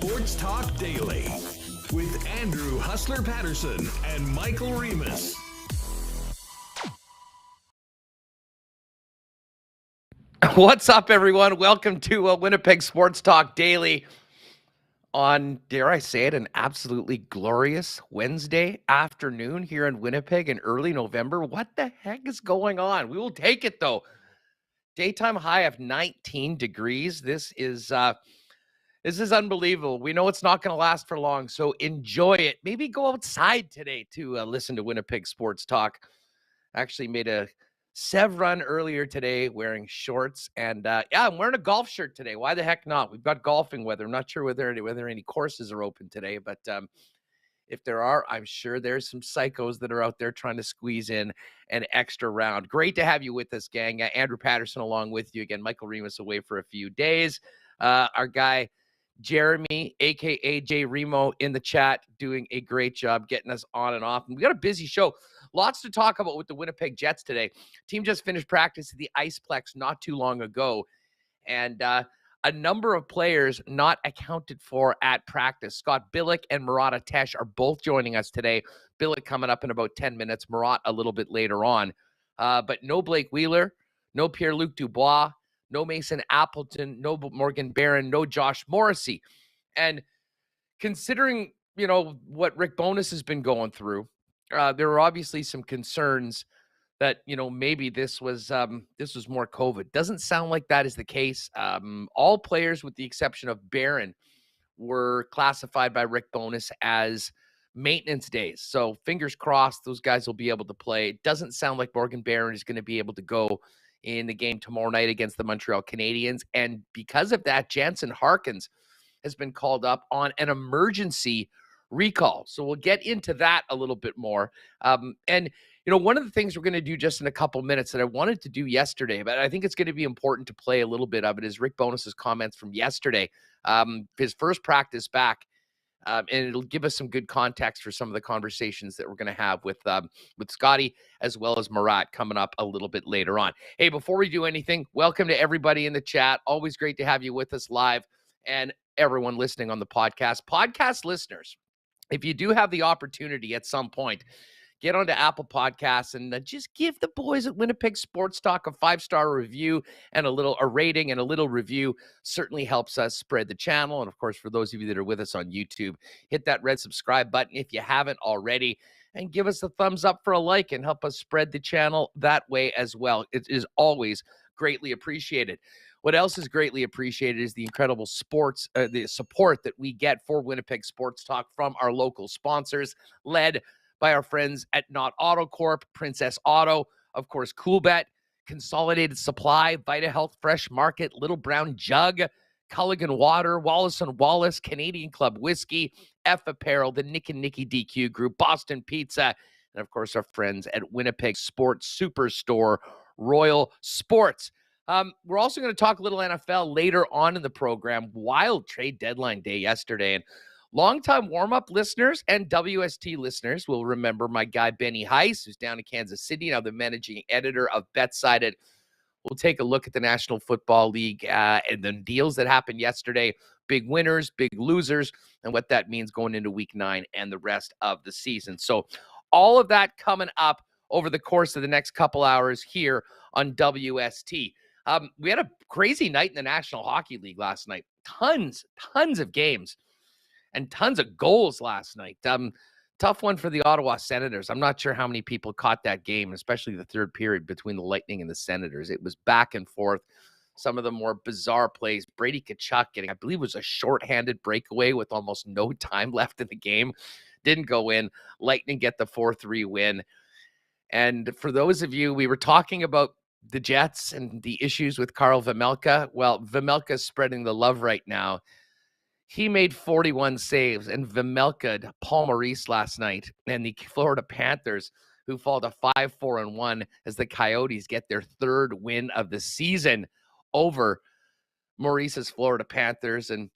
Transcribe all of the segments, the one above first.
Sports Talk Daily with Andrew Hustler Paterson and Michael Remus. What's up, everyone? Welcome to Winnipeg Sports Talk Daily on, dare I say it, an absolutely glorious Wednesday afternoon here in Winnipeg in early November. What the heck is going on? We will take it, though. Daytime high of 19 degrees. This is unbelievable. We know it's not going to last for long, so enjoy it. Maybe go outside today to listen to Winnipeg Sports Talk. Actually made a Sev run earlier today wearing shorts, and I'm wearing a golf shirt today. Why the heck not? We've got golfing weather. I'm not sure whether any courses are open today, but if there are, I'm sure there's some psychos that are out there trying to squeeze in an extra round. Great to have you with us, gang. Andrew Paterson along with you again. Michael Remus away for a few days. Our guy Jeremy, a.k.a. J. Remo, in the chat, doing a great job getting us on and off. And we got a busy show. Lots to talk about with the Winnipeg Jets today. Team just finished practice at the Iceplex not too long ago. And a number of players not accounted for at practice. Scott Billeck and Murat Ates are both joining us today. Billeck coming up in about 10 minutes. Murat a little bit later on. But no Blake Wheeler, no Pierre-Luc Dubois, no Mason Appleton, no Morgan Barron, no Josh Morrissey. And considering, what Rick Bowness has been going through, there are obviously some concerns that, maybe this was more COVID. Doesn't sound like that is the case. All players, with the exception of Barron, were classified by Rick Bowness as maintenance days. So fingers crossed those guys will be able to play. It doesn't sound like Morgan Barron is going to be able to go in the game tomorrow night against the Montreal Canadiens. And because of that, Jansen Harkins has been called up on an emergency recall. So we'll get into that a little bit more. And one of the things we're going to do just in a couple minutes that I wanted to do yesterday, but I think it's going to be important to play a little bit of it, is Rick Bowness's comments from yesterday, his first practice back. And it'll give us some good context for some of the conversations that we're going to have with Scotty as well as Murat coming up a little bit later on. Hey, before we do anything, welcome to everybody in the chat. Always great to have you with us live, and everyone listening on the podcast. Podcast listeners, if you do have the opportunity at some point, get onto Apple Podcasts and just give the boys at Winnipeg Sports Talk a 5-star review and a rating and a little review. Certainly helps us spread the channel. And of course, for those of you that are with us on YouTube, hit that red subscribe button if you haven't already, and give us a thumbs up for a like and help us spread the channel that way as well. It is always greatly appreciated. What else is greatly appreciated is the incredible the support that we get for Winnipeg Sports Talk from our local sponsors, led by our friends at Not Auto Corp, Princess Auto, of course, CoolBet, Consolidated Supply, Vita Health Fresh Market, Little Brown Jug, Culligan Water, Wallace & Wallace, Canadian Club Whiskey, F Apparel, the Nick and Nicky DQ Group, Boston Pizza, and of course, our friends at Winnipeg Sports Superstore, Royal Sports. We're also going to talk a little NFL later on in the program. Wild trade deadline day yesterday, and longtime warm-up listeners and WST listeners will remember my guy Benny Heiss, who's down in Kansas City, now the managing editor of Fansided. We'll take a look at the National Football League and the deals that happened yesterday, big winners, big losers, and what that means going into Week 9 and the rest of the season. So all of that coming up over the course of the next couple hours here on WST. We had a crazy night in the National Hockey League last night. Tons of games. And tons of goals last night. Tough one for the Ottawa Senators. I'm not sure how many people caught that game, especially the third period between the Lightning and the Senators. It was back and forth. Some of the more bizarre plays. Brady Tkachuk getting, I believe, was a shorthanded breakaway with almost no time left in the game. Didn't go in. Lightning get the 4-3 win. And for those of you, we were talking about the Jets and the issues with Karl Vejmelka. Well, Vejmelka's spreading the love right now. He made 41 saves, and Vejmelka'd Paul Maurice last night, and the Florida Panthers, who fall to 5-4-1 as the Coyotes get their third win of the season over Maurice's Florida Panthers. And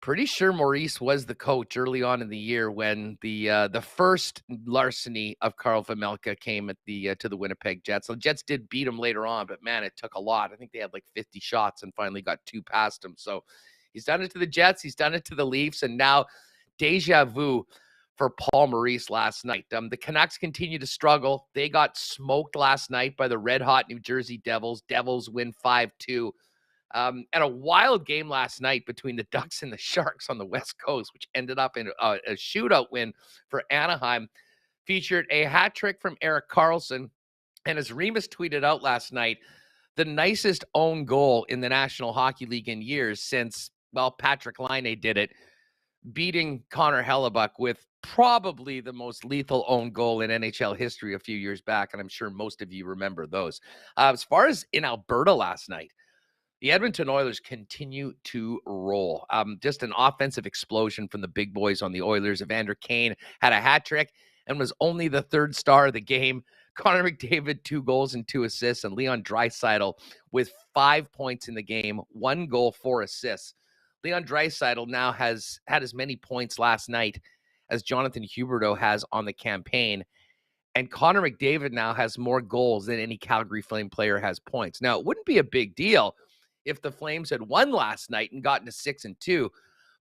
pretty sure Maurice was the coach early on in the year when the first larceny of Karl Vejmelka came at to the Winnipeg Jets. So the Jets did beat him later on, but man, it took a lot. I think they had like 50 shots and finally got 2 past him. So He's done it to the Jets. He's done it to the Leafs. And now deja vu for Paul Maurice last night. The Canucks continue to struggle. They got smoked last night by the red-hot New Jersey Devils. Devils win 5-2. And a wild game last night between the Ducks and the Sharks on the West Coast, which ended up in a shootout win for Anaheim, featured a hat trick from Erik Karlsson. And as Remus tweeted out last night, the nicest own goal in the National Hockey League in years since, well, Patrick Laine did it, beating Connor Hellebuck with probably the most lethal own goal in NHL history a few years back. And I'm sure most of you remember those. As far as in Alberta last night, the Edmonton Oilers continue to roll. Just an offensive explosion from the big boys on the Oilers. Evander Kane had a hat trick and was only the third star of the game. Connor McDavid, 2 goals and 2 assists, and Leon Draisaitl with 5 points in the game, 1 goal, 4 assists. Leon Draisaitl now has had as many points last night as Jonathan Huberdeau has on the campaign. And Connor McDavid now has more goals than any Calgary Flame player has points. Now, it wouldn't be a big deal if the Flames had won last night and gotten to 6-2,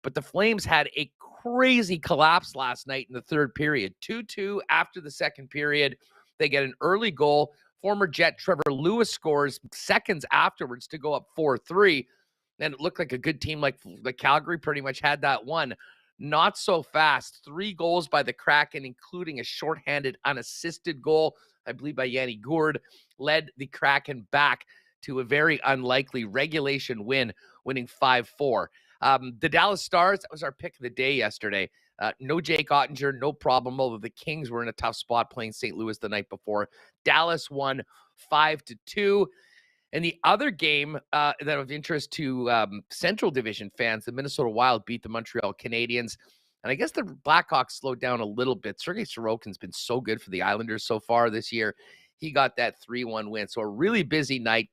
but the Flames had a crazy collapse last night in the third period. 2-2 after the second period. They get an early goal. Former Jet Trevor Lewis scores seconds afterwards to go up 4-3. And it looked like a good team like the Calgary pretty much had that one. Not so fast. 3 goals by the Kraken, including a shorthanded, unassisted goal, I believe by Yanni Gourde, led the Kraken back to a very unlikely regulation win, winning 5-4. The Dallas Stars, that was our pick of the day yesterday. No Jake Ottinger, no problem, although the Kings were in a tough spot playing St. Louis the night before. Dallas won 5-2. And the other game that of interest to Central Division fans, the Minnesota Wild beat the Montreal Canadiens. And I guess the Blackhawks slowed down a little bit. Sergei Sorokin's been so good for the Islanders so far this year. He got that 3-1 win. So a really busy night.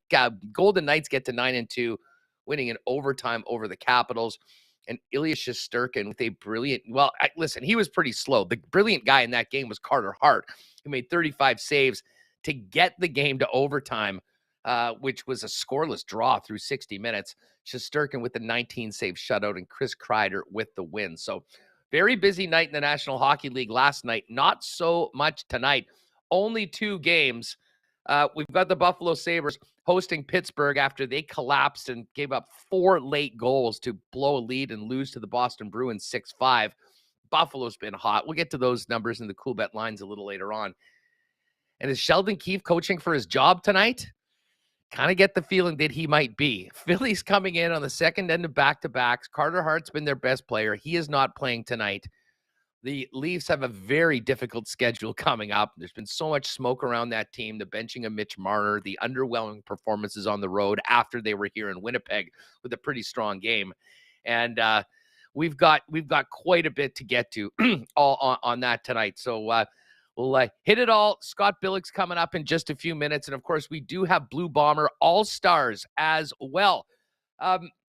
Golden Knights get to 9-2, winning in overtime over the Capitals. And Ilya Shesterkin with a brilliant, listen, he was pretty slow. The brilliant guy in that game was Carter Hart, who made 35 saves to get the game to overtime, which was a scoreless draw through 60 minutes. Shesterkin with the 19-save shutout and Chris Kreider with the win. So very busy night in the National Hockey League last night. Not so much tonight. Only 2 games. We've got the Buffalo Sabres hosting Pittsburgh after they collapsed and gave up 4 late goals to blow a lead and lose to the Boston Bruins 6-5. Buffalo's been hot. We'll get to those numbers in the CoolBet lines a little later on. And is Sheldon Keefe coaching for his job tonight? Kind of get the feeling that he might be. Philly's coming in on the second end of back-to-backs. Carter Hart's been their best player. He is not playing tonight. The Leafs have a very difficult schedule coming up. There's been so much smoke around that team, the benching of Mitch Marner, the underwhelming performances on the road after they were here in Winnipeg with a pretty strong game. And we've got quite a bit to get to all on that tonight. So we'll hit it all. Scott Billeck's coming up in just a few minutes. And, of course, we do have Blue Bomber All-Stars as well.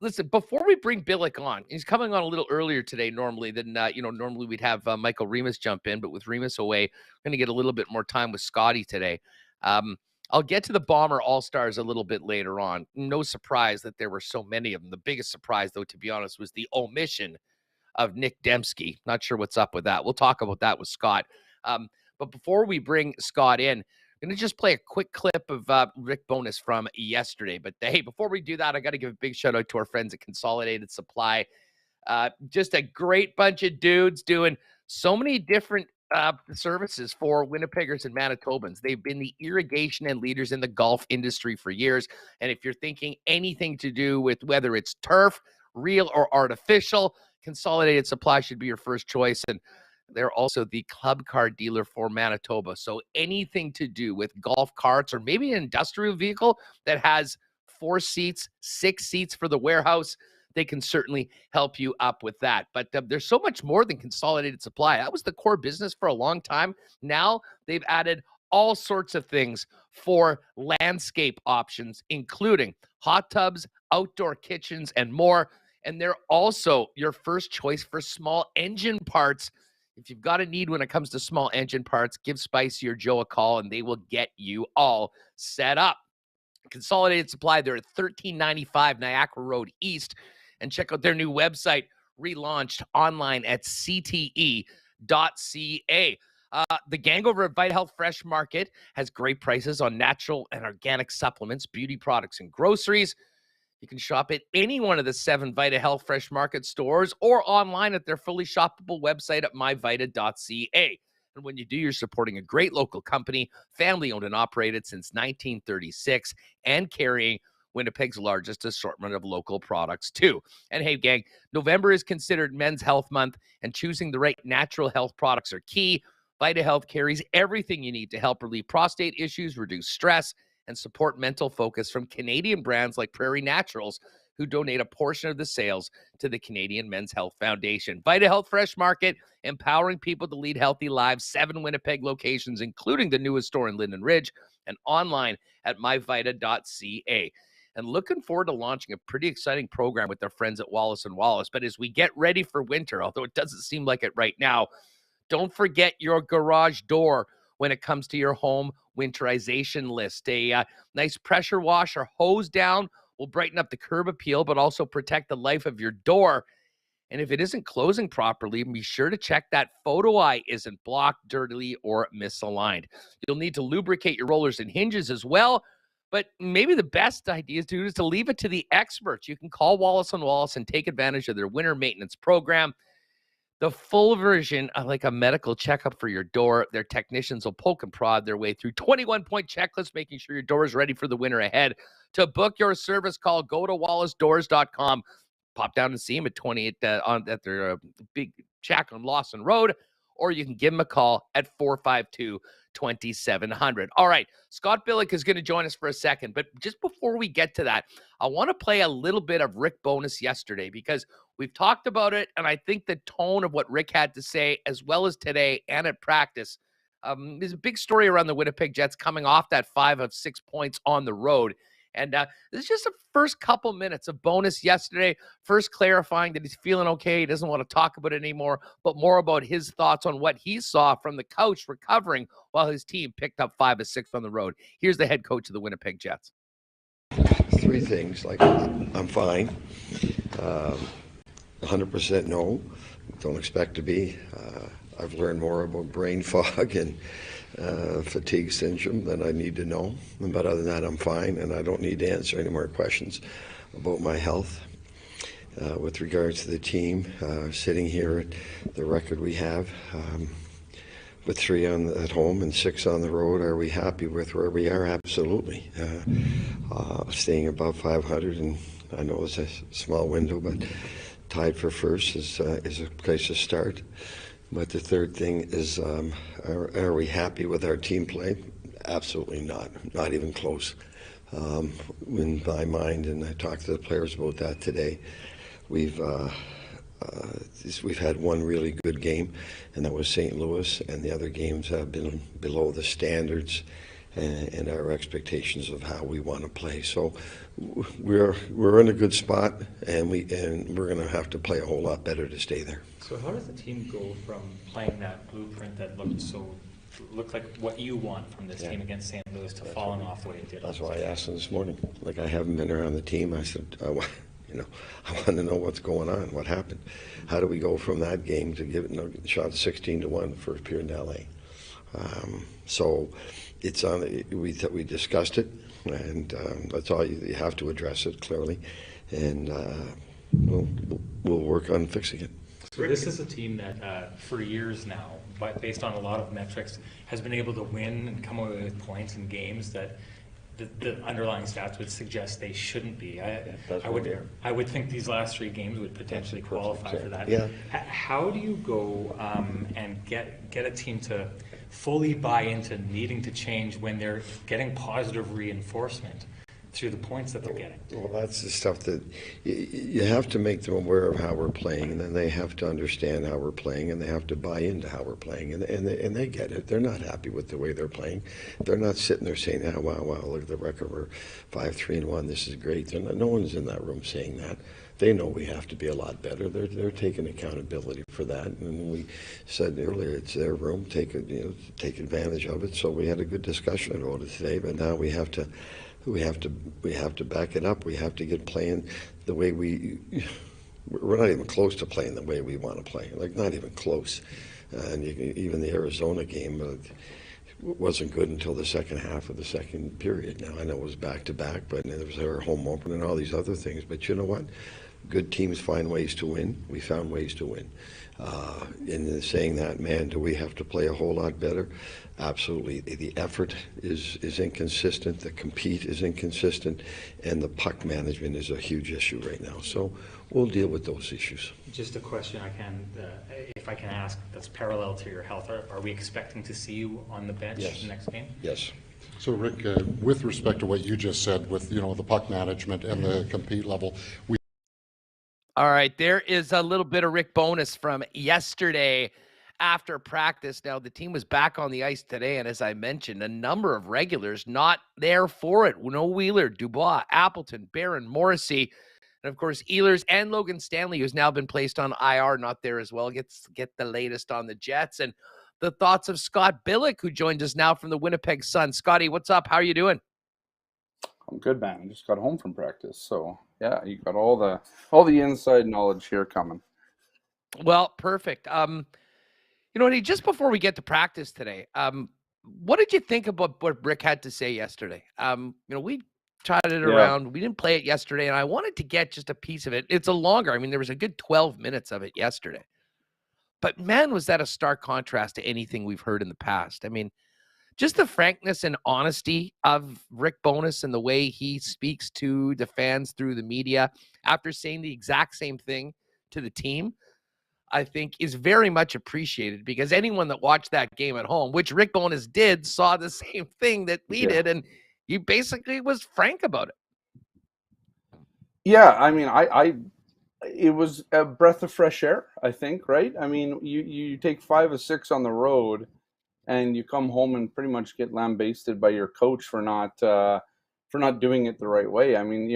Listen, before we bring Billeck on, he's coming on a little earlier today normally than, normally we'd have Michael Remus jump in, but with Remus away, we're going to get a little bit more time with Scotty today. I'll get to the Bomber All-Stars a little bit later on. No surprise that there were so many of them. The biggest surprise, though, to be honest, was the omission of Nick Dembski. Not sure what's up with that. We'll talk about that with Scott. But before we bring Scott in, I'm going to just play a quick clip of Rick Bowness from yesterday. But hey, before we do that, I got to give a big shout out to our friends at Consolidated Supply. Just a great bunch of dudes doing so many different services for Winnipeggers and Manitobans. They've been the irrigation and leaders in the golf industry for years. And if you're thinking anything to do with whether it's turf, real or artificial, Consolidated Supply should be your first choice. And they're also the club car dealer for Manitoba. So anything to do with golf carts or maybe an industrial vehicle that has 4 seats, 6 seats for the warehouse, they can certainly help you up with that. But there's so much more than Consolidated Supply. That was the core business for a long time. Now they've added all sorts of things for landscape options, including hot tubs, outdoor kitchens, and more. And they're also your first choice for small engine parts. If you've got a need when it comes to small engine parts, give Spicy or Joe a call, and they will get you all set up. Consolidated Supply, they're at 1395 Niagara Road East. and check out their new website, relaunched online at cte.ca. The gang over at Vita Health Fresh Market has great prices on natural and organic supplements, beauty products, and groceries. You can shop at any one of the 7 Vita Health Fresh Market stores or online at their fully shoppable website at myvita.ca. And when you do, you're supporting a great local company, family-owned and operated since 1936, and carrying Winnipeg's largest assortment of local products, too. And hey, gang, November is considered Men's Health Month, and choosing the right natural health products are key. Vita Health carries everything you need to help relieve prostate issues, reduce stress, and support mental focus from Canadian brands like Prairie Naturals, who donate a portion of the sales to the Canadian Men's Health Foundation. Vita Health Fresh Market, empowering people to lead healthy lives. 7 Winnipeg locations, including the newest store in Linden Ridge, and online at myvita.ca. And looking forward to launching a pretty exciting program with their friends at Wallace & Wallace. But as we get ready for winter, although it doesn't seem like it right now, don't forget your garage door when it comes to your home winterization list. A nice pressure wash or hose down will brighten up the curb appeal, but also protect the life of your door. And if it isn't closing properly, be sure to check that photo eye isn't blocked, dirty, or misaligned. You'll need to lubricate your rollers and hinges as well. But maybe the best idea is to leave it to the experts. You can call Wallace & Wallace and take advantage of their winter maintenance program. The full version, like a medical checkup for your door. Their technicians will poke and prod their way through 21-point checklists, making sure your door is ready for the winter ahead. To book your service call, go to wallacedoors.com. Pop down and see them at 28 at their big shack on Lawson Road, or you can give them a call at 452-2700. All right, Scott Billeck is going to join us for a second, but just before we get to that, I want to play a little bit of Rick Bowness yesterday, because we've talked about it, and I think the tone of what Rick had to say, as well as today and at practice, there's a big story around the Winnipeg Jets coming off that 5 of 6 points on the road. And this is just the first couple minutes of Bowness yesterday, first clarifying that he's feeling okay. He doesn't want to talk about it anymore, but more about his thoughts on what he saw from the coach recovering while his team picked up 5 of 6 on the road. Here's the head coach of the Winnipeg Jets. 3 things, like I'm fine, 100% no, don't expect to be. I've learned more about brain fog and fatigue syndrome than I need to know. But other than that, I'm fine, and I don't need to answer any more questions about my health. With regards to the team, sitting here at the record we have, with 3 at home and 6 on the road, are we happy with where we are? Absolutely. Staying above 500, and I know it's a small window, but tied for first is a place to start. But the third thing is, are we happy with our team play? Absolutely not even close. In my mind, and I talked to the players about that today, we've had one really good game, and that was St. Louis, and the other games have been below the standards and our expectations of how we want to play. So we're in a good spot, and we're going to have to play a whole lot better to stay there. So how does the team go from playing that blueprint that looked like what you want from this team against St. Louis to falling off the way it did? That's why I asked them this morning. Like, I haven't been around the team. I said, I want to know what's going on, what happened. How do we go from that game to give it shot 16-1 the first period in LA? So it's on. We discussed it, and that's all. You have to address it clearly, and we'll work on fixing it. So this is a team that for years now, but based on a lot of metrics, has been able to win and come away with points in games that the underlying stats would suggest they shouldn't be. I would think these last 3 games would potentially qualify for that. Yeah. How do you go and get a team to fully buy into needing to change when they're getting positive reinforcement through the points that they're getting? Well, that's the stuff that you have to make them aware of how we're playing, and then they have to understand how we're playing, and they have to buy into how we're playing, and they get it. They're not happy with the way they're playing. They're not sitting there saying, "Oh, wow, look at the record. We're 5-3-1. This is great." No one's in that room saying that. They know we have to be a lot better. They're taking accountability for that, and we said earlier it's their room. Take advantage of it. So we had a good discussion about it today, but now we have to back it up. We have to get playing the way we we're not even close to playing the way we want to play. Like, not even close. And even the Arizona game wasn't good until the second half of the second period. Now, I know it was back-to-back, but it was our home opener and all these other things. But you know what? Good teams find ways to win. We found ways to win. In saying that, man, do we have to play a whole lot better? Absolutely. The effort is inconsistent. The compete is inconsistent. And the puck management is a huge issue right now. So we'll deal with those issues. Just a question if I can ask, that's parallel to your health. Are we expecting to see you on the bench next game? Yes. So, Rick, with respect to what you just said with, the puck management and the compete level, All right, there is a little bit of Rick bonus from yesterday after practice. Now, the team was back on the ice today, and as I mentioned, a number of regulars not there for it. No Wheeler, Dubois, Appleton, Barron, Morrissey, and of course, Ehlers and Logan Stanley, who's now been placed on IR, not there as well. Get the latest on the Jets and the thoughts of Scott Billeck, who joins us now from the Winnipeg Sun. Scotty, what's up? How are you doing? I'm good, man. I just got home from practice, so yeah, you got all the inside knowledge here coming. Well, perfect. Just before we get to practice today, what did you think about what Rick had to say yesterday? We tried it around. We didn't play it yesterday, and I wanted to get just a piece of it. It's a longer. I mean, there was a good 12 minutes of it yesterday. But man, was that a stark contrast to anything we've heard in the past. I mean, just the frankness and honesty of Rick Bowness and the way he speaks to the fans through the media after saying the exact same thing to the team, I think is very much appreciated, because anyone that watched that game at home, which Rick Bowness did, saw the same thing that we did, and he basically was frank about it. Yeah, I mean, it was a breath of fresh air, I think, right? I mean, you take 5 of 6 on the road, and you come home and pretty much get lambasted by your coach for not doing it the right way. I mean,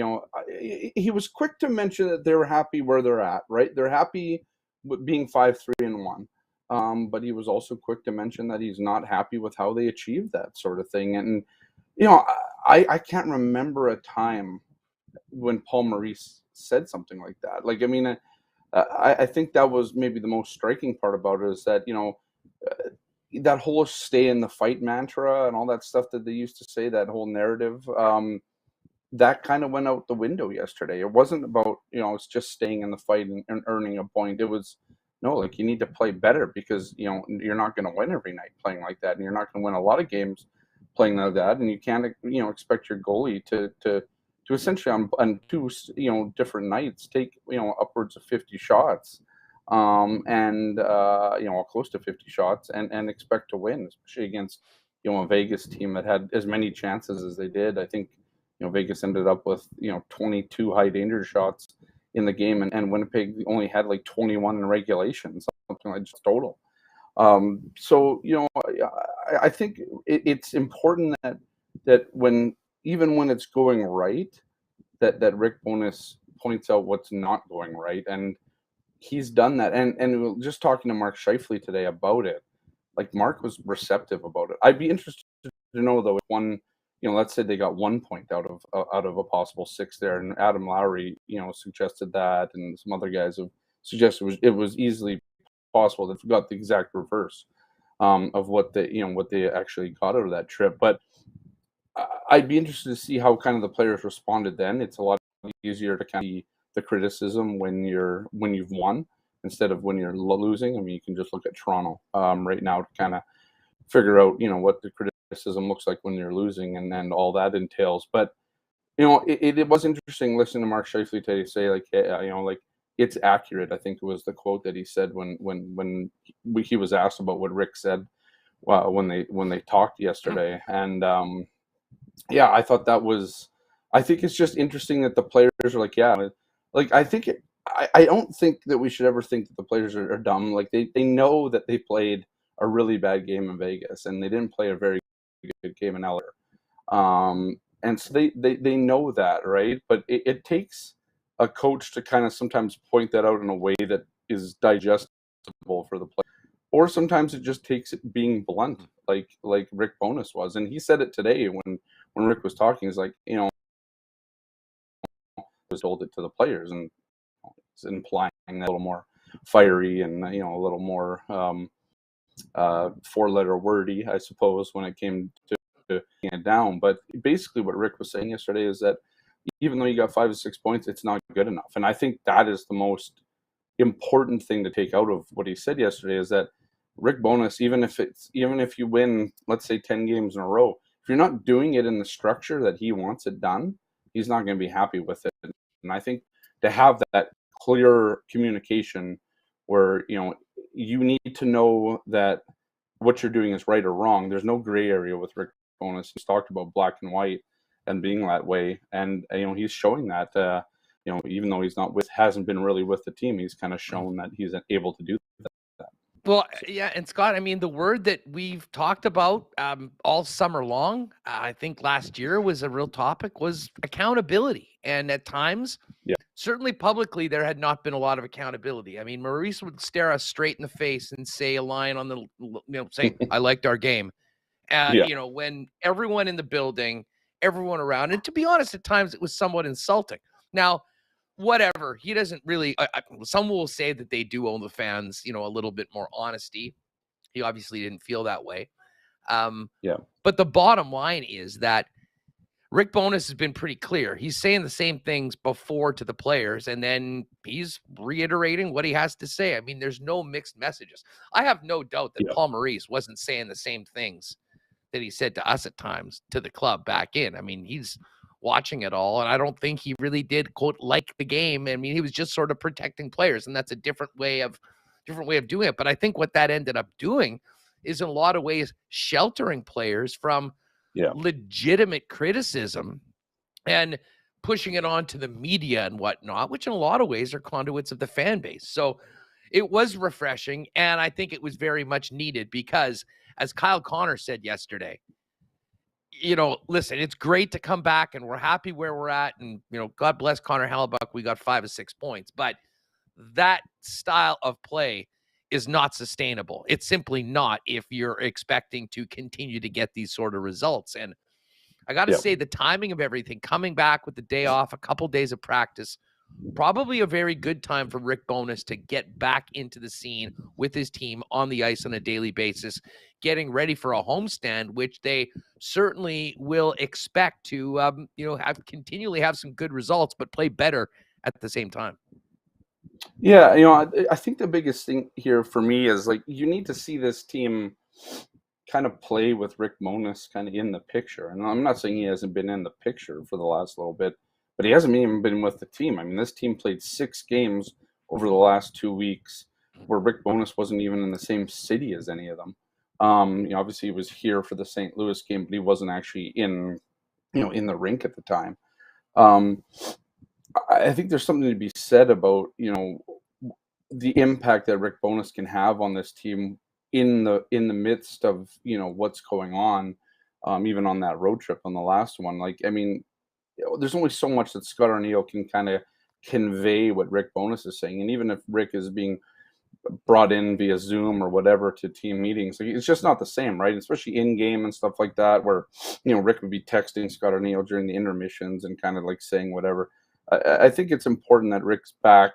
he was quick to mention that they were happy where they're at, right? They're happy with being 5-3-1. But he was also quick to mention that he's not happy with how they achieved that sort of thing. And, I can't remember a time when Paul Maurice said something like that. Like, I mean, I think that was maybe the most striking part about it, is that, that whole stay in the fight mantra and all that stuff that they used to say, that whole narrative, that kind of went out the window yesterday. It wasn't about, it's just staying in the fight and earning a point. It was, no, like, you need to play better, because, you're not going to win every night playing like that. And you're not going to win a lot of games playing like that. And you can't, expect your goalie to essentially on 2, different nights take, upwards of 50 shots. Close to 50 shots and expect to win, especially against, a Vegas team that had as many chances as they did. I think, Vegas ended up with, 22 high danger shots in the game, and Winnipeg only had like 21 in regulation, something like just total. I think it's important that even when it's going right, that Rick Bowness points out what's not going right. And he's done that. And just talking to Mark Scheifele today about it, like, Mark was receptive about it. I'd be interested to know, though, if one, let's say they got 1 point out of a possible 6 there, and Adam Lowry, suggested that, and some other guys have suggested it was easily possible that we got the exact reverse of what they actually got out of that trip. But I'd be interested to see how kind of the players responded then. It's a lot easier to kind of see the criticism when you've won instead of when you're losing. I mean, you can just look at Toronto right now to kind of figure out, what the criticism looks like when you're losing and all that entails. But, it was interesting listening to Mark Scheifele today say, like, like, it's accurate. I think it was the quote that he said when he was asked about what Rick said when they talked yesterday. And I thought I think it's just interesting that the players are like, like, I don't think that we should ever think that the players are dumb. Like, they know that they played a really bad game in Vegas, and they didn't play a very good game in LA. And so they know that, right? But it takes a coach to kind of sometimes point that out in a way that is digestible for the player. Or sometimes it just takes it being blunt, like Rick Bowness was. And he said it today when Rick was talking. He's like, told it to the players, and implying that a little more fiery and a little more 4-letter wordy, I suppose, when it came to getting it down. But basically, what Rick was saying yesterday is that even though you got 5 or 6 points, it's not good enough. And I think that is the most important thing to take out of what he said yesterday, is that Rick Bowness, even if you win, let's say 10 games in a row, if you're not doing it in the structure that he wants it done, he's not going to be happy with it. And I think to have that clear communication where, you need to know that what you're doing is right or wrong. There's no gray area with Rick Bowness. He's talked about black and white and being that way. And, he's showing that, even though hasn't been really with the team, he's kind of shown that he's able to do that. Well, yeah, and Scott, I mean, the word that we've talked about all summer long, I think last year was a real topic, was accountability. And at times, certainly publicly, there had not been a lot of accountability. I mean, Maurice would stare us straight in the face and say a line on the, say, I liked our game. And, when everyone in the building, everyone around, and to be honest, at times it was somewhat insulting. Now, whatever, he doesn't really, some will say that they do owe the fans, a little bit more honesty. He obviously didn't feel that way. But the bottom line is that Rick Bowness has been pretty clear. He's saying the same things before to the players, and then he's reiterating what he has to say. I mean, there's no mixed messages. I have no doubt that Paul Maurice wasn't saying the same things that he said to us at times to the club back in. I mean, he's watching it all, and I don't think he really did, quote, like the game. I mean, he was just sort of protecting players, and that's a different way of doing it. But I think what that ended up doing is in a lot of ways sheltering players from legitimate criticism and pushing it on to the media and whatnot, which in a lot of ways are conduits of the fan base. So it was refreshing, and I think it was very much needed because, as Kyle Connor said yesterday, listen, it's great to come back and we're happy where we're at. And, God bless Connor Hellebuck. We got 5 or 6 points, but that style of play is not sustainable. It's simply not if you're expecting to continue to get these sort of results. And I got to say, the timing of everything, coming back with the day off, a couple days of practice, probably a very good time for Rick Bowness to get back into the scene with his team on the ice on a daily basis, getting ready for a homestand, which they certainly will expect to, continually have some good results, but play better at the same time. Yeah, I think the biggest thing here for me is, you need to see this team kind of play with Rick Bowness kind of in the picture. And I'm not saying he hasn't been in the picture for the last little bit, but he hasn't even been with the team. I mean, this team played 6 games over the last 2 weeks where Rick Bowness wasn't even in the same city as any of them. Obviously he was here for the St. Louis game, but he wasn't actually in the rink at the time. I think there's something to be said about, the impact that Rick Bowness can have on this team in the midst of, what's going on, even on that road trip on the last one. There's only so much that Scott Arniel can kind of convey what Rick Bowness is saying. And even if Rick is being brought in via Zoom or whatever to team meetings, it's just not the same, right? Especially in game and stuff like that, where, Rick would be texting Scott Arniel during the intermissions and kind of saying whatever. I think it's important that Rick's back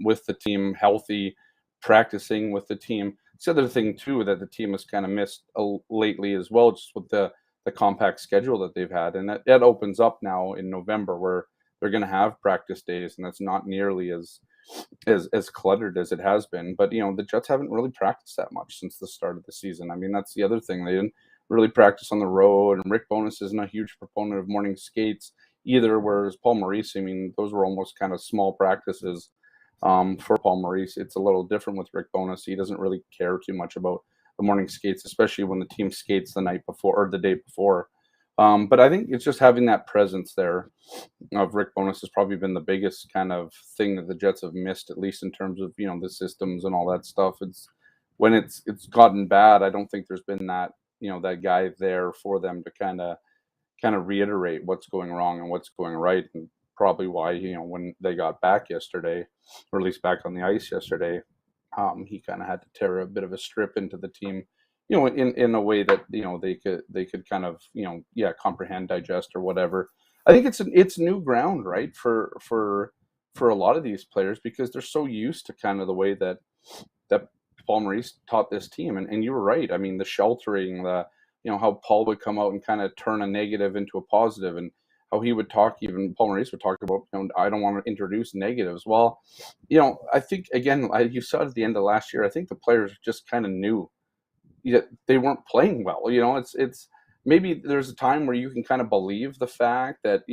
with the team, healthy, practicing with the team. It's the other thing, too, that the team has kind of missed lately as well, just with the compact schedule that they've had. And that opens up now in November, where they're going to have practice days, and that's not nearly as cluttered as it has been. But, the Jets haven't really practiced that much since the start of the season. I mean, that's the other thing. They didn't really practice on the road, and Rick Bowness isn't a huge proponent of morning skates either, whereas Paul Maurice, I mean, those were almost kind of small practices for Paul Maurice. It's a little different with Rick Bowness. He doesn't really care too much about the morning skates, especially when the team skates the night before or the day before. But I think it's just having that presence there of Rick Bowness has probably been the biggest kind of thing that the Jets have missed, at least in terms of, the systems and all that stuff. It's when it's gotten bad, I don't think there's been that, that guy there for them to kind of reiterate what's going wrong and what's going right. And probably why, when they got back yesterday, or at least back on the ice yesterday, he kind of had to tear a bit of a strip into the team, in a way that, they could kind of, comprehend, digest, or whatever. I think it's new ground, right, for for a lot of these players because they're so used to kind of the way that Paul Maurice taught this team. And you were right. I mean, the sheltering, how Paul would come out and kind of turn a negative into a positive, and how he would talk, even Paul Maurice would talk about, I don't want to introduce negatives. Well, I think, again, you saw at the end of last year, I think the players just kind of knew that they weren't playing well. It's maybe there's a time where you can kind of believe the fact that,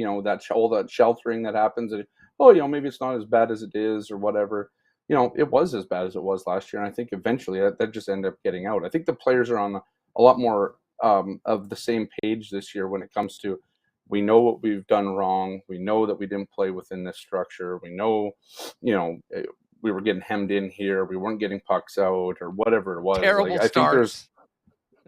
all that sheltering that happens, and, maybe it's not as bad as it is or whatever. It was as bad as it was last year. And I think eventually that just ended up getting out. I think the players are on a lot more of the same page this year when it comes to, we know what we've done wrong. We know that we didn't play within this structure. We know, we were getting hemmed in here. We weren't getting pucks out or whatever it was. Terrible I think starts.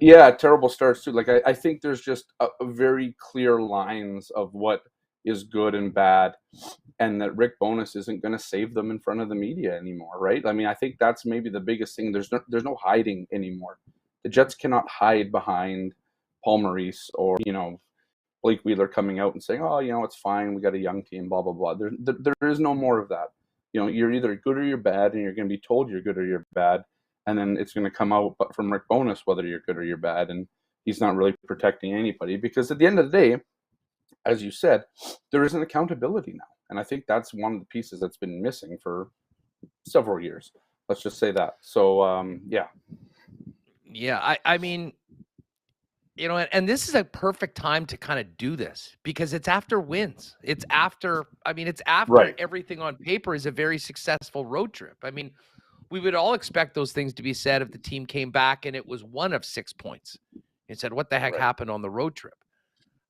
Terrible starts too. I think there's just a very clear lines of what is good and bad, and that Rick Bowness isn't going to save them in front of the media anymore, right? I mean, I think that's maybe the biggest thing. There's no hiding anymore. The Jets cannot hide behind Paul Maurice or, Blake Wheeler coming out and saying, oh, it's fine. We got a young team, blah, blah, blah. There is no more of that. You're either good or you're bad, and you're going to be told you're good or you're bad. And then it's going to come out from Rick Bowness whether you're good or you're bad. And he's not really protecting anybody, because at the end of the day, as you said, there is an accountability now. And I think that's one of the pieces that's been missing for several years. Let's just say that. So, yeah. Yeah, I mean, and this is a perfect time to kind of do this, because it's after wins. It's after Right. everything on paper is a very successful road trip. I mean, we would all expect those things to be said if the team came back and it was one of 6 points and said, what the heck happened on the road trip?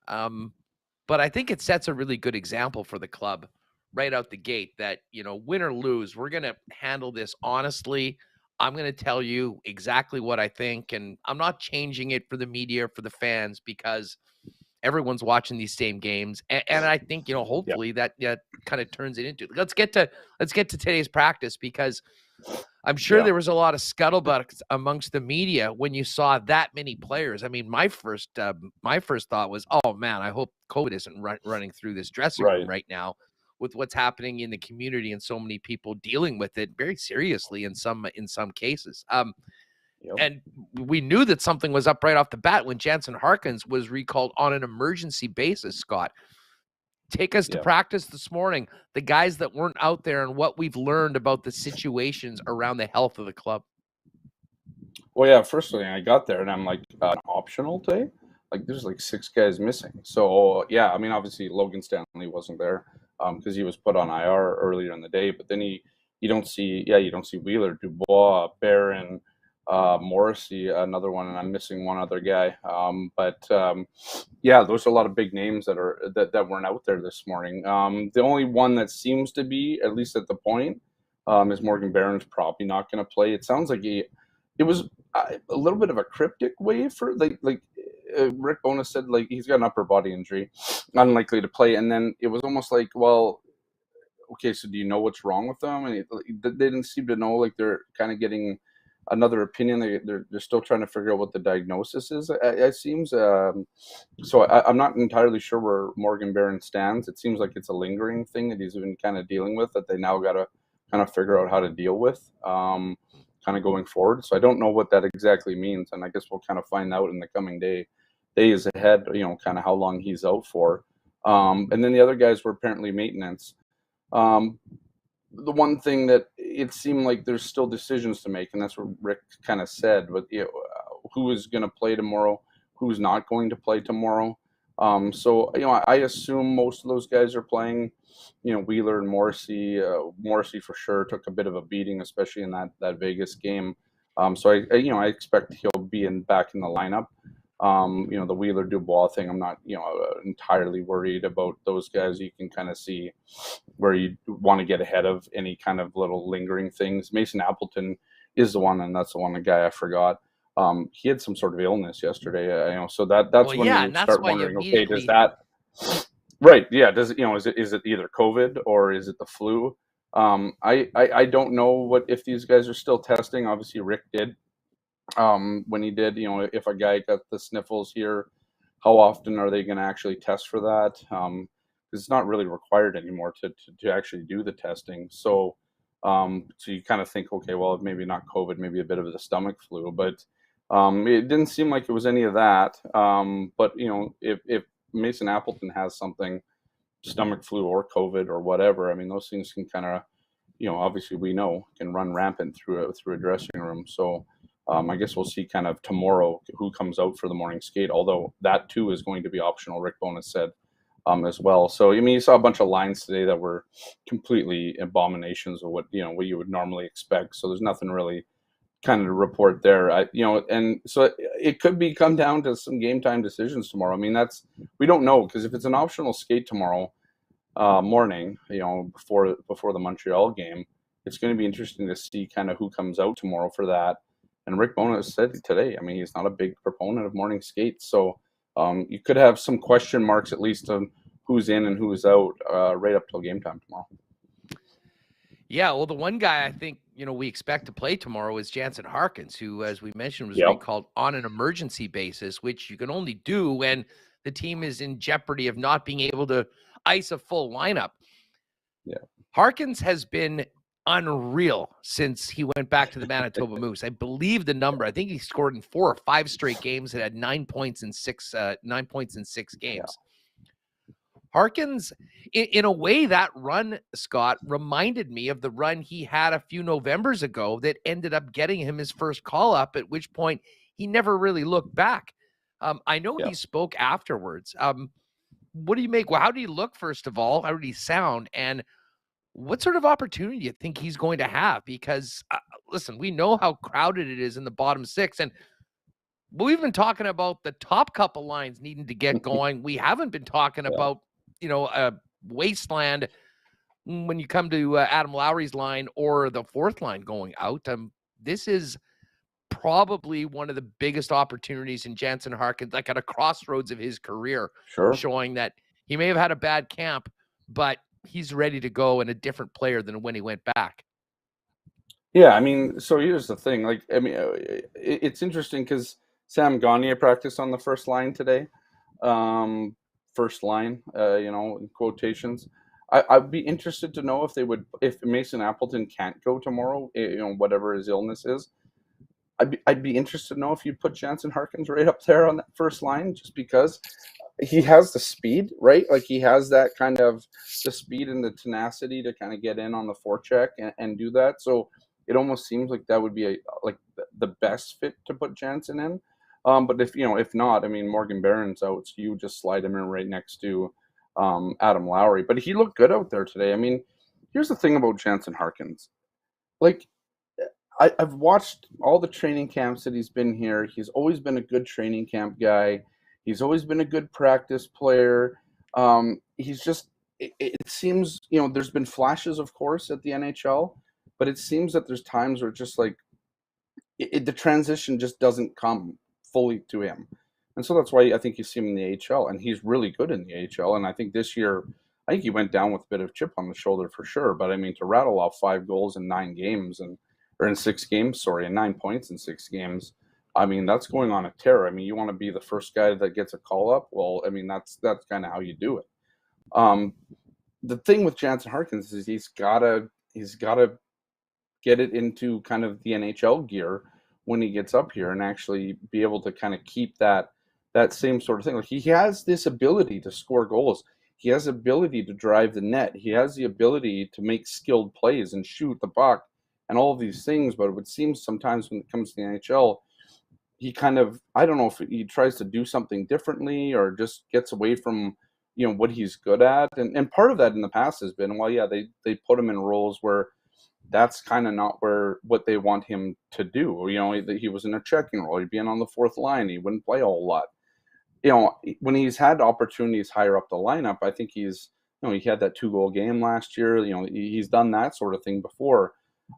But I think it sets a really good example for the club right out the gate that, win or lose, we're going to handle this honestly. I'm going to tell you exactly what I think, and I'm not changing it for the media or for the fans, because everyone's watching these same games. And I think, hopefully that kind of turns it into, let's get to today's practice, because I'm sure there was a lot of scuttlebutt amongst the media when you saw that many players. I mean, my first thought was, oh man, I hope COVID isn't running through this dressing room right now, with what's happening in the community and so many people dealing with it very seriously in some cases. And we knew that something was up right off the bat when Jansen Harkins was recalled on an emergency basis. Scott, take us to practice this morning, the guys that weren't out there, and what we've learned about the situations around the health of the club. Well, yeah, first thing I got there and I'm like, optional today? There's 6 guys missing. So, yeah, I mean, obviously Logan Stanley wasn't there because he was put on IR earlier in the day. But then you don't see Wheeler, Dubois, Barron, Morrissey, another one, and I'm missing one other guy. Yeah, those are a lot of big names that weren't out there this morning. The only one that seems to be, at least at the point, is Morgan Barron's probably not going to play. It sounds like it was a little bit of a cryptic way for Rick Bowness said he's got an upper body injury, unlikely to play, and then it was almost like, well, okay, so do you know what's wrong with them? And they didn't seem to know. They're kind of getting another opinion. They're still trying to figure out what the diagnosis is. It seems so. I'm not entirely sure where Morgan Barron stands. It seems like it's a lingering thing that he's been kind of dealing with, that they now got to kind of figure out how to deal with, kind of going forward. So I don't know what that exactly means, and I guess we'll kind of find out in the coming days ahead. Kind of how long he's out for. And then the other guys were apparently maintenance. The one thing that it seemed like there's still decisions to make, and that's what Rick kind of said, but who is going to play tomorrow, who's not going to play tomorrow. So I assume most of those guys are playing. Wheeler and Morrissey. Morrissey for sure took a bit of a beating, especially in that Vegas game. So I expect he'll be back in the lineup. The Wheeler Dubois thing, I'm not, entirely worried about those guys. You can kind of see where you want to get ahead of any kind of little lingering things. Mason Appleton is the one, and that's the guy I forgot. He had some sort of illness yesterday, so that's when you start wondering, okay, does that, right? Yeah. Does it, is it either COVID or is it the flu? I don't know if these guys are still testing. Obviously Rick did. When he did, if a guy got the sniffles here, how often are they going to actually test for that? it's not really required anymore to actually do the testing. So so you kind of think, okay, well, maybe not COVID, maybe a bit of the stomach flu, but it didn't seem like it was any of that. But if Mason Appleton has something, stomach flu or COVID or whatever, I mean, those things can kind of, obviously we know can run rampant through a dressing room. So I guess we'll see kind of tomorrow who comes out for the morning skate, although that too is going to be optional, Rick Bowness said, as well. So, I mean, you saw a bunch of lines today that were completely abominations of what you would normally expect. So there's nothing really kind of to report there. And so it could come down to some game time decisions tomorrow. I mean, we don't know, because if it's an optional skate tomorrow morning, before the Montreal game, it's going to be interesting to see kind of who comes out tomorrow for that. And Rick Bowness said today, I mean, he's not a big proponent of morning skates. So you could have some question marks, at least, on who's in and who's out right up till game time tomorrow. Yeah, well, the one guy I think, we expect to play tomorrow is Jansen Harkins, who, as we mentioned, was recalled on an emergency basis, which you can only do when the team is in jeopardy of not being able to ice a full lineup. Yeah. Harkins has been unreal since he went back to the Manitoba Moose. I believe the number. I think he scored in 4 or 5 straight games and had 9 points in 6 games. Yeah. Harkins, in a way, that run, Scott, reminded me of the run he had a few Novembers ago that ended up getting him his first call up, at which point he never really looked back. I know he spoke afterwards. What do you make? Well, how did he look, first of all? How did he sound? And what sort of opportunity do you think he's going to have? Because, listen, we know how crowded it is in the bottom 6. And we've been talking about the top couple lines needing to get going. We haven't been talking about, a wasteland when you come to Adam Lowry's line or the fourth line going out. This is probably one of the biggest opportunities in Jansen Harkins, like at a crossroads of his career, showing that he may have had a bad camp, but he's ready to go and a different player than when he went back. Yeah, I mean, so here's the thing. Like, I mean, it's interesting because Sam Gagner practiced on the first line today. First line, in quotations. I'd be interested to know if Mason Appleton can't go tomorrow, whatever his illness is. I'd be interested to know if you put Jansen Harkins right up there on that first line, just because he has the speed, right? Like, he has that kind of the speed and the tenacity to kind of get in on the forecheck and do that. So it almost seems like that would be the best fit to put Jansen in. But if not, I mean, Morgan Barron's out, so you just slide him in right next to Adam Lowry. But he looked good out there today. I mean, here's the thing about Jansen Harkins. Like, I've watched all the training camps that he's been here. He's always been a good training camp guy. He's always been a good practice player. He's just, it seems, there's been flashes, of course, at the NHL, but it seems that there's times where just like the transition just doesn't come fully to him. And so that's why I think you see him in the AHL, and he's really good in the AHL. And I think this year, I think he went down with a bit of chip on the shoulder for sure. But I mean, to rattle off 5 goals in 9 games and 6 games, and 9 points in 6 games. I mean, that's going on a tear. I mean, you want to be the first guy that gets a call up. Well, I mean, that's kind of how you do it. The thing with Jansen Harkins is he's gotta get it into kind of the NHL gear when he gets up here and actually be able to kind of keep that same sort of thing. Like, he has this ability to score goals. He has the ability to drive the net. He has the ability to make skilled plays and shoot the puck and all of these things. But it would seem sometimes when it comes to the NHL, he kind of, I don't know if he tries to do something differently or just gets away from, what he's good at. And part of that in the past has been, well, yeah, they put him in roles where that's kind of not what they want him to do. He was in a checking role. He'd be in on the fourth line. He wouldn't play a whole lot. When he's had opportunities higher up the lineup, I think he's, he had that 2-goal game last year. He's done that sort of thing before.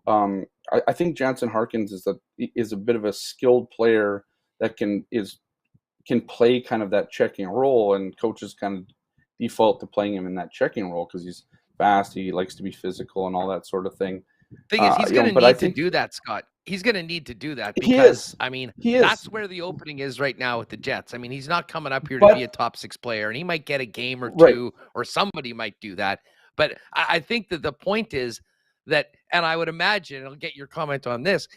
I think Jansen Harkins is a bit of a skilled player that can play kind of that checking role, and coaches kind of default to playing him in that checking role because he's fast, he likes to be physical and all that sort of thing. Thing is, he's going to need to do that, Scott. He's going to need to do that He because, is. I mean, He is. that's where the opening is right now with the Jets. I mean, he's not coming up here to But- be a top 6 player, and he might get a game or Right. two, or somebody might do that. But I think that the point is that, and I would imagine, I'll get your comment on this,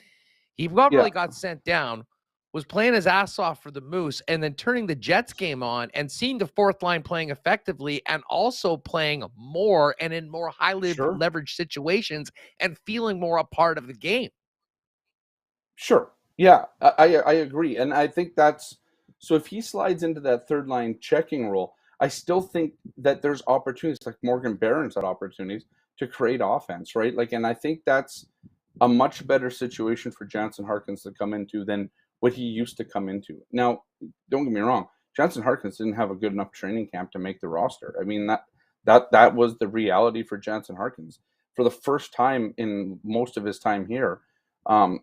he probably got sent down, was playing his ass off for the Moose, and then turning the Jets game on and seeing the fourth line playing effectively and also playing more and in more highly leveraged situations and feeling more a part of the game. Sure. Yeah, I agree. And I think that's, so if he slides into that third line checking role, I still think that there's opportunities, like Morgan Barron's had opportunities to create offense, right? Like, and I think that's a much better situation for Jansen Harkins to come into than what he used to come into. Now, don't get me wrong, Jansen Harkins didn't have a good enough training camp to make the roster. I mean, that was the reality for Jansen Harkins. For the first time in most of his time here,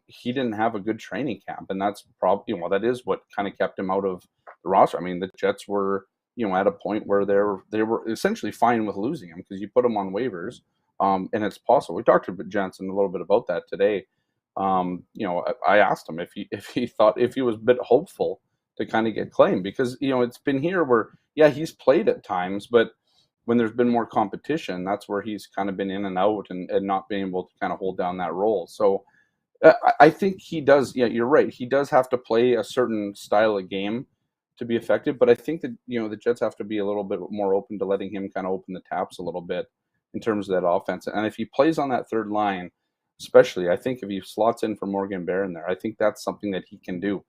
he didn't have a good training camp, and that's probably, that is what kind of kept him out of the roster. I mean, the Jets were, at a point where they were essentially fine with losing him because you put him on waivers, and it's possible. We talked to Jansen a little bit about that today. I asked him if he was a bit hopeful to kind of get claimed, because it's been here where he's played at times, but when there's been more competition, that's where he's kind of been in and out and not being able to kind of hold down that role. So I think he does. Yeah, you're right. He does have to play a certain style of game to be effective, but I think that the Jets have to be a little bit more open to letting him kind of open the taps a little bit in terms of that offense. And if he plays on that third line, especially, I think if he slots in for Morgan Barron there, I think that's something that he can do.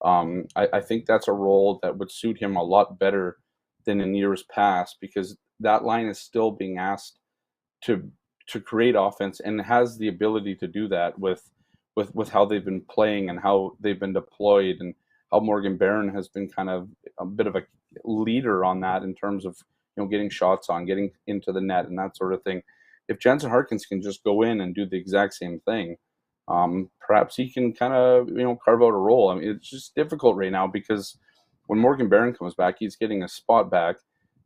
I think that's a role that would suit him a lot better than in years past, because that line is still being asked to create offense and has the ability to do that with how they've been playing and how they've been deployed, and how Morgan Barron has been kind of a bit of a leader on that in terms of getting shots on, getting into the net, and that sort of thing. If Jansen Harkins can just go in and do the exact same thing, perhaps he can kind of carve out a role. I mean, it's just difficult right now because when Morgan Barron comes back, he's getting a spot back,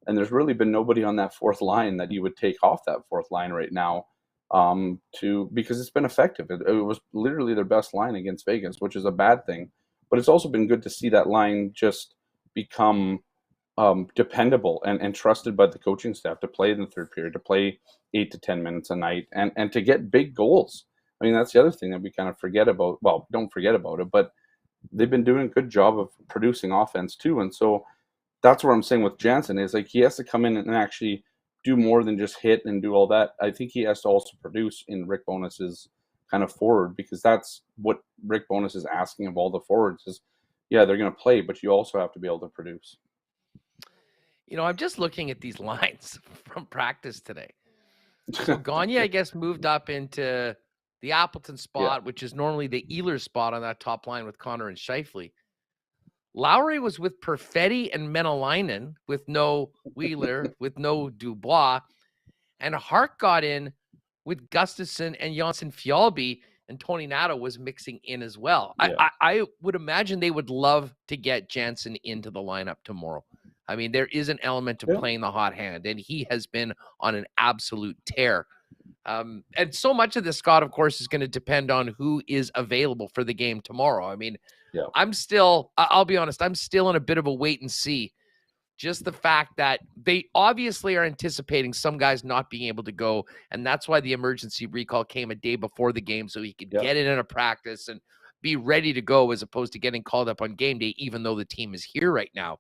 and there's really been nobody on that fourth line that you would take off that fourth line right now, because it's been effective. It was literally their best line against Vegas, which is a bad thing, but it's also been good to see that line just become dependable and trusted by the coaching staff to play in the third period, to play 8 to 10 minutes a night, and to get big goals. I mean, that's the other thing that we kind of forget about. Well, don't forget about it, but they've been doing a good job of producing offense too. And so that's what I'm saying with Jansen is, like, he has to come in and actually do more than just hit and do all that. I think he has to also produce in Rick Bowness's kind of forward, because that's what Rick Bowness is asking of all the forwards is, they're going to play, but you also have to be able to produce. I'm just looking at these lines from practice today. So Gagne, I guess, moved up into the Appleton spot, which is normally the Ehlers spot on that top line with Connor and Scheifele. Lowry was with Perfetti and Menelainen, with no Wheeler, with no Dubois. And Hart got in with Gustafsson and Janssen Fjallby, and Tony Nato was mixing in as well. Yeah. I would imagine they would love to get Jansen into the lineup tomorrow. I mean, there is an element to playing the hot hand, and he has been on an absolute tear. And so much of this, Scott, of course, is going to depend on who is available for the game tomorrow. I mean, I'll be honest, I'm still in a bit of a wait and see. Just the fact that they obviously are anticipating some guys not being able to go, and that's why the emergency recall came a day before the game, so he could get in a practice and be ready to go, as opposed to getting called up on game day, even though the team is here right now.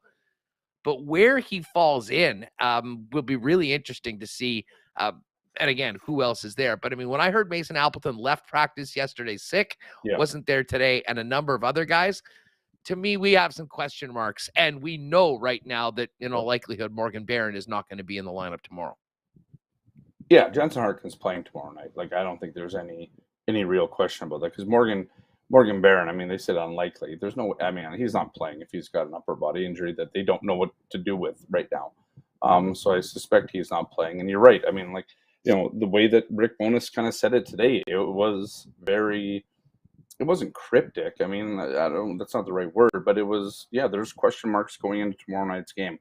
But where he falls in will be really interesting to see. And again, who else is there? But I mean, when I heard Mason Appleton left practice yesterday sick, wasn't there today, and a number of other guys, to me, we have some question marks. And we know right now that, in all likelihood, Morgan Barron is not going to be in the lineup tomorrow. Yeah, Jansen Harkins playing tomorrow night. Like, I don't think there's any real question about that, because Morgan Barron, I mean, they said unlikely. There's no, I mean, he's not playing if he's got an upper body injury that they don't know what to do with right now. So I suspect he's not playing. And you're right. I mean, like, the way that Rick Bowness kind of said it today, it wasn't cryptic. I mean, that's not the right word, but it was, there's question marks going into tomorrow night's game.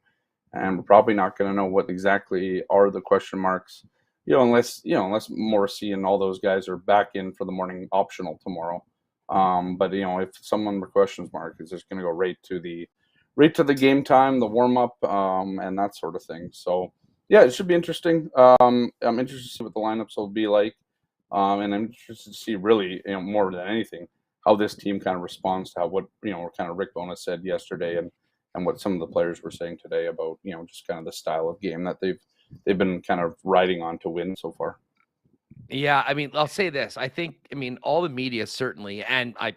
And we're probably not going to know what exactly are the question marks, unless Morrissey and all those guys are back in for the morning optional tomorrow. But if someone questions Mark, it's just going to go right to the game time, the warm up, and that sort of thing. So yeah, it should be interesting. I'm interested to see what the lineups will be like, and I'm interested to see really, more than anything, how this team kind of responds to what kind of Rick Bowness said yesterday, and what some of the players were saying today about just kind of the style of game that they've been kind of riding on to win so far. Yeah, I mean, I'll say this. I think, all the media certainly, and I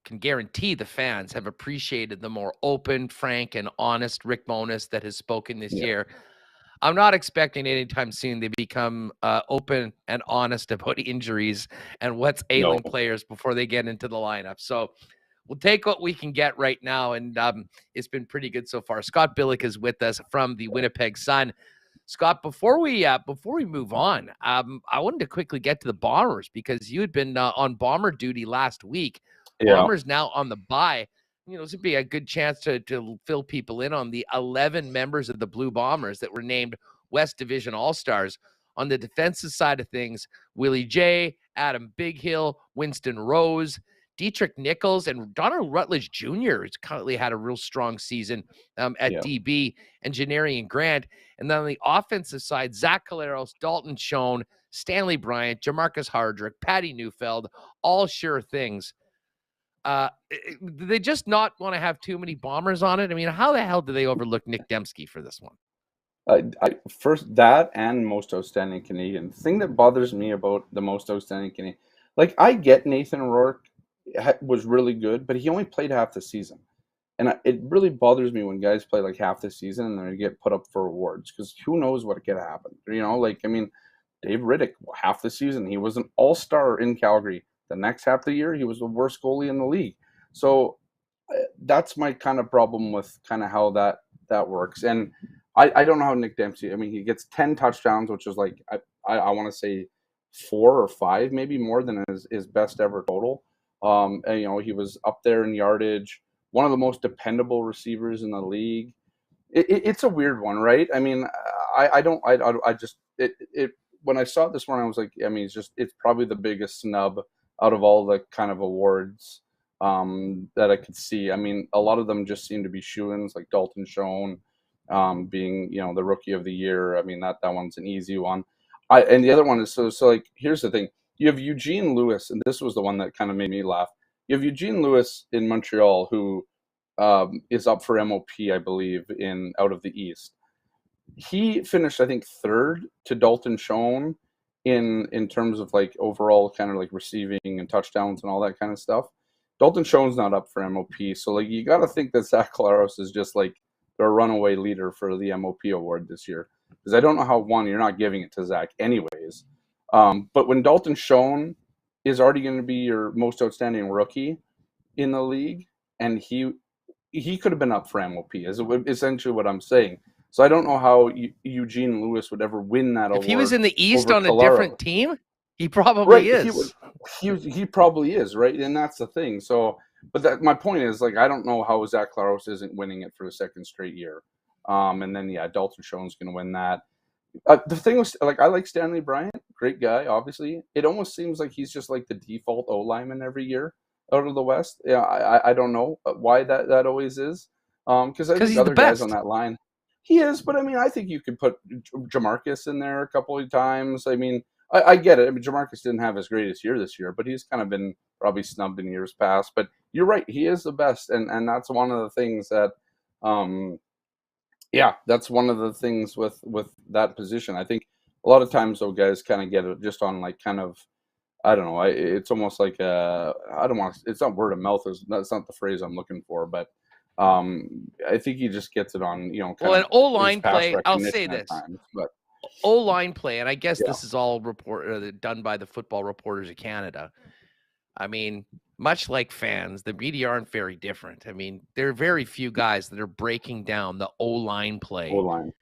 can guarantee the fans have appreciated the more open, frank, and honest Rick Bowness that has spoken this year. I'm not expecting anytime soon they become open and honest about injuries and what's ailing players before they get into the lineup. So we'll take what we can get right now, and it's been pretty good so far. Scott Billeck is with us from the Winnipeg Sun. Scott, before we move on, I wanted to quickly get to the Bombers because you had been on Bomber duty last week. Yeah. Bombers now on the bye. This would be a good chance to fill people in on the 11 members of the Blue Bombers that were named West Division All-Stars. On the defensive side of things, Willie J, Adam Bighill, Winston Rose, Dietrich Nichols, and Donald Rutledge Jr. has currently had a real strong season at DB, and Janarian Grant. And then on the offensive side, Zach Collaros, Dalton Schoen, Stanley Bryant, Jamarcus Hardrick, Patty Neufeld, all sure things. They just not want to have too many Bombers on it? How the hell do they overlook Nick Dembski for this one? First, that and most outstanding Canadian. The thing that bothers me about the most outstanding Canadian, I get Nathan Rourke was really good, but he only played half the season. And it really bothers me when guys play half the season and then they get put up for awards, because who knows what could happen. Dave Riddick, half the season, he was an all-star in Calgary. The next half of the year, he was the worst goalie in the league. So that's my kind of problem with kind of how that works. And I don't know how Nick Dempsey, he gets 10 touchdowns, which is I want to say 4 or 5, maybe more than his best ever total. And, he was up there in yardage, one of the most dependable receivers in the league. It's a weird one, right? When I saw it this morning, I was like, it's probably the biggest snub out of all the kind of awards that I could see. A lot of them just seem to be shoo-ins, like Dalton Schoen being, the rookie of the year. That one's an easy one. And the other one is, so here's the thing. You have Eugene Lewis, and this was the one that kind of made me laugh. You have Eugene Lewis in Montreal, who is up for MOP, I believe, out of the East. He finished, I think, third to Dalton Schoen in terms of overall kind of receiving and touchdowns and all that kind of stuff. Dalton Schoen's not up for MOP, so you got to think that Zach Collaros is just the runaway leader for the MOP award this year, because I don't know how you're not giving it to Zach anyways. But when Dalton Schoen is already going to be your most outstanding rookie in the league, and he could have been up for MOP, is essentially what I'm saying. So I don't know how Eugene Lewis would ever win that award. If he was in the East on Collaros. a different team, he probably is. He probably is, right? And that's the thing. So, but my point is, I don't know how Zach Collaros isn't winning it for the second straight year. And then, Dalton Schoen's going to win that. The thing was, I like Stanley Bryant, great guy, obviously. It almost seems like he's just the default O-lineman every year out of the West. Yeah, I don't know why that always is. Because I think other guys on that line. He is, but I think you could put Jamarcus in there a couple of times. I get it. Jamarcus didn't have his greatest year this year, but he's kind of been probably snubbed in years past. But you're right, he is the best, and that's one of the things that, that's one of the things with that position. I think a lot of times, though, guys kind of get it just on kind of, I don't know. It's almost like it's not word of mouth. That's not the phrase I'm looking for, but. I think he just gets it on, an O-line play, I'll say this. Times, but O-line play, and I guess this is all done by the Football Reporters of Canada. Much like fans, the media aren't very different. There are very few guys that are breaking down the O-line play. O-line.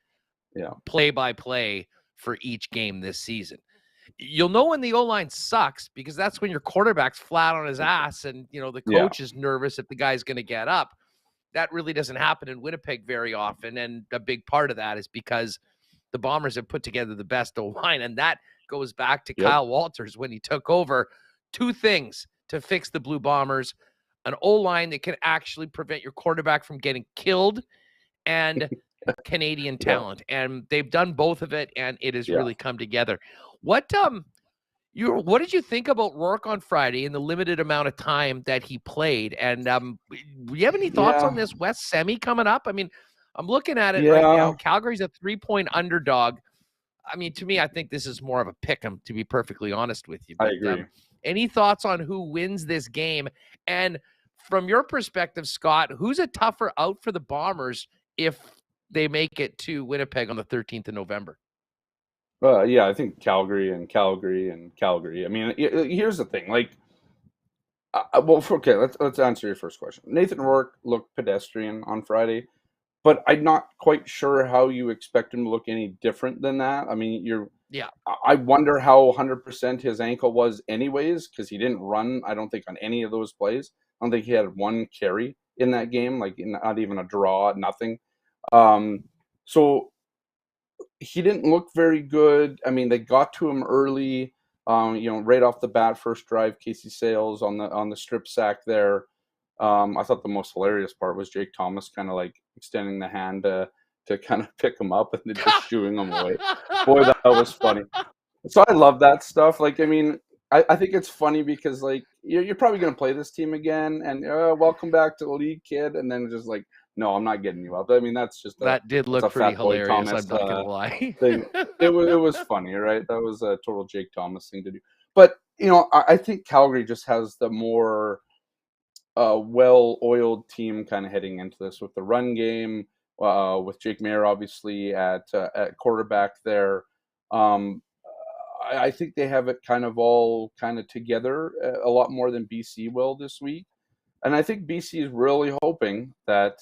Play by play for each game this season. You'll know when the O-line sucks, because that's when your quarterback's flat on his ass and, the coach is nervous if the guy's going to get up. That really doesn't happen in Winnipeg very often, and a big part of that is because the Bombers have put together the best O-line, and that goes back to Kyle Walters when he took over. Two things to fix the Blue Bombers, an O-line that can actually prevent your quarterback from getting killed, and Canadian talent. And they've done both of it, and it has really come together. What did you think about Rourke on Friday in the limited amount of time that he played? And do you have any thoughts on this West semi coming up? I mean, I'm looking at it right now. Calgary's a 3-point underdog. I mean, to me, I think this is more of a pick'em, to be perfectly honest with you. But, I agree. Any thoughts on who wins this game? And from your perspective, Scott, who's a tougher out for the Bombers if they make it to Winnipeg on the 13th of November? I think Calgary. I mean, here's the thing. Like, let's answer your first question. Nathan Rourke looked pedestrian on Friday, but I'm not quite sure how you expect him to look any different than that. I mean, I wonder how 100% his ankle was anyways, because he didn't run, I don't think, on any of those plays. I don't think he had one carry in that game, like not even a draw, nothing. So he didn't look very good. I mean, they got to him early, right off the bat, first drive, Casey Sales on the strip sack there. I thought the most hilarious part was Jake Thomas kind of like extending the hand to kind of pick him up and then just shooing him away. Boy, that was funny. So I love that stuff. Like, I mean, I think it's funny because, like, you're probably going to play this team again, and welcome back to the league, kid. And then just like, no, I'm not getting you up. I mean, that's just that did look pretty hilarious. Thomas, I'm not going to lie. It was funny, right? That was a total Jake Thomas thing to do. But, I think Calgary just has the more well-oiled team kind of heading into this with the run game, with Jake Maier obviously at quarterback there. I think they have it kind of all kind of together a lot more than BC will this week. And I think BC is really hoping that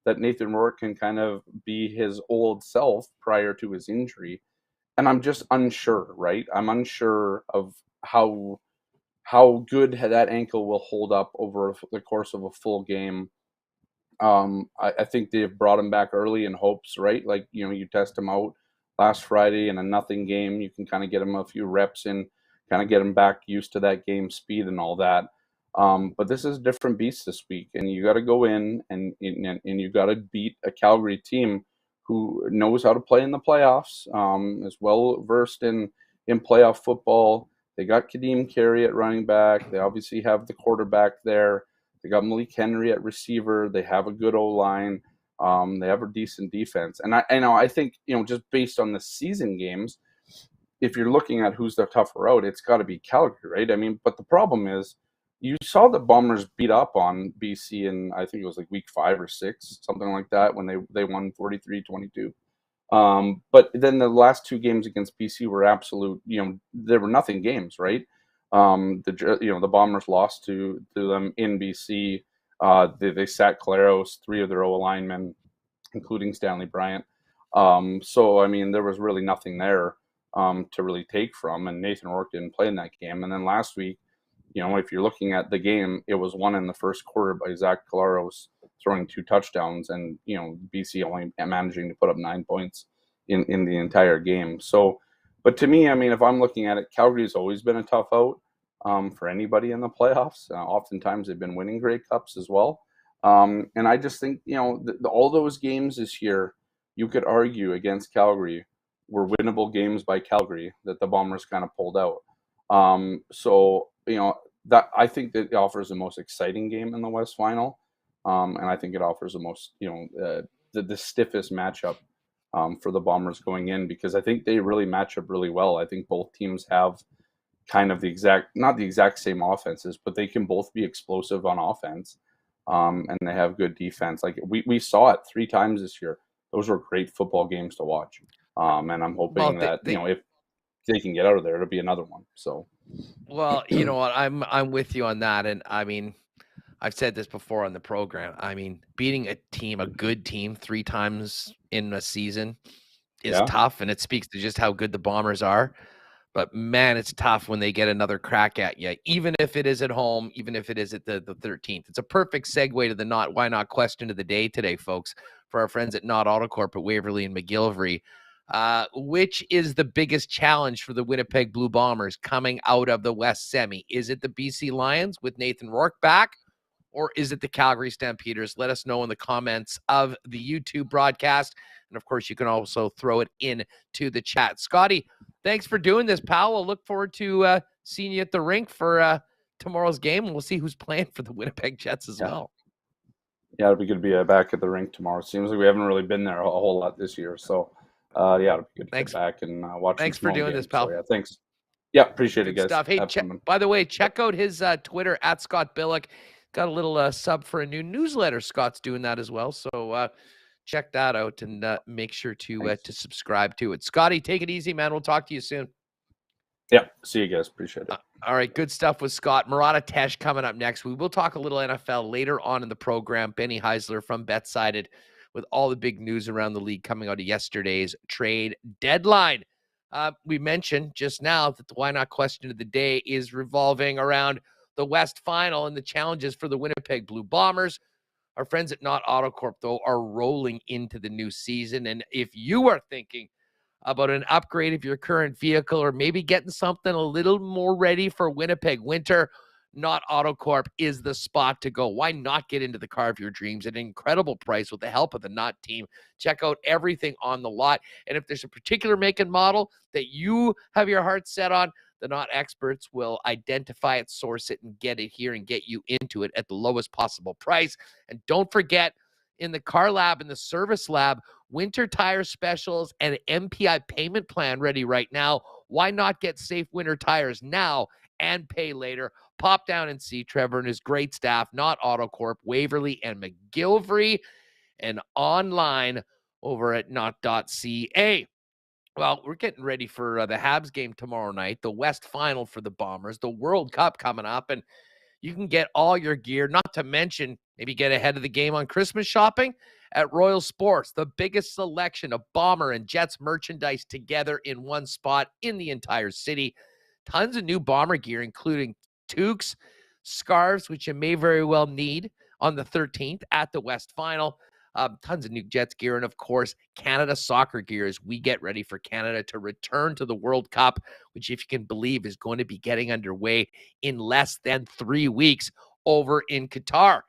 Nathan Rourke can kind of be his old self prior to his injury. And I'm just unsure, right? I'm unsure of how good that ankle will hold up over the course of a full game. I think they've brought him back early in hopes, right? Like, you test him out last Friday in a nothing game. You can kind of get him a few reps in, kind of get him back used to that game speed and all that. But this is a different beast this week, and you got to go in and you got to beat a Calgary team who knows how to play in the playoffs, is well versed in playoff football. They got Kadeem Carey at running back. They obviously have the quarterback there. They got Malik Henry at receiver. They have a good O-line. They have a decent defense. And I think, just based on the season games, if you're looking at who's the tougher out, it's got to be Calgary, right? I mean, but the problem is you saw the Bombers beat up on BC in, I think it was like week 5 or 6, something like that, when they won 43-22. But then the last 2 games against BC were absolute, there were nothing games, right? The Bombers lost to them in BC. They sat Claros, 3 of their O-linemen, including Stanley Bryant. So, I mean, there was really nothing there to really take from, and Nathan Rourke didn't play in that game. And then last week, if you're looking at the game, it was won in the first quarter by Zach Claros throwing 2 touchdowns, and BC only managing to put up 9 points in the entire game. So, but to me, I mean, if I'm looking at it, Calgary's always been a tough out for anybody in the playoffs. Oftentimes they've been winning Grey Cups as well. And I just think, all those games this year, you could argue against Calgary were winnable games by Calgary that the Bombers kind of pulled out. So, that I think that it offers the most exciting game in the West Final. And I think it offers the most, the stiffest matchup for the Bombers going in, because I think they really match up really well. I think both teams have kind of not the exact same offenses, but they can both be explosive on offense. And they have good defense. Like we saw it 3 times this year. Those were great football games to watch. And I'm hoping that if they can get out of there, it'll be another one. So, well, you know what, I'm with you on that. And I mean, I've said this before on the program. I mean, beating a good team 3 times in a season is tough, and it speaks to just how good the Bombers are. But man, it's tough when they get another crack at you, even if it is at home, even if it is at the 13th. It's a perfect segue to the why not question of the day today, folks, for our friends at Not Autocorp at Waverly and McGillivray. Which is the biggest challenge for the Winnipeg Blue Bombers coming out of the West Semi? Is it the BC Lions with Nathan Rourke back, or is it the Calgary Stampeders? Let us know in the comments of the YouTube broadcast. And of course, you can also throw it into the chat. Scotty, thanks for doing this, pal. We'll look forward to seeing you at the rink for tomorrow's game, and we'll see who's playing for the Winnipeg Jets as well. Yeah, it'll be good to be back at the rink tomorrow. Seems like we haven't really been there a whole lot this year. So, yeah, it'll be good to get back and watch. Thanks for doing this, pal. So, yeah, thanks. Yeah, appreciate it, guys. Stuff. Hey, by the way, check out his Twitter at Scott Billeck. Got a little sub for a new newsletter. Scott's doing that as well. So check that out and make sure to subscribe to it. Scotty, take it easy, man. We'll talk to you soon. Yeah, see you guys. Appreciate it. All right, good stuff with Scott. Murat Ates coming up next. We will talk a little NFL later on in the program. Benny Heisler from Fansided with all the big news around the league coming out of yesterday's trade deadline. We mentioned just now that the why not question of the day is revolving around the West Final and the challenges for the Winnipeg Blue Bombers. Our friends at Not AutoCorp, though, are rolling into the new season. And if you are thinking about an upgrade of your current vehicle or maybe getting something a little more ready for Winnipeg winter, Not AutoCorp is the spot to go. Why not get into the car of your dreams at an incredible price with the help of the Not team? Check out everything on the lot. And if there's a particular make and model that you have your heart set on, the Not experts will identify it, source it, and get it here and get you into it at the lowest possible price. And don't forget, in the car lab and the service lab, winter tire specials and MPI payment plan ready right now. Why not get safe winter tires now and pay later? Pop down and see Trevor and his great staff, Not AutoCorp, Waverly, and McGillivray, and online over at not.ca. Well, we're getting ready for the Habs game tomorrow night, the West Final for the Bombers, the World Cup coming up, and you can get all your gear, not to mention maybe get ahead of the game on Christmas shopping at Royal Sports, the biggest selection of Bomber and Jets merchandise together in one spot in the entire city. Tons of new Bomber gear, including toques, scarves, which you may very well need on the 13th at the West Final. Tons of new Jets gear, and of course, Canada soccer gear as we get ready for Canada to return to the World Cup, which, if you can believe, is going to be getting underway in less than 3 weeks over in Qatar.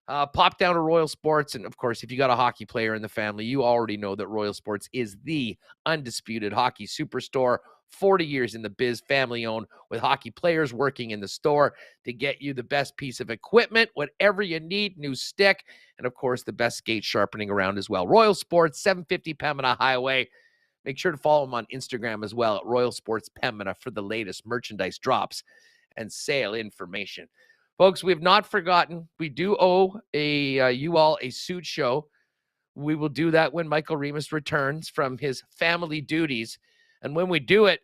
Pop down to Royal Sports, and of course, if you got a hockey player in the family, you already know that Royal Sports is the undisputed hockey superstore. 40 years in the biz, family-owned, with hockey players working in the store to get you the best piece of equipment, whatever you need, new stick, and of course, the best skate sharpening around as well. Royal Sports, 750 Pembina Highway. Make sure to follow them on Instagram as well at Royal Sports Pembina for the latest merchandise drops and sale information. Folks, we have not forgotten. We do owe you all a suit show. We will do that when Michael Remus returns from his family duties. And when we do it,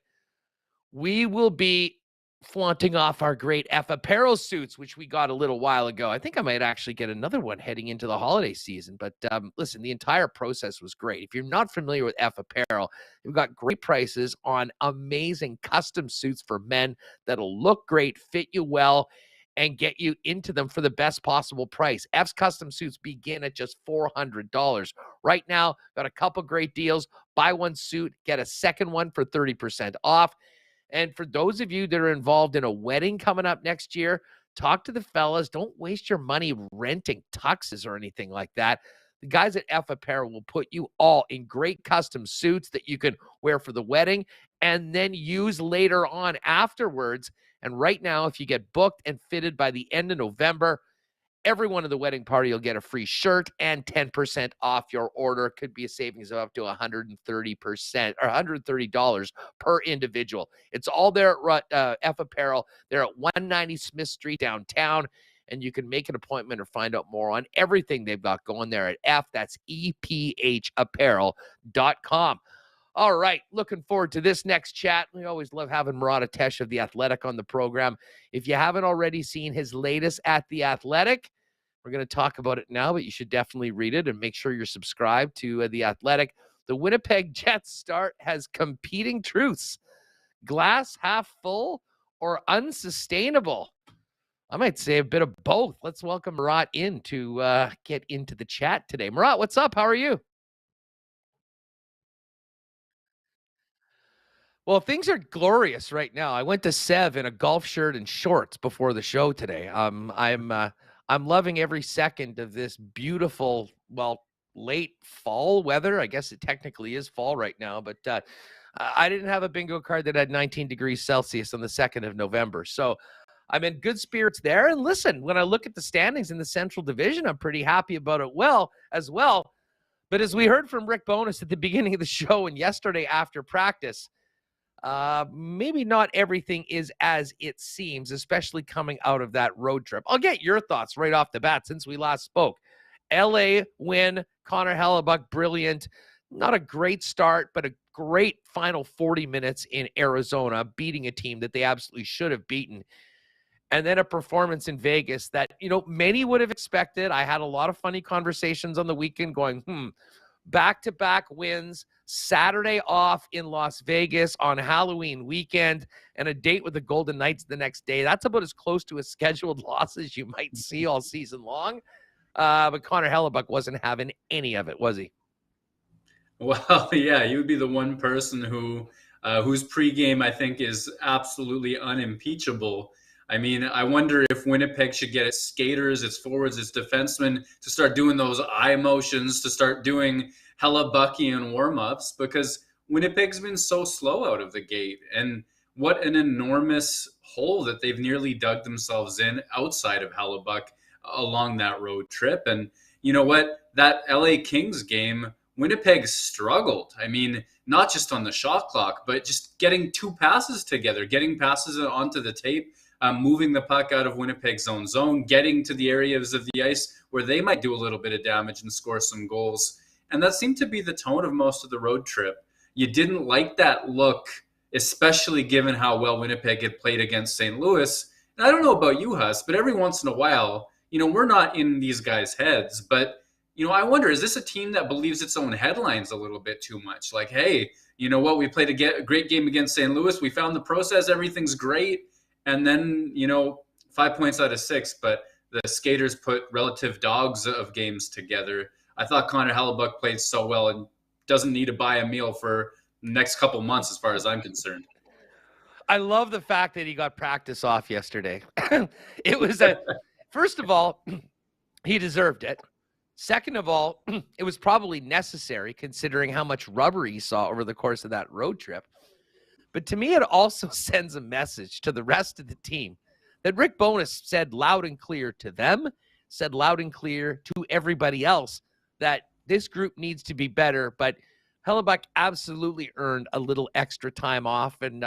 we will be flaunting off our great F Apparel suits, which we got a little while ago. I think I might actually get another one heading into the holiday season. But listen, the entire process was great. If you're not familiar with F Apparel, we've got great prices on amazing custom suits for men that'll look great, fit you well, and get you into them for the best possible price. F's custom suits begin at just $400. Right now, got a couple great deals. Buy one suit, get a second one for 30% off. And for those of you that are involved in a wedding coming up next year, talk to the fellas. Don't waste your money renting tuxes or anything like that. The guys at F Apparel will put you all in great custom suits that you can wear for the wedding and then use later on afterwards. And right now, if you get booked and fitted by the end of November, everyone at the wedding party will get a free shirt and 10% off your order. It could be a savings of up to 130% or $130 per individual. It's all there at F Apparel. They're at 190 Smith Street downtown, and you can make an appointment or find out more on everything they've got going there at F. That's EPHapparel.com. All right, looking forward to this next chat. We always love having Murat Ates of The Athletic on the program. If you haven't already seen his latest at The Athletic, we're going to talk about it now, but you should definitely read it and make sure you're subscribed to The Athletic. The Winnipeg Jets start has competing truths. Glass half full or unsustainable? I might say a bit of both. Let's welcome Murat in to get into the chat today. Murat, what's up? How are you? Well, things are glorious right now. I went to Sev in a golf shirt and shorts before the show today. I'm loving every second of this beautiful, well, late fall weather. I guess it technically is fall right now, but I didn't have a bingo card that had 19 degrees Celsius on the 2nd of November. So I'm in good spirits there. And listen, when I look at the standings in the Central Division, I'm pretty happy about it as well. But as we heard from Rick Bowness at the beginning of the show and yesterday after practice, maybe not everything is as it seems, especially coming out of that road trip. I'll get your thoughts right off the bat since we last spoke. LA win, Connor Hellebuck, brilliant. Not a great start, but a great final 40 minutes in Arizona, beating a team that they absolutely should have beaten. And then a performance in Vegas that, many would have expected. I had a lot of funny conversations on the weekend going, back-to-back wins, Saturday off in Las Vegas on Halloween weekend, and a date with the Golden Knights the next day. That's about as close to a scheduled loss as you might see all season long. But Connor Hellebuck wasn't having any of it, was he? Well, yeah, you would be the one person whose pregame I think is absolutely unimpeachable. I mean, I wonder if Winnipeg should get its skaters, its forwards, its defensemen to start doing those eye motions, to start doing Hellebuckian warm-ups, because Winnipeg's been so slow out of the gate. And what an enormous hole that they've nearly dug themselves in outside of Hellebuck along that road trip. And you know what? That LA Kings game, Winnipeg struggled. I mean, not just on the shot clock, but just getting two passes together, getting passes onto the tape, moving the puck out of Winnipeg's own zone, getting to the areas of the ice where they might do a little bit of damage and score some goals. And that seemed to be the tone of most of the road trip. You didn't like that look, especially given how well Winnipeg had played against St. Louis. And I don't know about you, Huss, but every once in a while, we're not in these guys' heads, but I wonder, is this a team that believes its own headlines a little bit too much? Like, hey, you know what? We played a great game against St. Louis. We found the process. Everything's great. And then, 5 points out of 6, but the skaters put relative dogs of games together. I thought Connor Hellebuck played so well and doesn't need to buy a meal for the next couple months as far as I'm concerned. I love the fact that he got practice off yesterday. It was first of all, he deserved it. Second of all, it was probably necessary considering how much rubber he saw over the course of that road trip. But to me, it also sends a message to the rest of the team that Rick Bowness said loud and clear to them, said loud and clear to everybody else that this group needs to be better. But Hellebuck absolutely earned a little extra time off. And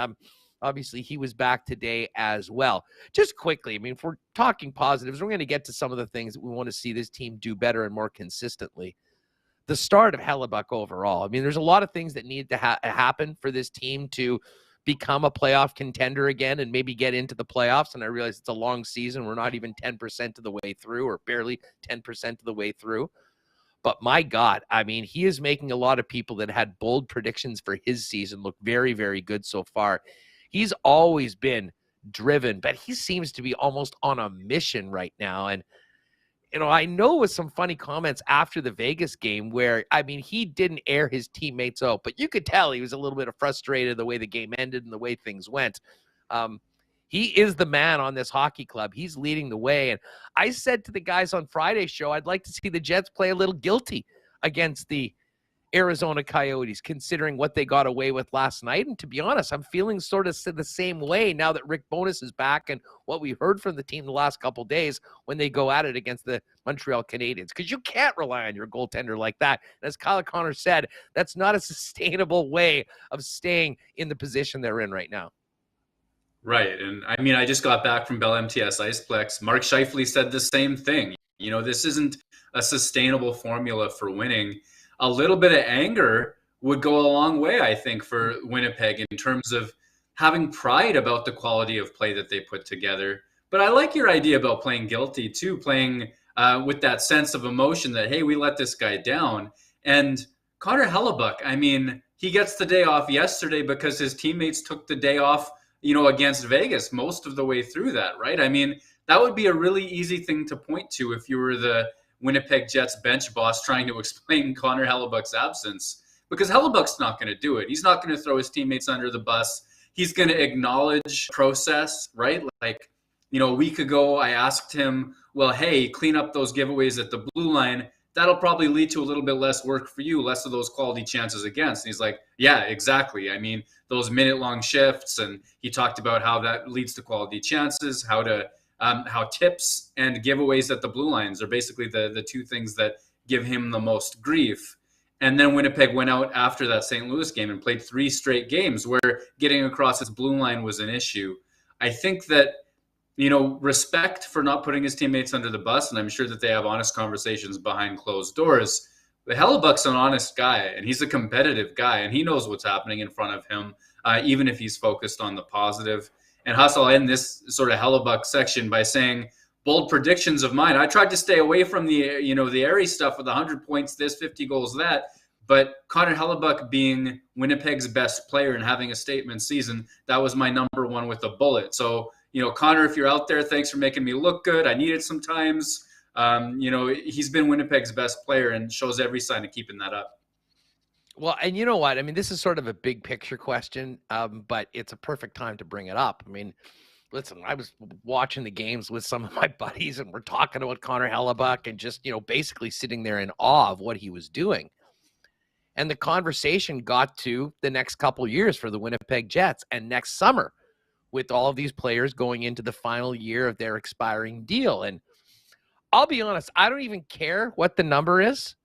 obviously he was back today as well. Just quickly, if we're talking positives, we're going to get to some of the things that we want to see this team do better and more consistently. The start of Hellebuck overall. There's a lot of things that need to happen for this team to become a playoff contender again and maybe get into the playoffs. And I realize it's a long season. We're not even 10% of the way through, or barely 10% of the way through. But my God, he is making a lot of people that had bold predictions for his season look very, very good so far. He's always been driven, but he seems to be almost on a mission right now. And I know with some funny comments after the Vegas game where, he didn't air his teammates out, but you could tell he was a little bit frustrated the way the game ended and the way things went. He is the man on this hockey club. He's leading the way. And I said to the guys on Friday's show, I'd like to see the Jets play a little guilty against the Arizona Coyotes, considering what they got away with last night. And to be honest, I'm feeling sort of the same way now that Rick Bowness is back and what we heard from the team the last couple of days when they go at it against the Montreal Canadiens, because you can't rely on your goaltender like that. And as Kyle Connor said, that's not a sustainable way of staying in the position they're in right now. Right. And I just got back from Bell MTS Iceplex. Mark Scheifele said the same thing. This isn't a sustainable formula for winning. A little bit of anger would go a long way, I think, for Winnipeg in terms of having pride about the quality of play that they put together. But I like your idea about playing guilty, too, playing with that sense of emotion that, hey, we let this guy down. And Connor Hellebuck, he gets the day off yesterday because his teammates took the day off, against Vegas most of the way through that, right? That would be a really easy thing to point to if you were the Winnipeg Jets bench boss trying to explain Connor Hellebuck's absence. because Hellebuck's not going to do it. He's not going to throw his teammates under the bus. He's going to acknowledge process, right? Like, a week ago, I asked him, well, hey, clean up those giveaways at the blue line. That'll probably lead to a little bit less work for you, less of those quality chances against. And he's like, yeah, exactly. I mean, those minute-long shifts, and he talked about how that leads to quality chances, how tips and giveaways at the blue lines are basically the two things that give him the most grief. And then Winnipeg went out after that St. Louis game and played 3 straight games where getting across its blue line was an issue. I think that, respect for not putting his teammates under the bus, and I'm sure that they have honest conversations behind closed doors. But Hellebuck's an honest guy, and he's a competitive guy, and he knows what's happening in front of him, even if he's focused on the positive. And Huss, I'll end this sort of Hellebuck section by saying, bold predictions of mine. I tried to stay away from the airy stuff with 100 points this, 50 goals that, but Connor Hellebuck being Winnipeg's best player and having a statement season, that was my number one with a bullet. So, Connor, if you're out there, thanks for making me look good. I need it sometimes. He's been Winnipeg's best player and shows every sign of keeping that up. Well, and you know what? I mean, this is sort of a big picture question, but it's a perfect time to bring it up. I mean, listen, I was watching the games with some of my buddies, and we're talking about Connor Hellebuck and just, basically sitting there in awe of what he was doing. And the conversation got to the next couple years for the Winnipeg Jets and next summer with all of these players going into the final year of their expiring deal. And I'll be honest, I don't even care what the number is.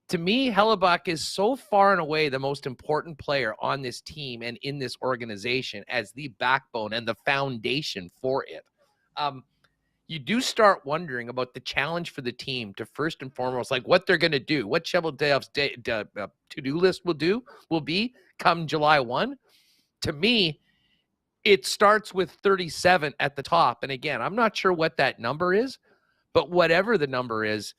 To me, Hellebuck is so far and away the most important player on this team and in this organization as the backbone and the foundation for it. You do start wondering about the challenge for the team to first and foremost, like what they're going to do, what Cheveldayoff's to-do list will be come July 1. To me, it starts with 37 at the top. And again, I'm not sure what that number is, but whatever the number is,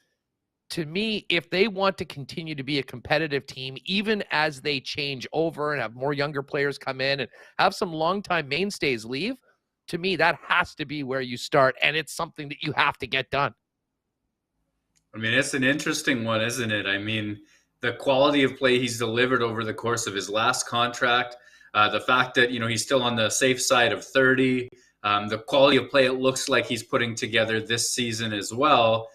to me, if they want to continue to be a competitive team, even as they change over and have more younger players come in and have some longtime mainstays leave, to me, that has to be where you start. And it's something that you have to get done. I mean, it's an interesting one, isn't it? I mean, the quality of play he's delivered over the course of his last contract, the fact that, he's still on the safe side of 30, the quality of play it looks like he's putting together this season as well.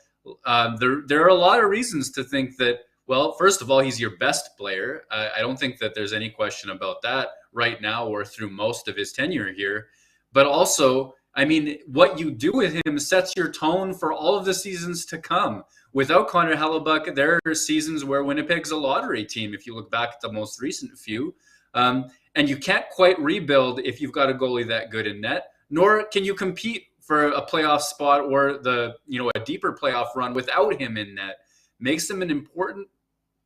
There are a lot of reasons to think that, well, first of all, he's your best player. I don't think that there's any question about that right now or through most of his tenure here. But also, I mean, what you do with him sets your tone for all of the seasons to come. Without Connor Hellebuck, there are seasons where Winnipeg's a lottery team, if you look back at the most recent few. And you can't quite rebuild if you've got a goalie that good in net, nor can you compete for a playoff spot or a deeper playoff run without him in net. Makes him an important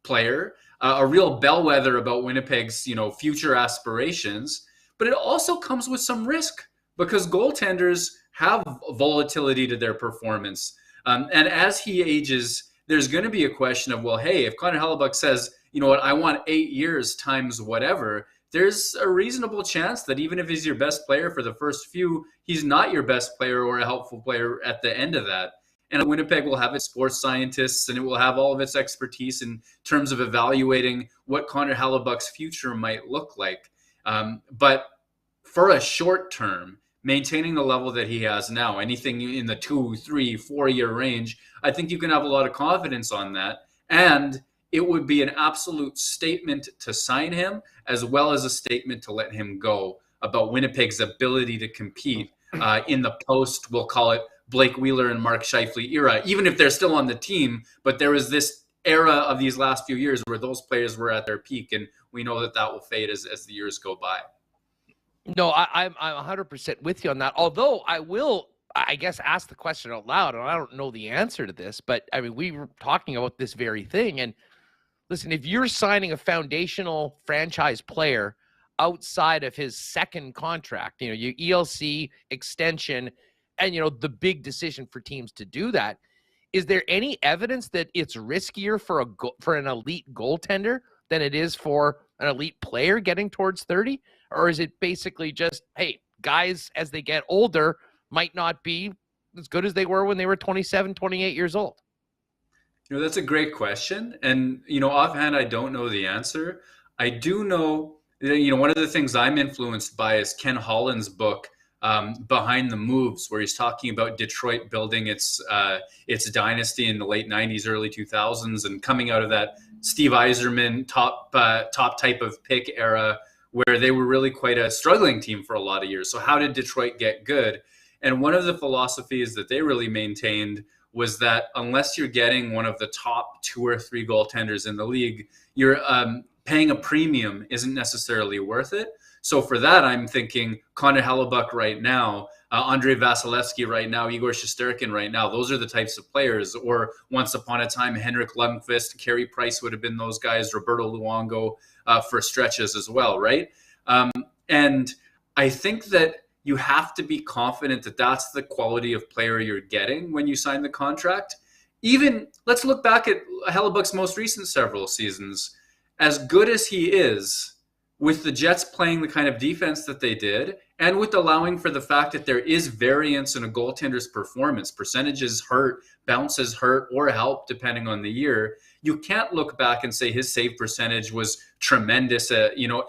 player, a real bellwether about Winnipeg's, future aspirations. But it also comes with some risk because goaltenders have volatility to their performance. And as he ages, there's going to be a question of, well, hey, if Connor Hellebuck says, I want 8 years times whatever, there's a reasonable chance that even if he's your best player for the first few, he's not your best player or a helpful player at the end of that. And Winnipeg will have its sports scientists and it will have all of its expertise in terms of evaluating what Connor Hellebuck's future might look like. But for a short term, maintaining the level that he has now, anything in the 2, 3, 4 year range, I think you can have a lot of confidence on that. And it would be an absolute statement to sign him, as well as a statement to let him go about Winnipeg's ability to compete in the post, we'll call it Blake Wheeler and Mark Scheifele era, even if they're still on the team. But there was this era of these last few years where those players were at their peak, and we know that will fade as the years go by. No, I'm 100% with you on that. Although I will, I guess, ask the question out loud, and I don't know the answer to this, but I mean, we were talking about this very thing. And listen, if you're signing a foundational franchise player outside of his second contract, your ELC extension, and the big decision for teams to do that, is there any evidence that it's riskier for an elite goaltender than it is for an elite player getting towards 30? Or is it basically just, hey, guys, as they get older, might not be as good as they were when they were 27, 28 years old? That's a great question. And, offhand, I don't know the answer. I do know that, one of the things I'm influenced by is Ken Holland's book, Behind the Moves, where he's talking about Detroit building its dynasty in the late 90s, early 2000s, and coming out of that Steve Yzerman top type of pick era where they were really quite a struggling team for a lot of years. So how did Detroit get good? And one of the philosophies that they really maintained was that unless you're getting one of the top 2 or 3 goaltenders in the league, you're paying a premium isn't necessarily worth it. So for that, I'm thinking Connor Hellebuck right now, Andrei Vasilevsky right now, Igor Shesterkin right now. Those are the types of players. Or once upon a time, Henrik Lundqvist, Carey Price would have been those guys, Roberto Luongo for stretches as well, right? And I think that you have to be confident that that's the quality of player you're getting when you sign the contract. Even, let's look back at Hellebuck's most recent several seasons. As good as he is, with the Jets playing the kind of defense that they did, and with allowing for the fact that there is variance in a goaltender's performance, percentages hurt, bounces hurt, or help depending on the year, you can't look back and say his save percentage was tremendous,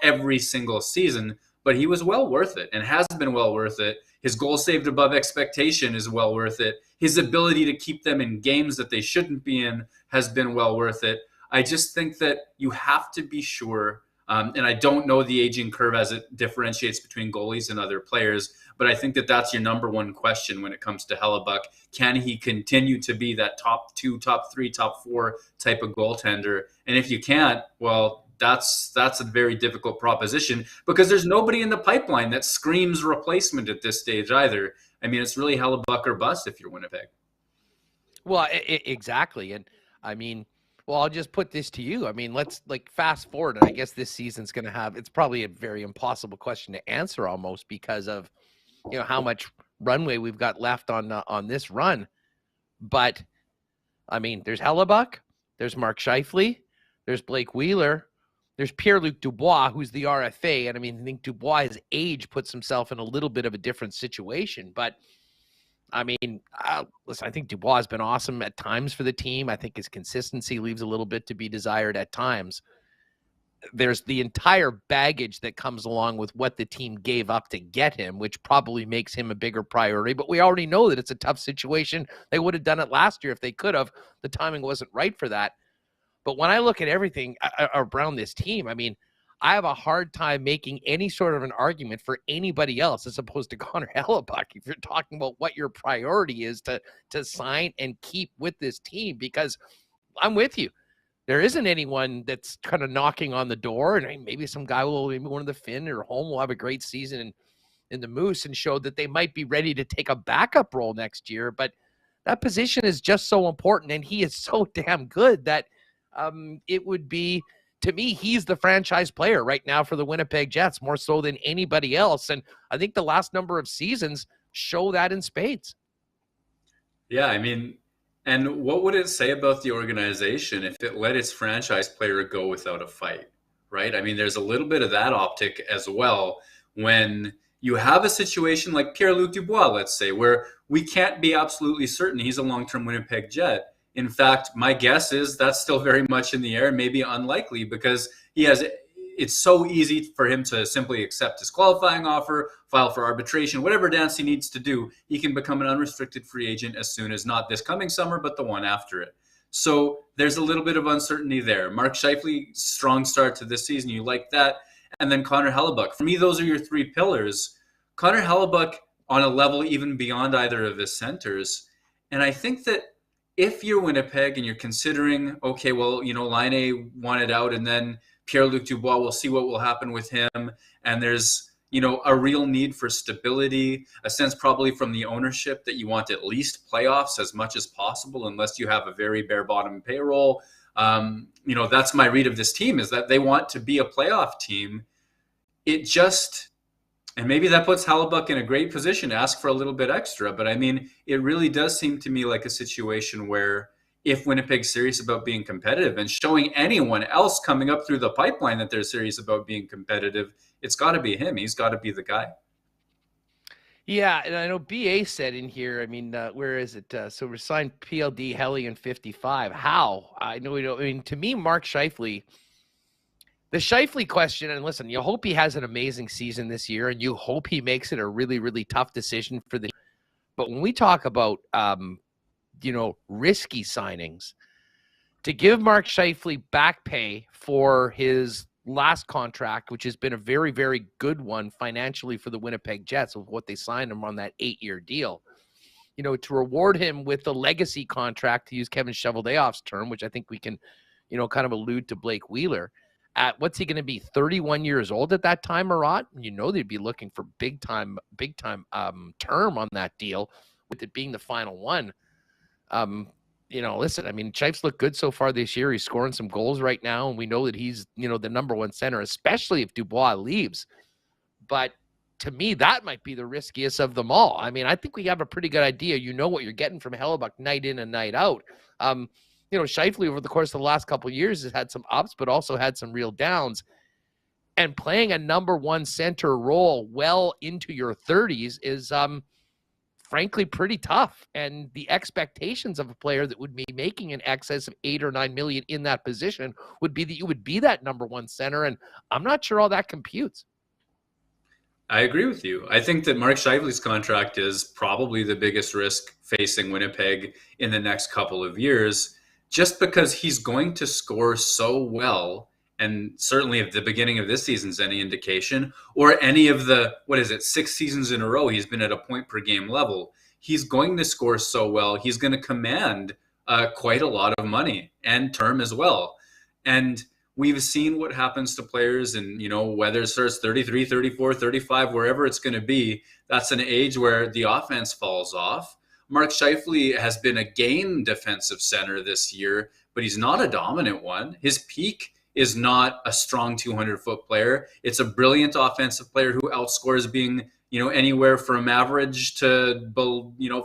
every single season, but he was well worth it and has been well worth it. His goal saved above expectation is well worth it. His ability to keep them in games that they shouldn't be in has been well worth it. I just think that you have to be sure. And I don't know the aging curve as it differentiates between goalies and other players, but I think that that's your number one question when it comes to Hellebuck. Can he continue to be that top 2, top 3, top 4 type of goaltender? And if you can't, well, that's a very difficult proposition because there's nobody in the pipeline that screams replacement at this stage either. I mean, it's really Hellebuck or bust if you're Winnipeg. Well, exactly. And I mean, well, I'll just put this to you. I mean, let's fast forward. And I guess this season's going to have, it's probably a very impossible question to answer almost because of, how much runway we've got left on this run. But I mean, there's Hellebuck, there's Mark Scheifele, there's Blake Wheeler, there's Pierre-Luc Dubois, who's the RFA. And I mean, I think Dubois' age puts himself in a little bit of a different situation, but I mean, listen, I think Dubois has been awesome at times for the team. I think his consistency leaves a little bit to be desired at times. There's the entire baggage that comes along with what the team gave up to get him, which probably makes him a bigger priority. But we already know that it's a tough situation. They would have done it last year if they could have. The timing wasn't right for that. But when I look at everything around this team, I mean, I have a hard time making any sort of an argument for anybody else as opposed to Connor Hellebuck if you're talking about what your priority is to sign and keep with this team, because I'm with you. There isn't anyone that's kind of knocking on the door, and maybe some guy maybe one of the Finn or Home will have a great season in the Moose and show that they might be ready to take a backup role next year. But that position is just so important, and he is so damn good that it would be, to me, he's the franchise player right now for the Winnipeg Jets, more so than anybody else. And I think the last number of seasons show that in spades. Yeah, I mean, and what would it say about the organization if it let its franchise player go without a fight, right? I mean, there's a little bit of that optic as well when you have a situation like Pierre-Luc Dubois, let's say, where we can't be absolutely certain he's a long-term Winnipeg Jet. In fact, my guess is that's still very much in the air, maybe unlikely, because it's so easy for him to simply accept his qualifying offer, file for arbitration, whatever dance he needs to do. He can become an unrestricted free agent as soon as not this coming summer, but the one after it. So there's a little bit of uncertainty there. Mark Scheifele, strong start to this season. You like that. And then Connor Hellebuck. For me, those are your 3 pillars. Connor Hellebuck on a level even beyond either of his centers. And I think that if you're Winnipeg and you're considering, okay, well, Laine wanted out and then Pierre-Luc Dubois, we'll see what will happen with him. And there's, a real need for stability, a sense probably from the ownership that you want at least playoffs as much as possible, unless you have a very bare bottom payroll. That's my read of this team, is that they want to be a playoff team. And maybe that puts Hellebuck in a great position to ask for a little bit extra. But I mean, it really does seem to me like a situation where if Winnipeg's serious about being competitive and showing anyone else coming up through the pipeline that they're serious about being competitive, it's got to be him. He's got to be the guy. Yeah, and I know BA said in here, I mean, where is it? So we're signed PLD, Hellion 55. How? I know we don't. I mean, to me, Mark Scheifele, the Scheifele question, and listen, you hope he has an amazing season this year, and you hope he makes it a really, really tough decision for the. But when we talk about, risky signings, to give Mark Scheifele back pay for his last contract, which has been a very, very good one financially for the Winnipeg Jets with what they signed him on that 8-year deal, to reward him with the legacy contract, to use Kevin Cheveldayoff's term, which I think we can, kind of allude to Blake Wheeler. At what's he going to be, 31 years old at that time, Murat? They'd be looking for big time term on that deal, with it being the final one. Listen, I mean, Scheif's looked good so far this year. He's scoring some goals right now, and we know that he's, the number one center, especially if Dubois leaves. But to me, that might be the riskiest of them all. I mean, I think we have a pretty good idea. What you're getting from Hellebuyck night in and night out. Scheifele over the course of the last couple of years has had some ups, but also had some real downs. And playing a number one center role well into your 30s is frankly pretty tough. And the expectations of a player that would be making an excess of $8 or $9 million in that position would be that you would be that number one center. And I'm not sure all that computes. I agree with you. I think that Mark Scheifele's contract is probably the biggest risk facing Winnipeg in the next couple of years, just because he's going to score so well. And certainly if the beginning of this season's any indication, or any of the, 6 seasons in a row, he's been at a point per game level. He's going to score so well. He's going to command quite a lot of money and term as well. And we've seen what happens to players, and, whether it starts 33, 34, 35, wherever it's going to be, that's an age where the offense falls off. Mark Scheifele has been a game defensive center this year, but he's not a dominant one. His peak is not a strong 200-foot player. It's a brilliant offensive player who outscores being, anywhere from average to,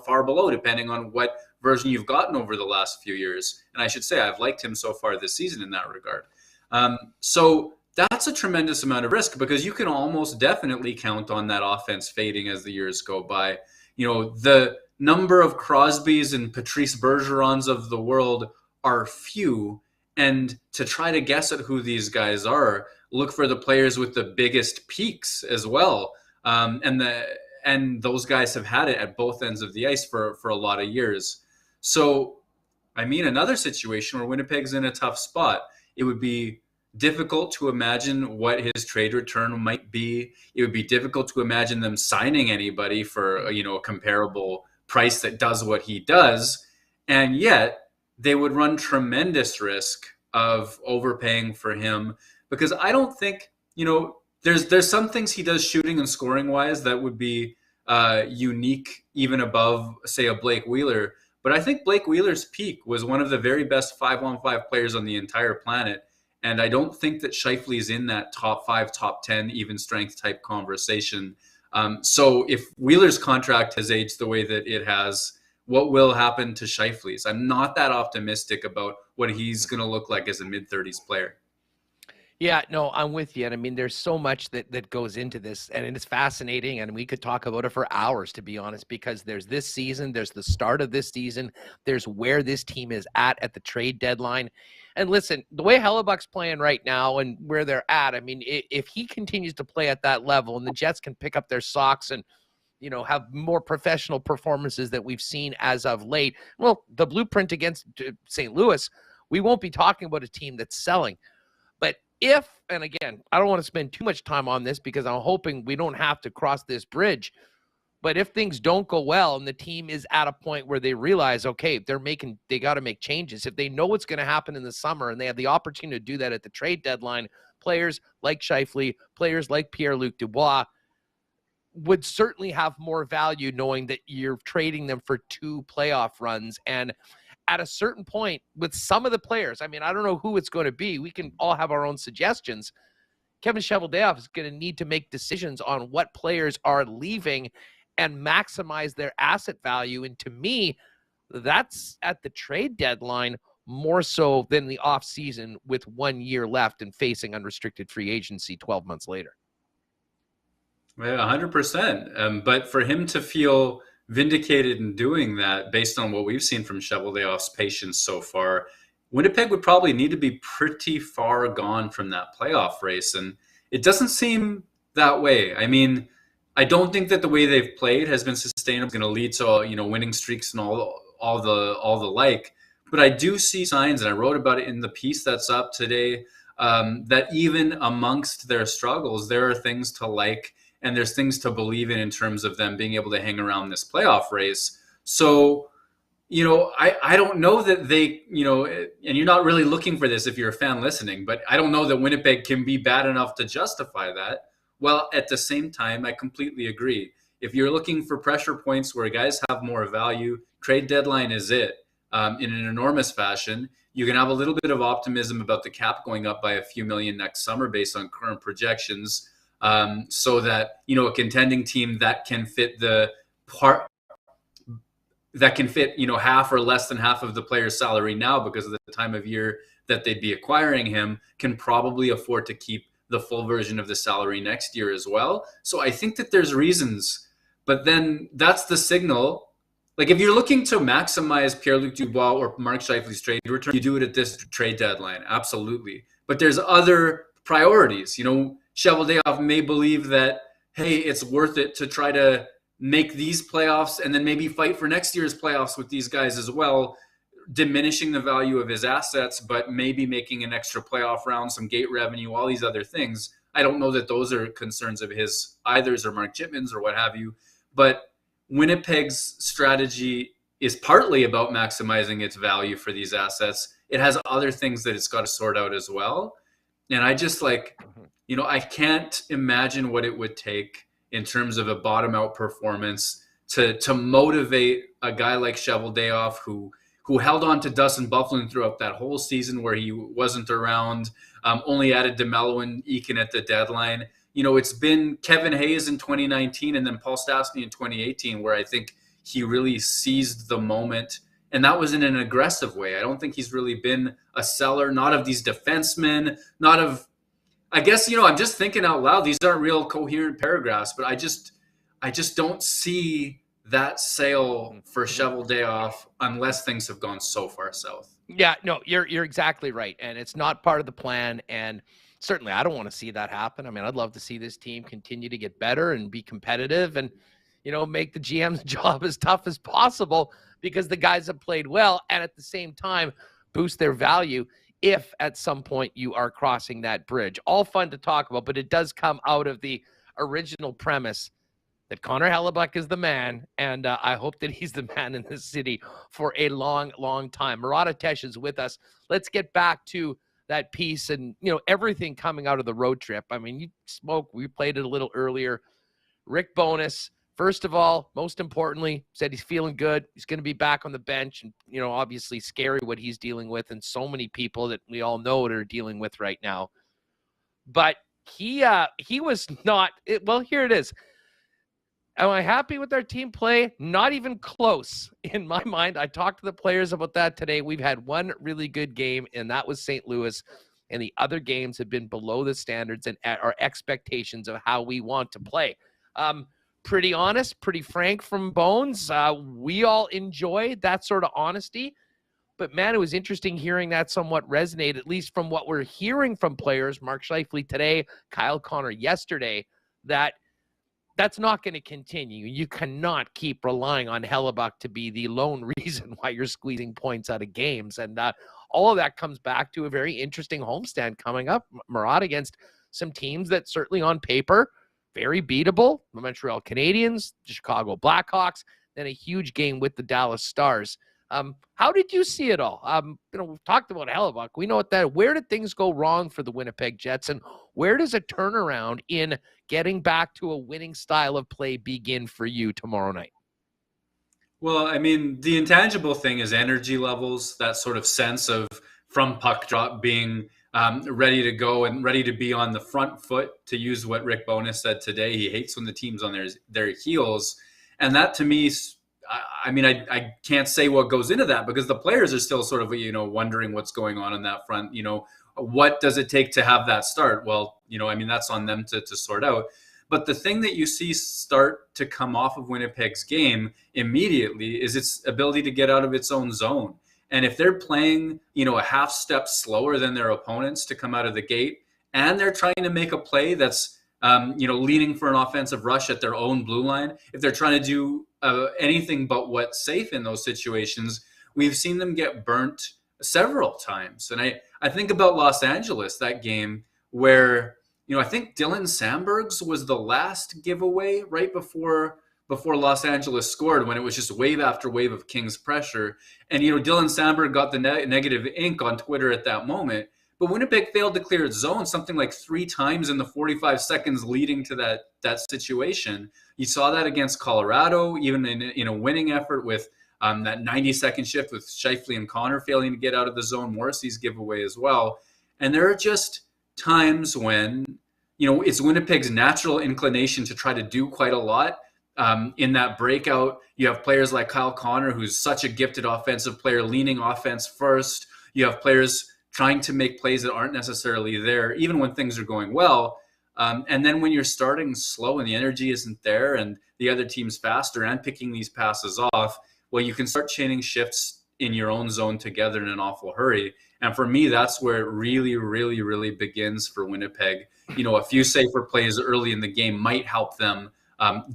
far below, depending on what version you've gotten over the last few years. And I should say I've liked him so far this season in that regard. So that's a tremendous amount of risk, because you can almost definitely count on that offense fading as the years go by. The number of Crosbys and Patrice Bergerons of the world are few. And to try to guess at who these guys are, look for the players with the biggest peaks as well. And those guys have had it at both ends of the ice for a lot of years. So, I mean, another situation where Winnipeg's in a tough spot, it would be difficult to imagine what his trade return might be. It would be difficult to imagine them signing anybody for, a comparable price that does what he does. And yet they would run tremendous risk of overpaying for him, because I don't think, there's some things he does shooting and scoring wise that would be unique, even above, say, a Blake Wheeler. But I think Blake Wheeler's peak was one of the very best 5-on-5 players on the entire planet. And I don't think that Scheifele is in that top 5, top 10, even strength type conversation. So if Wheeler's contract has aged the way that it has, what will happen to Scheifele's? I'm not that optimistic about what he's going to look like as a mid-30s player. Yeah, no, I'm with you. And I mean, there's so much that goes into this, and it's fascinating. And we could talk about it for hours, to be honest, because there's this season, there's the start of this season, there's where this team is at the trade deadline. And listen, the way Hellebuck's playing right now and where they're at, I mean, if he continues to play at that level and the Jets can pick up their socks and, have more professional performances that we've seen as of late, well, the blueprint against St. Louis, we won't be talking about a team that's selling. But if, and again, I don't want to spend too much time on this because I'm hoping we don't have to cross this bridge, but if things don't go well and the team is at a point where they realize, okay, they got to make changes. If they know what's going to happen in the summer and they have the opportunity to do that at the trade deadline, players like Scheifele, players like Pierre-Luc Dubois would certainly have more value knowing that you're trading them for 2 playoff runs. And at a certain point with some of the players, I mean, I don't know who it's going to be. We can all have our own suggestions. Kevin Cheveldayoff is going to need to make decisions on what players are leaving and maximize their asset value. And to me, that's at the trade deadline more so than the off season with 1 year left and facing unrestricted free agency 12 months later. Yeah, 100%. But for him to feel vindicated in doing that, based on what we've seen from Cheveldayoff's patience so far, Winnipeg would probably need to be pretty far gone from that playoff race, and it doesn't seem that way. I mean, I don't think that the way they've played has been sustainable. It's going to lead to winning streaks and all the like. But I do see signs, and I wrote about it in the piece that's up today, that even amongst their struggles, there are things to like. And there's things to believe in terms of them being able to hang around this playoff race. So, I don't know that they, and you're not really looking for this if you're a fan listening, but I don't know that Winnipeg can be bad enough to justify that. Well, at the same time, I completely agree. If you're looking for pressure points where guys have more value, trade deadline is it in an enormous fashion. You can have a little bit of optimism about the cap going up by a few million next summer based on current projections. So that, a contending team that can fit half or less than half of the player's salary now because of the time of year that they'd be acquiring him can probably afford to keep the full version of the salary next year as well. So I think that there's reasons, but then that's the signal. Like if you're looking to maximize Pierre-Luc Dubois or Mark Scheifele's trade return, you do it at this trade deadline. Absolutely. But there's other priorities, Cheveldayoff may believe that, hey, it's worth it to try to make these playoffs and then maybe fight for next year's playoffs with these guys as well, diminishing the value of his assets, but maybe making an extra playoff round, some gate revenue, all these other things. I don't know that those are concerns of his either's or Mark Chipman's or what have you, but Winnipeg's strategy is partly about maximizing its value for these assets. It has other things that it's got to sort out as well. And I just I can't imagine what it would take in terms of a bottom-out performance to motivate a guy like Cheveldayoff who held on to Dustin Byfuglien throughout that whole season where he wasn't around, only added DeMello and Eakin at the deadline. It's been Kevin Hayes in 2019 and then Paul Stastny in 2018 where I think he really seized the moment. And that was in an aggressive way. I don't think he's really been a seller, not of these defensemen, not of, I guess, I'm just thinking out loud. These aren't real coherent paragraphs, but I just don't see that sale for Cheveldayoff unless things have gone so far south. Yeah, no, you're exactly right. And it's not part of the plan. And certainly I don't want to see that happen. I mean, I'd love to see this team continue to get better and be competitive and, make the GM's job as tough as possible because the guys have played well and at the same time boost their value if at some point you are crossing that bridge. All fun to talk about, but it does come out of the original premise that Connor Hellebuyck is the man, and I hope that he's the man in this city for a long, long time. Murat Ates is with us. Let's get back to that piece and, everything coming out of the road trip. I mean, we played it a little earlier. Rick Bowness, first of all, most importantly, said he's feeling good. He's going to be back on the bench. And, obviously scary what he's dealing with and so many people that we all know that are dealing with right now. But he was not – well, here it is. Am I happy with our team play? Not even close in my mind. I talked to the players about that today. We've had one really good game, and that was St. Louis. And the other games have been below the standards and our expectations of how we want to play. Pretty honest, pretty frank from Bones. We all enjoy that sort of honesty. But, man, it was interesting hearing that somewhat resonate, at least from what we're hearing from players, Mark Scheifele today, Kyle Connor yesterday, that's not going to continue. You cannot keep relying on Hellebuyck to be the lone reason why you're squeezing points out of games. And all of that comes back to a very interesting homestand coming up, Murat, against some teams that certainly on paper – very beatable, the Montreal Canadiens, the Chicago Blackhawks, then a huge game with the Dallas Stars. How did you see it all? We've talked about Hellebuyck. We know where did things go wrong for the Winnipeg Jets, and where does a turnaround in getting back to a winning style of play begin for you tomorrow night? Well, I mean, the intangible thing is energy levels, that sort of sense of from puck drop being ready to go and ready to be on the front foot, to use what Rick Bowness said today. He hates when the team's on their heels. And that to me, I can't say what goes into that because the players are still sort of, wondering what's going on that front. What does it take to have that start? Well, that's on them to sort out. But the thing that you see start to come off of Winnipeg's game immediately is its ability to get out of its own zone. And if they're playing, a half step slower than their opponents to come out of the gate, and they're trying to make a play that's, leaning for an offensive rush at their own blue line, if they're trying to do anything but what's safe in those situations, we've seen them get burnt several times. And I think about Los Angeles, that game where, I think Dylan Sandberg's was the last giveaway right before Los Angeles scored, when it was just wave after wave of Kings pressure. And, Dylan Sandberg got the negative ink on Twitter at that moment. But Winnipeg failed to clear its zone something like 3 times in the 45 seconds leading to that situation. You saw that against Colorado, even in a winning effort with that 90-second shift with Scheifele and Connor failing to get out of the zone. Morrissey's giveaway as well. And there are just times when, it's Winnipeg's natural inclination to try to do quite a lot. In that breakout, you have players like Kyle Connor, who's such a gifted offensive player, leaning offense first. You have players trying to make plays that aren't necessarily there, even when things are going well. And then when you're starting slow and the energy isn't there and the other team's faster and picking these passes off, well, you can start chaining shifts in your own zone together in an awful hurry. And for me, that's where it really, really, really begins for Winnipeg. A few safer plays early in the game might help them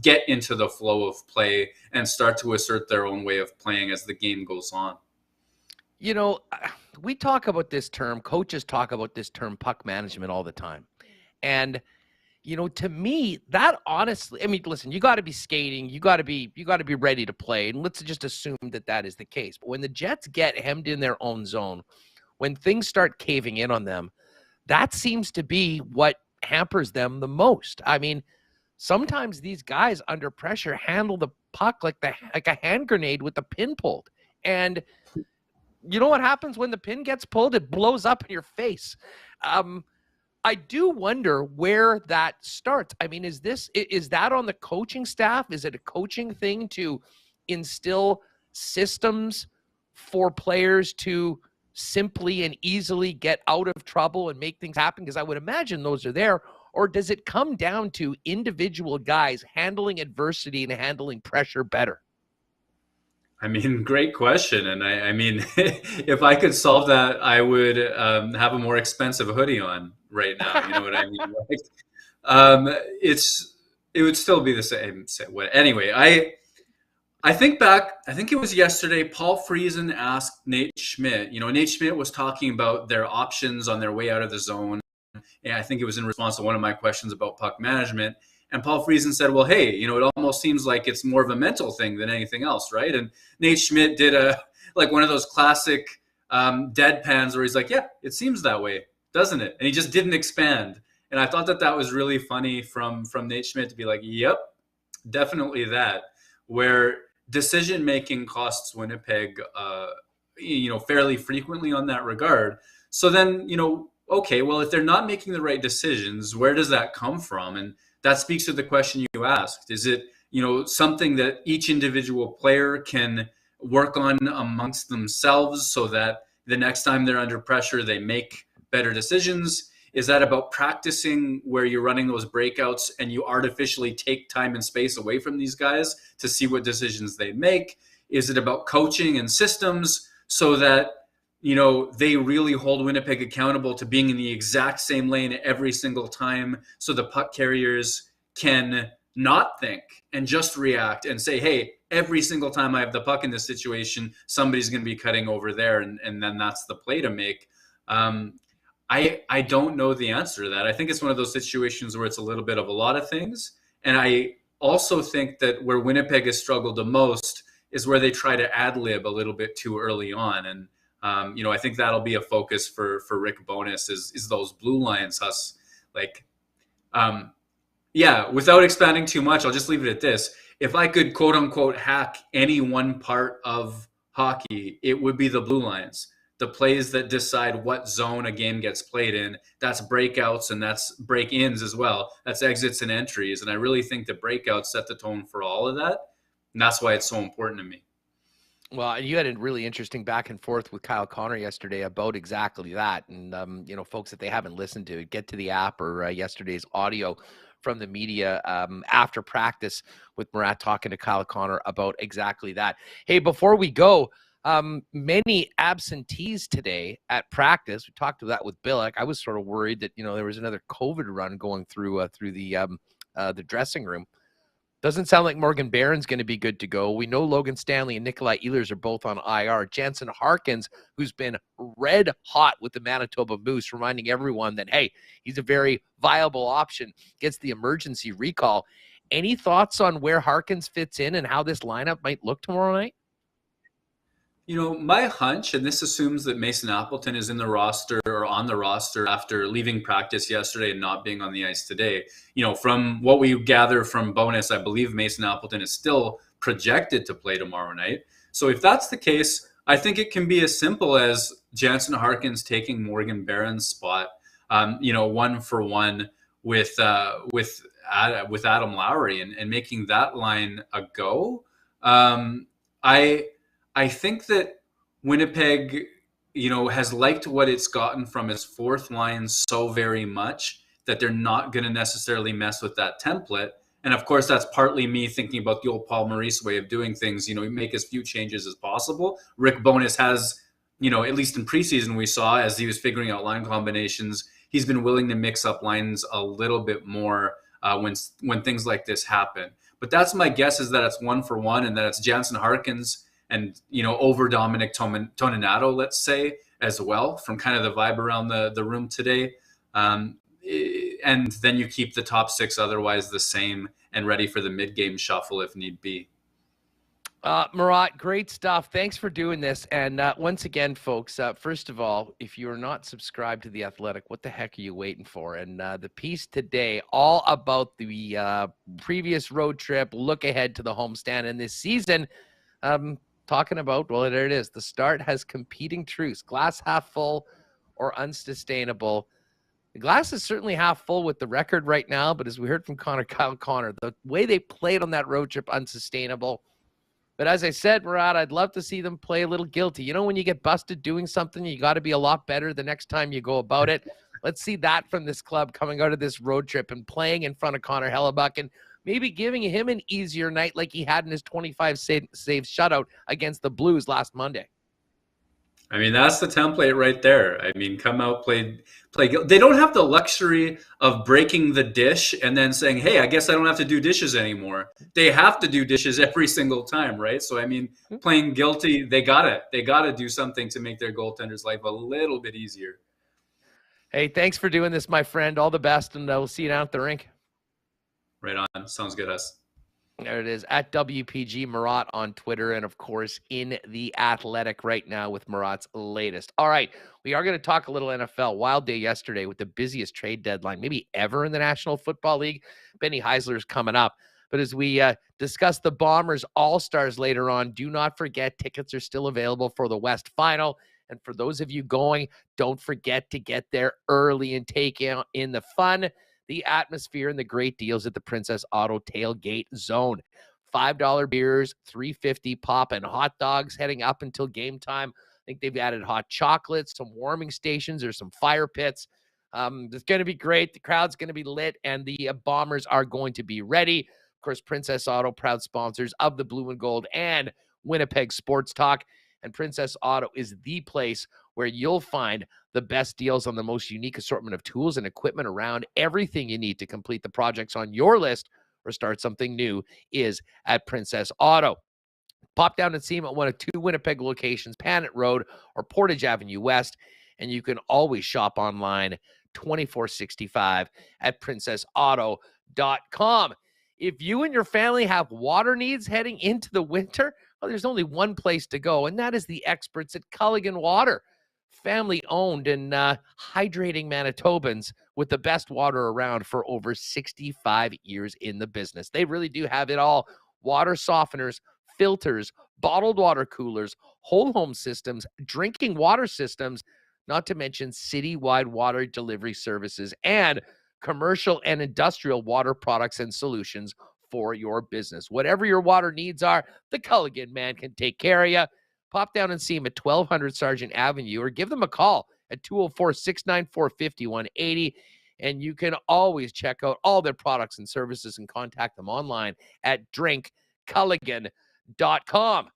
get into the flow of play and start to assert their own way of playing as the game goes on. We talk about this term, coaches talk about this term, puck management, all the time. And, to me, that honestly, listen, you got to be skating, you got to be ready to play. And let's just assume that is the case. But when the Jets get hemmed in their own zone, when things start caving in on them, that seems to be what hampers them the most. Sometimes these guys under pressure handle the puck like a hand grenade with the pin pulled. And you know what happens when the pin gets pulled? It blows up in your face. I do wonder where that starts. Is that on the coaching staff? Is it a coaching thing to instill systems for players to simply and easily get out of trouble and make things happen? Because I would imagine those are there. Or does it come down to individual guys handling adversity and handling pressure better? Great question. And if I could solve that, I would have a more expensive hoodie on right now. You know what I mean? It would still be the same. Anyway, I think back, I think it was yesterday, Paul Friesen asked Nate Schmidt. Nate Schmidt was talking about their options on their way out of the zone. And I think it was in response to one of my questions about puck management. And Paul Friesen said, well, hey, it almost seems like it's more of a mental thing than anything else, right? And Nate Schmidt did one of those classic deadpans where he's like, yeah, it seems that way, doesn't it? And he just didn't expand. And I thought that was really funny from Nate Schmidt to be like, yep, definitely that, where decision-making costs Winnipeg, fairly frequently on that regard. So then, okay, well, if they're not making the right decisions, where does that come from? And that speaks to the question you asked. Is it, something that each individual player can work on amongst themselves so that the next time they're under pressure, they make better decisions? Is that about practicing where you're running those breakouts and you artificially take time and space away from these guys to see what decisions they make? Is it about coaching and systems so that they really hold Winnipeg accountable to being in the exact same lane every single time so the puck carriers can not think and just react and say, hey, every single time I have the puck in this situation, somebody's going to be cutting over there, and then that's the play to make. I don't know the answer to that. I think it's one of those situations where it's a little bit of a lot of things. And I also think that where Winnipeg has struggled the most is where they try to ad-lib a little bit too early on. And I think that'll be a focus for Rick Bowness is those blue lines. Without expanding too much, I'll just leave it at this. If I could quote unquote hack any one part of hockey, it would be the blue lines, the plays that decide what zone a game gets played in. That's breakouts and that's break-ins as well. That's exits and entries. And I really think the breakouts set the tone for all of that. And that's why it's so important to me. Well, and you had a really interesting back and forth with Kyle Connor yesterday about exactly that. And, folks, if they haven't listened to it, get to the app or yesterday's audio from the media after practice with Murat talking to Kyle Connor about exactly that. Hey, before we go, many absentees today at practice. We talked about that with Billeck. I was sort of worried that, there was another COVID run going through the dressing room. Doesn't sound like Morgan Barron's going to be good to go. We know Logan Stanley and Nikolai Ehlers are both on IR. Jansen Harkins, who's been red hot with the Manitoba Moose, reminding everyone that, hey, he's a very viable option, gets the emergency recall. Any thoughts on where Harkins fits in and how this lineup might look tomorrow night? My hunch, and this assumes that Mason Appleton is in the roster or on the roster after leaving practice yesterday and not being on the ice today. From what we gather from Bonus, I believe Mason Appleton is still projected to play tomorrow night. So if that's the case, I think it can be as simple as Jansen Harkins taking Morgan Barron's spot, 1-for-1 with Adam Lowry and making that line a go. I think that Winnipeg, has liked what it's gotten from its fourth line so very much that they're not going to necessarily mess with that template. And of course, that's partly me thinking about the old Paul Maurice way of doing things. Make as few changes as possible. Rick Bowness has, at least in preseason we saw as he was figuring out line combinations, he's been willing to mix up lines a little bit more when things like this happen. But that's my guess, is that it's 1-for-1 and that it's Jansen Harkins and, over Dominic Toninato, let's say, as well, from kind of the vibe around the room today. And then you keep the top six otherwise the same and ready for the mid-game shuffle if need be. Murat, great stuff. Thanks for doing this. And once again, folks, first of all, if you are not subscribed to The Athletic, what the heck are you waiting for? And the piece today, all about the previous road trip, look ahead to the homestand in this season, talking about, well, there it is. The start has competing truths, glass half full or unsustainable. The glass is certainly half full with the record right now, but as we heard from Kyle Connor, the way they played on that road trip, unsustainable. But as I said, Murat, I'd love to see them play a little guilty. When you get busted doing something, you got to be a lot better the next time you go about it. Let's see that from this club coming out of this road trip and playing in front of Connor Hellebuck and maybe giving him an easier night like he had in his 25 saves shutout against the Blues last Monday. I mean, that's the template right there. I mean, come out, play. They don't have the luxury of breaking the dish and then saying, hey, I guess I don't have to do dishes anymore. They have to do dishes every single time, right? So, I mean, playing guilty, they gotta do something to make their goaltender's life a little bit easier. Hey, thanks for doing this, my friend. All the best, and we'll see you down at the rink. Right on. Sounds good, us. There it is, at WPG Murat on Twitter, and of course in The Athletic right now with Murat's latest. All right, we are going to talk a little NFL. Wild day yesterday with the busiest trade deadline maybe ever in the National Football League. Benny Heisler is coming up. But as we discuss the Bombers All-Stars later on, do not forget tickets are still available for the West Final. And for those of you going, don't forget to get there early and take in the fun, the atmosphere, and the great deals at the Princess Auto Tailgate Zone. $5 beers, $3.50 pop, and hot dogs heading up until game time. I think they've added hot chocolates, some warming stations, or some fire pits. It's going to be great. The crowd's going to be lit, and the Bombers are going to be ready. Of course, Princess Auto, proud sponsors of the Blue and Gold and Winnipeg Sports Talk. And Princess Auto is the place where you'll find the best deals on the most unique assortment of tools and equipment around. Everything you need to complete the projects on your list or start something new is at Princess Auto. Pop down and see them at one of two Winnipeg locations, Panet Road or Portage Avenue West. And you can always shop online 24/65 at princessauto.com. If you and your family have water needs heading into the winter, well, there's only one place to go, and that is the experts at Culligan Water. Family-owned and hydrating Manitobans with the best water around for over 65 years in the business. They really do have it all. Water softeners, filters, bottled water coolers, whole home systems, drinking water systems, not to mention citywide water delivery services and commercial and industrial water products and solutions for your business. Whatever your water needs are, the Culligan man can take care of you. pop down and see them at 1200 Sargent Avenue, or give them a call at 204-694-5180. And you can always check out all their products and services and contact them online at drinkculligan.com.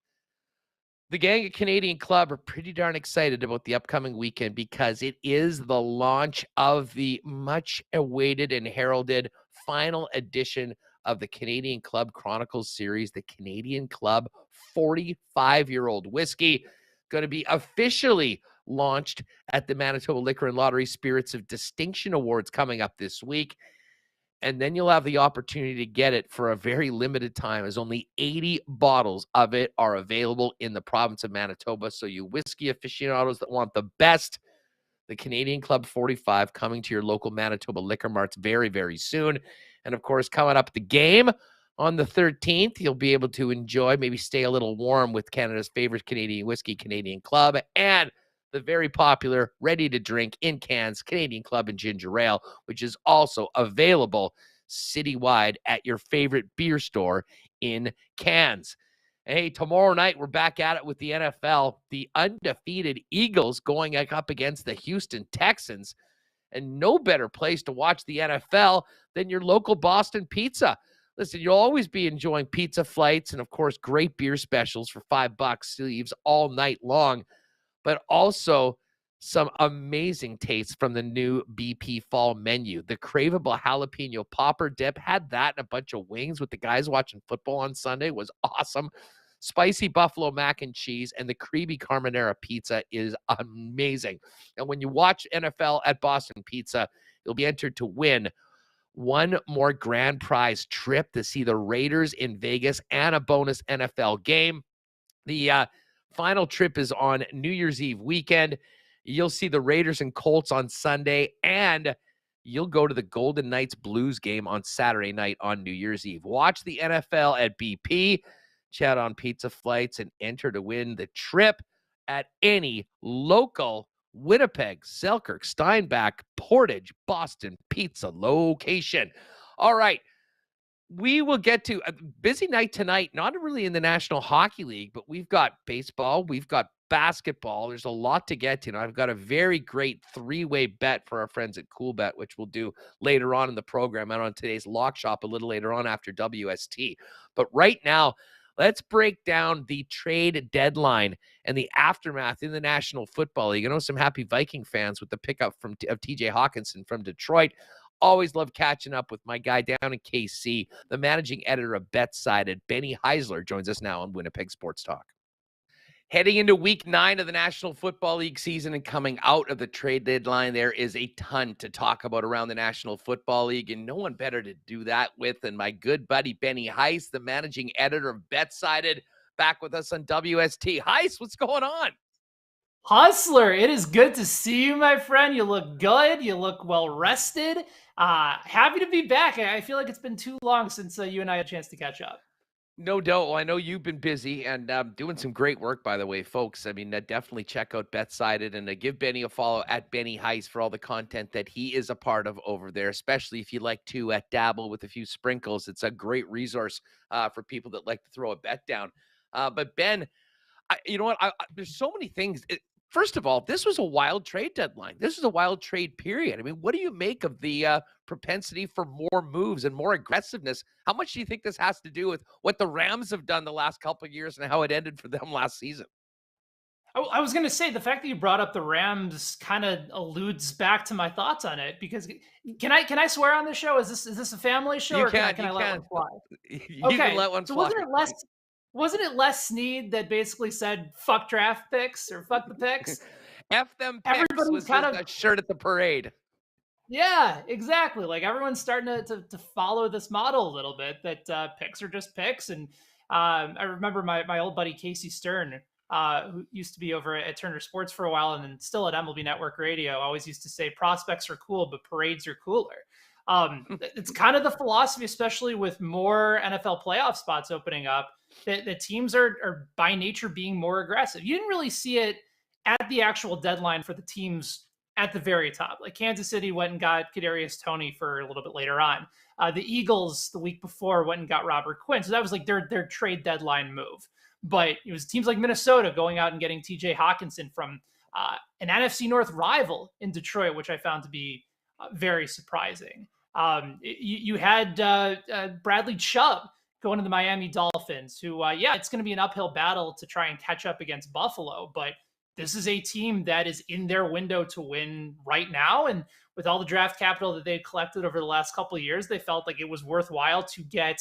The gang at Canadian Club are pretty darn excited about the upcoming weekend because it is the launch of the much-awaited and heralded final edition of the Canadian Club Chronicles series, the Canadian Club 45-year-old whiskey, going to be officially launched at the Manitoba Liquor and Lottery Spirits of Distinction Awards coming up this week. And then you'll have the opportunity to get it for a very limited time, as only 80 bottles of it are available in the province of Manitoba. So you whiskey aficionados that want the best, the Canadian Club 45 coming to your local Manitoba liquor marts very, very soon. And of course, coming up the game on the 13th, you'll be able to enjoy, maybe stay a little warm with Canada's favorite Canadian whiskey, Canadian Club, and the very popular, ready-to-drink in cans Canadian Club and Ginger Ale, which is also available citywide at your favorite beer store in cans. Hey, tomorrow night, we're back at it with the NFL. The undefeated Eagles going up against the Houston Texans. And no better place to watch the NFL than your local Boston Pizza. Listen, you'll always be enjoying pizza flights and, of course, great beer specials for $5 sleeves all night long, but also some amazing tastes from the new BP Fall menu. The craveable jalapeno popper dip, had that and a bunch of wings with the guys watching football on Sunday, was awesome. Spicy buffalo mac and cheese and the creamy carbonara pizza is amazing. And when you watch NFL at Boston Pizza, you'll be entered to win one more grand prize trip to see the Raiders in Vegas and a bonus NFL game. The final trip is on New Year's Eve weekend. You'll see the Raiders and Colts on Sunday, and you'll go to the Golden Knights Blues game on Saturday night on New Year's Eve. Watch the NFL at BP, chat on pizza flights, and enter to win the trip at any local Winnipeg, Selkirk, Steinbach, Portage, Boston Pizza location. All right. We will get to a busy night tonight, not really in the National Hockey League, but we've got baseball, we've got basketball. There's a lot to get to. And I've got a very great three-way bet for our friends at CoolBet, which we'll do later on in the program and on today's Lock Shop a little later on after WST. But right now, let's break down the trade deadline and the aftermath in the National Football League. I know some happy Viking fans with the pickup of TJ Hawkinson from Detroit. Always love catching up with my guy down in KC, the managing editor of Fansided, Benny Heisler, joins us now on Winnipeg Sports Talk. Heading into week 9 of the National Football League season and coming out of the trade deadline, there is a ton to talk about around the National Football League, and no one better to do that with than my good buddy Benny Heis, the managing editor of Fansided, back with us on WST. Heis, what's going on? Hustler, it is good to see you, my friend. You look good. You look well rested. Happy to be back. I feel like it's been too long since you and I had a chance to catch up. No doubt. Well, I know you've been busy and doing some great work, by the way, folks. I mean, definitely check out Fansided and give Benny a follow at Benny Heis for all the content that he is a part of over there, especially if you like to dabble with a few sprinkles. It's a great resource for people that like to throw a bet down. But Ben, you know what? There's so many things. First of all, this was a wild trade deadline. This is a wild trade period. I mean, what do you make of the propensity for more moves and more aggressiveness? How much do you think this has to do with what the Rams have done the last couple of years and how it ended for them last season? I was going to say the fact that you brought up the Rams kind of alludes back to my thoughts on it, because can I swear on this show? Is this a family show? You or can I let one fly? You can let one fly. Wasn't it Les Snead that basically said "fuck draft picks" or "fuck the picks"? F them picks. Everybody was kind a shirt at the parade. Yeah, exactly. Like everyone's starting to follow this model a little bit, that picks are just picks. And I remember my old buddy Casey Stern, who used to be over at Turner Sports for a while and then still at MLB Network Radio, always used to say prospects are cool, but parades are cooler. It's kind of the philosophy, especially with more NFL playoff spots opening up, that the teams are by nature being more aggressive. You didn't really see it at the actual deadline for the teams at the very top. Like Kansas City went and got Kadarius Toney for a little bit later on. The Eagles the week before went and got Robert Quinn. So that was like their trade deadline move. but it was teams like Minnesota going out and getting TJ Hawkinson from an NFC North rival in Detroit, which I found to be very surprising. You had Bradley Chubb going to the Miami Dolphins, who, it's going to be an uphill battle to try and catch up against Buffalo, but this is a team that is in their window to win right now. And with all the draft capital that they collected over the last couple of years, they felt like it was worthwhile to get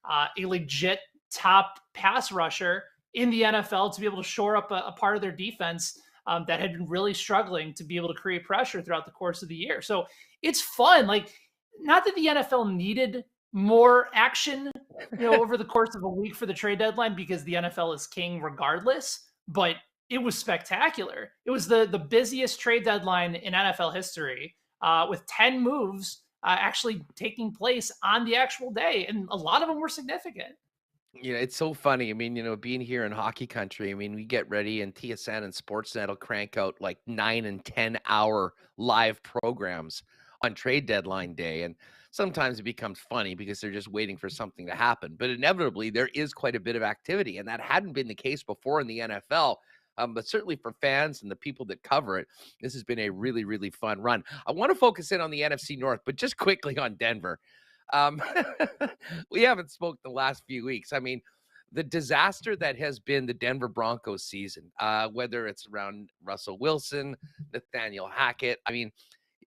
a legit top pass rusher in the NFL to be able to shore up a part of their defense that had been really struggling to be able to create pressure throughout the course of the year. So it's fun. Like, not that the NFL needed more action, over the course of a week for the trade deadline, because the NFL is king regardless, but it was spectacular. It was the busiest trade deadline in NFL history, with 10 moves actually taking place on the actual day. And a lot of them were significant. It's so funny. I mean, being here in hockey country, I mean, we get ready and TSN and Sportsnet will crank out like 9 and 10 hour live programs on trade deadline day. And sometimes it becomes funny because they're just waiting for something to happen. But inevitably, there is quite a bit of activity. And that hadn't been the case before in the NFL. But certainly for fans and the people that cover it, this has been a really, really fun run. I want to focus in on the NFC North, but just quickly on Denver. We haven't spoke the last few weeks. I mean, the disaster that has been the Denver Broncos season, whether it's around Russell Wilson, Nathaniel Hackett. I mean,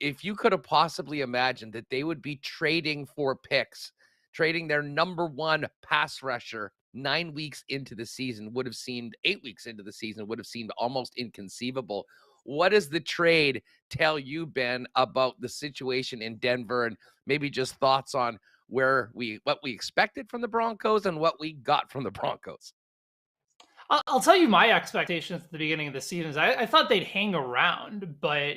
if you could have possibly imagined that they would be trading for picks, trading their number one pass rusher 9 weeks into the season would have seemed 8 weeks into the season would have seemed almost inconceivable. What does the trade tell you, Ben, about the situation in Denver, and maybe just thoughts on what we expected from the Broncos and what we got from the Broncos? I'll tell you my expectations at the beginning of the season. I thought they'd hang around, but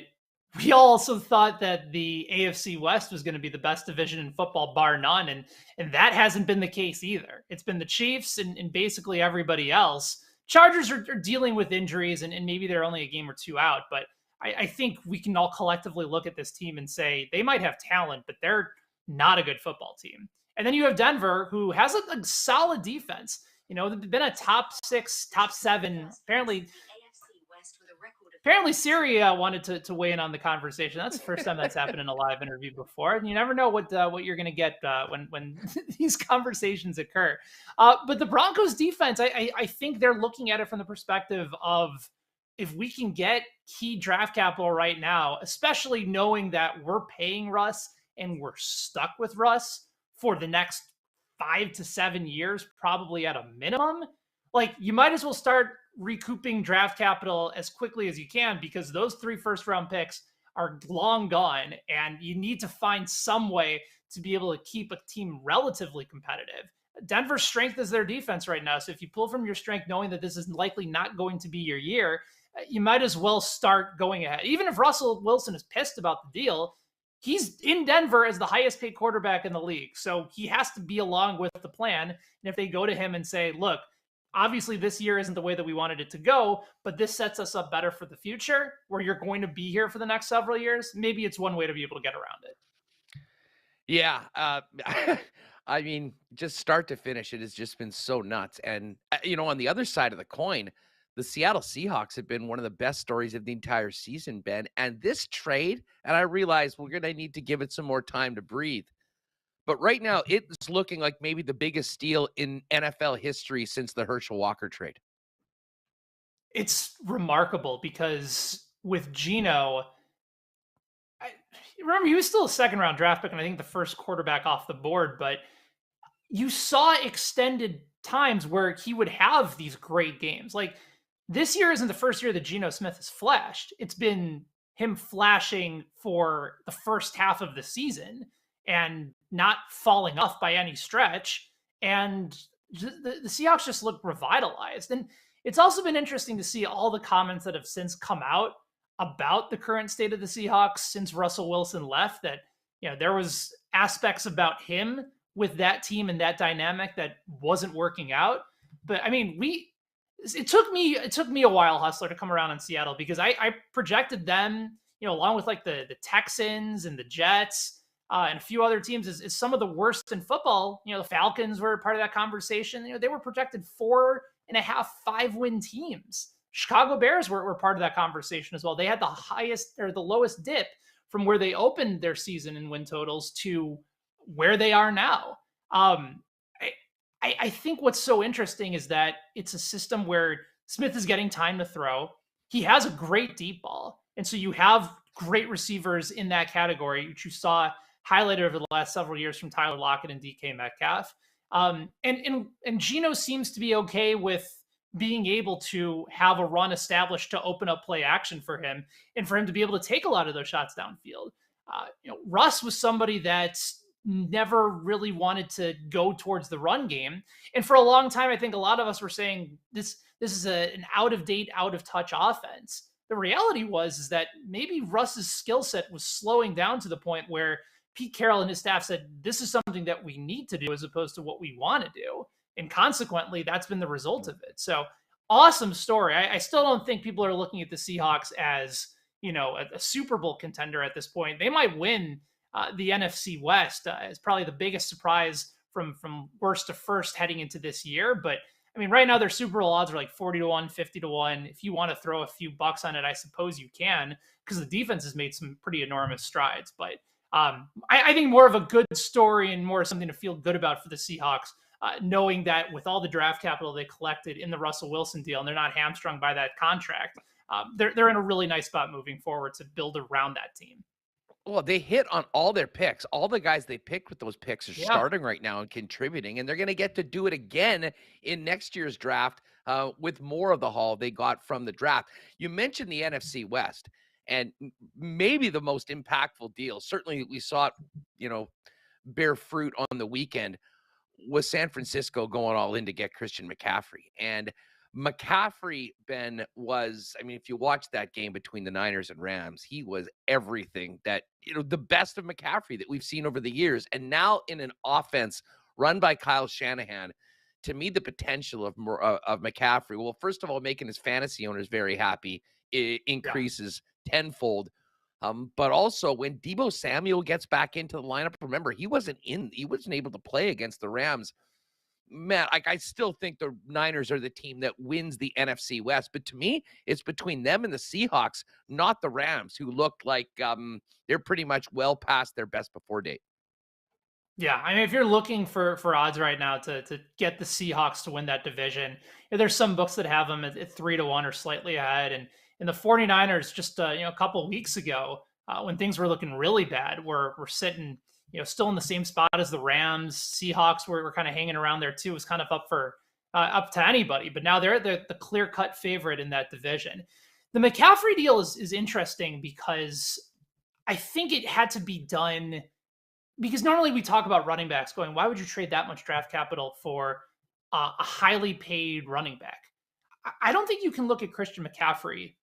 we also thought that the AFC West was going to be the best division in football, bar none. And that hasn't been the case either. It's been the Chiefs and basically everybody else. Chargers are dealing with injuries and maybe they're only a game or two out. But I think we can all collectively look at this team and say they might have talent, but they're not a good football team. And then you have Denver, who has a solid defense. They've been a top 6, top 7, Apparently Syria wanted to weigh in on the conversation. That's the first time that's happened in a live interview before. And you never know what you're going to get when these conversations occur. But the Broncos defense, I think they're looking at it from the perspective of, if we can get key draft capital right now, especially knowing that we're paying Russ and we're stuck with Russ for the next 5 to 7 years, probably at a minimum, like, you might as well start recouping draft capital as quickly as you can, because those 3 first-round picks are long gone, and you need to find some way to be able to keep a team relatively competitive. Denver's strength is their defense right now, so if you pull from your strength knowing that this is likely not going to be your year, you might as well start going ahead. Even if Russell Wilson is pissed about the deal, he's in Denver as the highest paid quarterback in the league, so he has to be along with the plan. And if they go to him and say, look, obviously this year isn't the way that we wanted it to go, but this sets us up better for the future, where you're going to be here for the next several years, maybe it's one way to be able to get around it. Yeah. I mean, just start to finish, it has just been so nuts. And, on the other side of the coin, the Seattle Seahawks have been one of the best stories of the entire season, Ben. And this trade, and I realize we're going to need to give it some more time to breathe, but right now it's looking like maybe the biggest steal in NFL history since the Herschel Walker trade. It's remarkable because with Geno, remember, he was still a second-round draft pick, and I think the first quarterback off the board, but you saw extended times where he would have these great games. Like, this year isn't the first year that Geno Smith has flashed. It's been him flashing for the first half of the season and not falling off by any stretch. And the Seahawks just look revitalized. And it's also been interesting to see all the comments that have since come out about the current state of the Seahawks since Russell Wilson left, that, there was aspects about him with that team and that dynamic that wasn't working out. But I mean, it took me a while, Hustler, to come around in Seattle, because I projected them, along with like the Texans and the Jets, and a few other teams is some of the worst in football. The Falcons were part of that conversation. They were projected 4 5-win teams. Chicago Bears were part of that conversation as well. They had the highest or the lowest dip from where they opened their season in win totals to where they are now. I think what's so interesting is that it's a system where Smith is getting time to throw. He has a great deep ball. And so you have great receivers in that category, which you saw highlighted over the last several years from Tyler Lockett and DK Metcalf. And Geno seems to be okay with being able to have a run established to open up play action for him and for him to be able to take a lot of those shots downfield. Russ was somebody that never really wanted to go towards the run game. And for a long time, I think a lot of us were saying this is an out-of-date, out-of-touch offense. The reality is that maybe Russ's skill set was slowing down to the point where Pete Carroll and his staff said, this is something that we need to do as opposed to what we want to do. And consequently, that's been the result of it. So awesome story. I still don't think people are looking at the Seahawks as, a Super Bowl contender at this point. They might win the NFC West as probably the biggest surprise from worst to first heading into this year. But I mean, right now their Super Bowl odds are like 40-1, 50-1. If you want to throw a few bucks on it, I suppose you can, because the defense has made some pretty enormous strides. But I think more of a good story and more something to feel good about for the Seahawks, knowing that with all the draft capital they collected in the Russell Wilson deal, and they're not hamstrung by that contract, they're in a really nice spot moving forward to build around that team. Well, they hit on all their picks. All the guys they picked with those picks are starting right now and contributing, and they're going to get to do it again in next year's draft with more of the haul they got from the draft. You mentioned the NFC West, and maybe the most impactful deal, certainly we saw it, bear fruit on the weekend, was San Francisco going all in to get Christian McCaffrey. And McCaffrey, Ben, if you watch that game between the Niners and Rams, he was everything that, the best of McCaffrey that we've seen over the years. And now in an offense run by Kyle Shanahan, to me, the potential of McCaffrey, well, first of all, making his fantasy owners very happy, it increases tenfold. But also when Deebo Samuel gets back into the lineup, remember, he wasn't able to play against the Rams. Man, I still think the Niners are the team that wins the NFC West. But to me, it's between them and the Seahawks, not the Rams, who look like they're pretty much well past their best before date. Yeah, I mean, if you're looking for odds right now to get the Seahawks to win that division, there's some books that have them at 3-1 or slightly ahead. And the 49ers just a couple of weeks ago, when things were looking really bad, we're sitting still in the same spot as the Rams. Seahawks were kind of hanging around there too. It was kind of up to anybody, but now they're the clear-cut favorite in that division. The McCaffrey deal is interesting because I think it had to be done because normally we talk about running backs going, why would you trade that much draft capital for a highly paid running back? I don't think you can look at Christian McCaffrey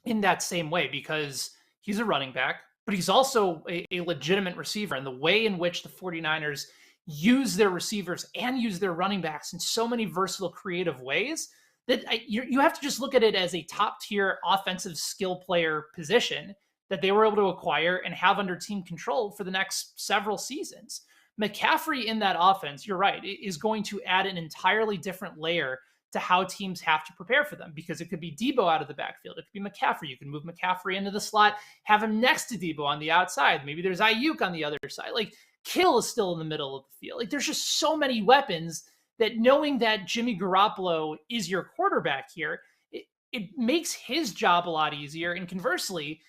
in that same way because he's a running back, but he's also a legitimate receiver. And the way in which the 49ers use their receivers and use their running backs in so many versatile, creative ways that you have to just look at it as a top-tier offensive skill player position that they were able to acquire and have under team control for the next several seasons. McCaffrey in that offense, you're right, is going to add an entirely different layer to how teams have to prepare for them, because it could be Deebo out of the backfield. It could be McCaffrey. You can move McCaffrey into the slot, have him next to Deebo on the outside. Maybe there's Ayuk on the other side. Like, Kittle is still in the middle of the field. Like, there's just so many weapons that knowing that Jimmy Garoppolo is your quarterback here, it makes his job a lot easier. And conversely,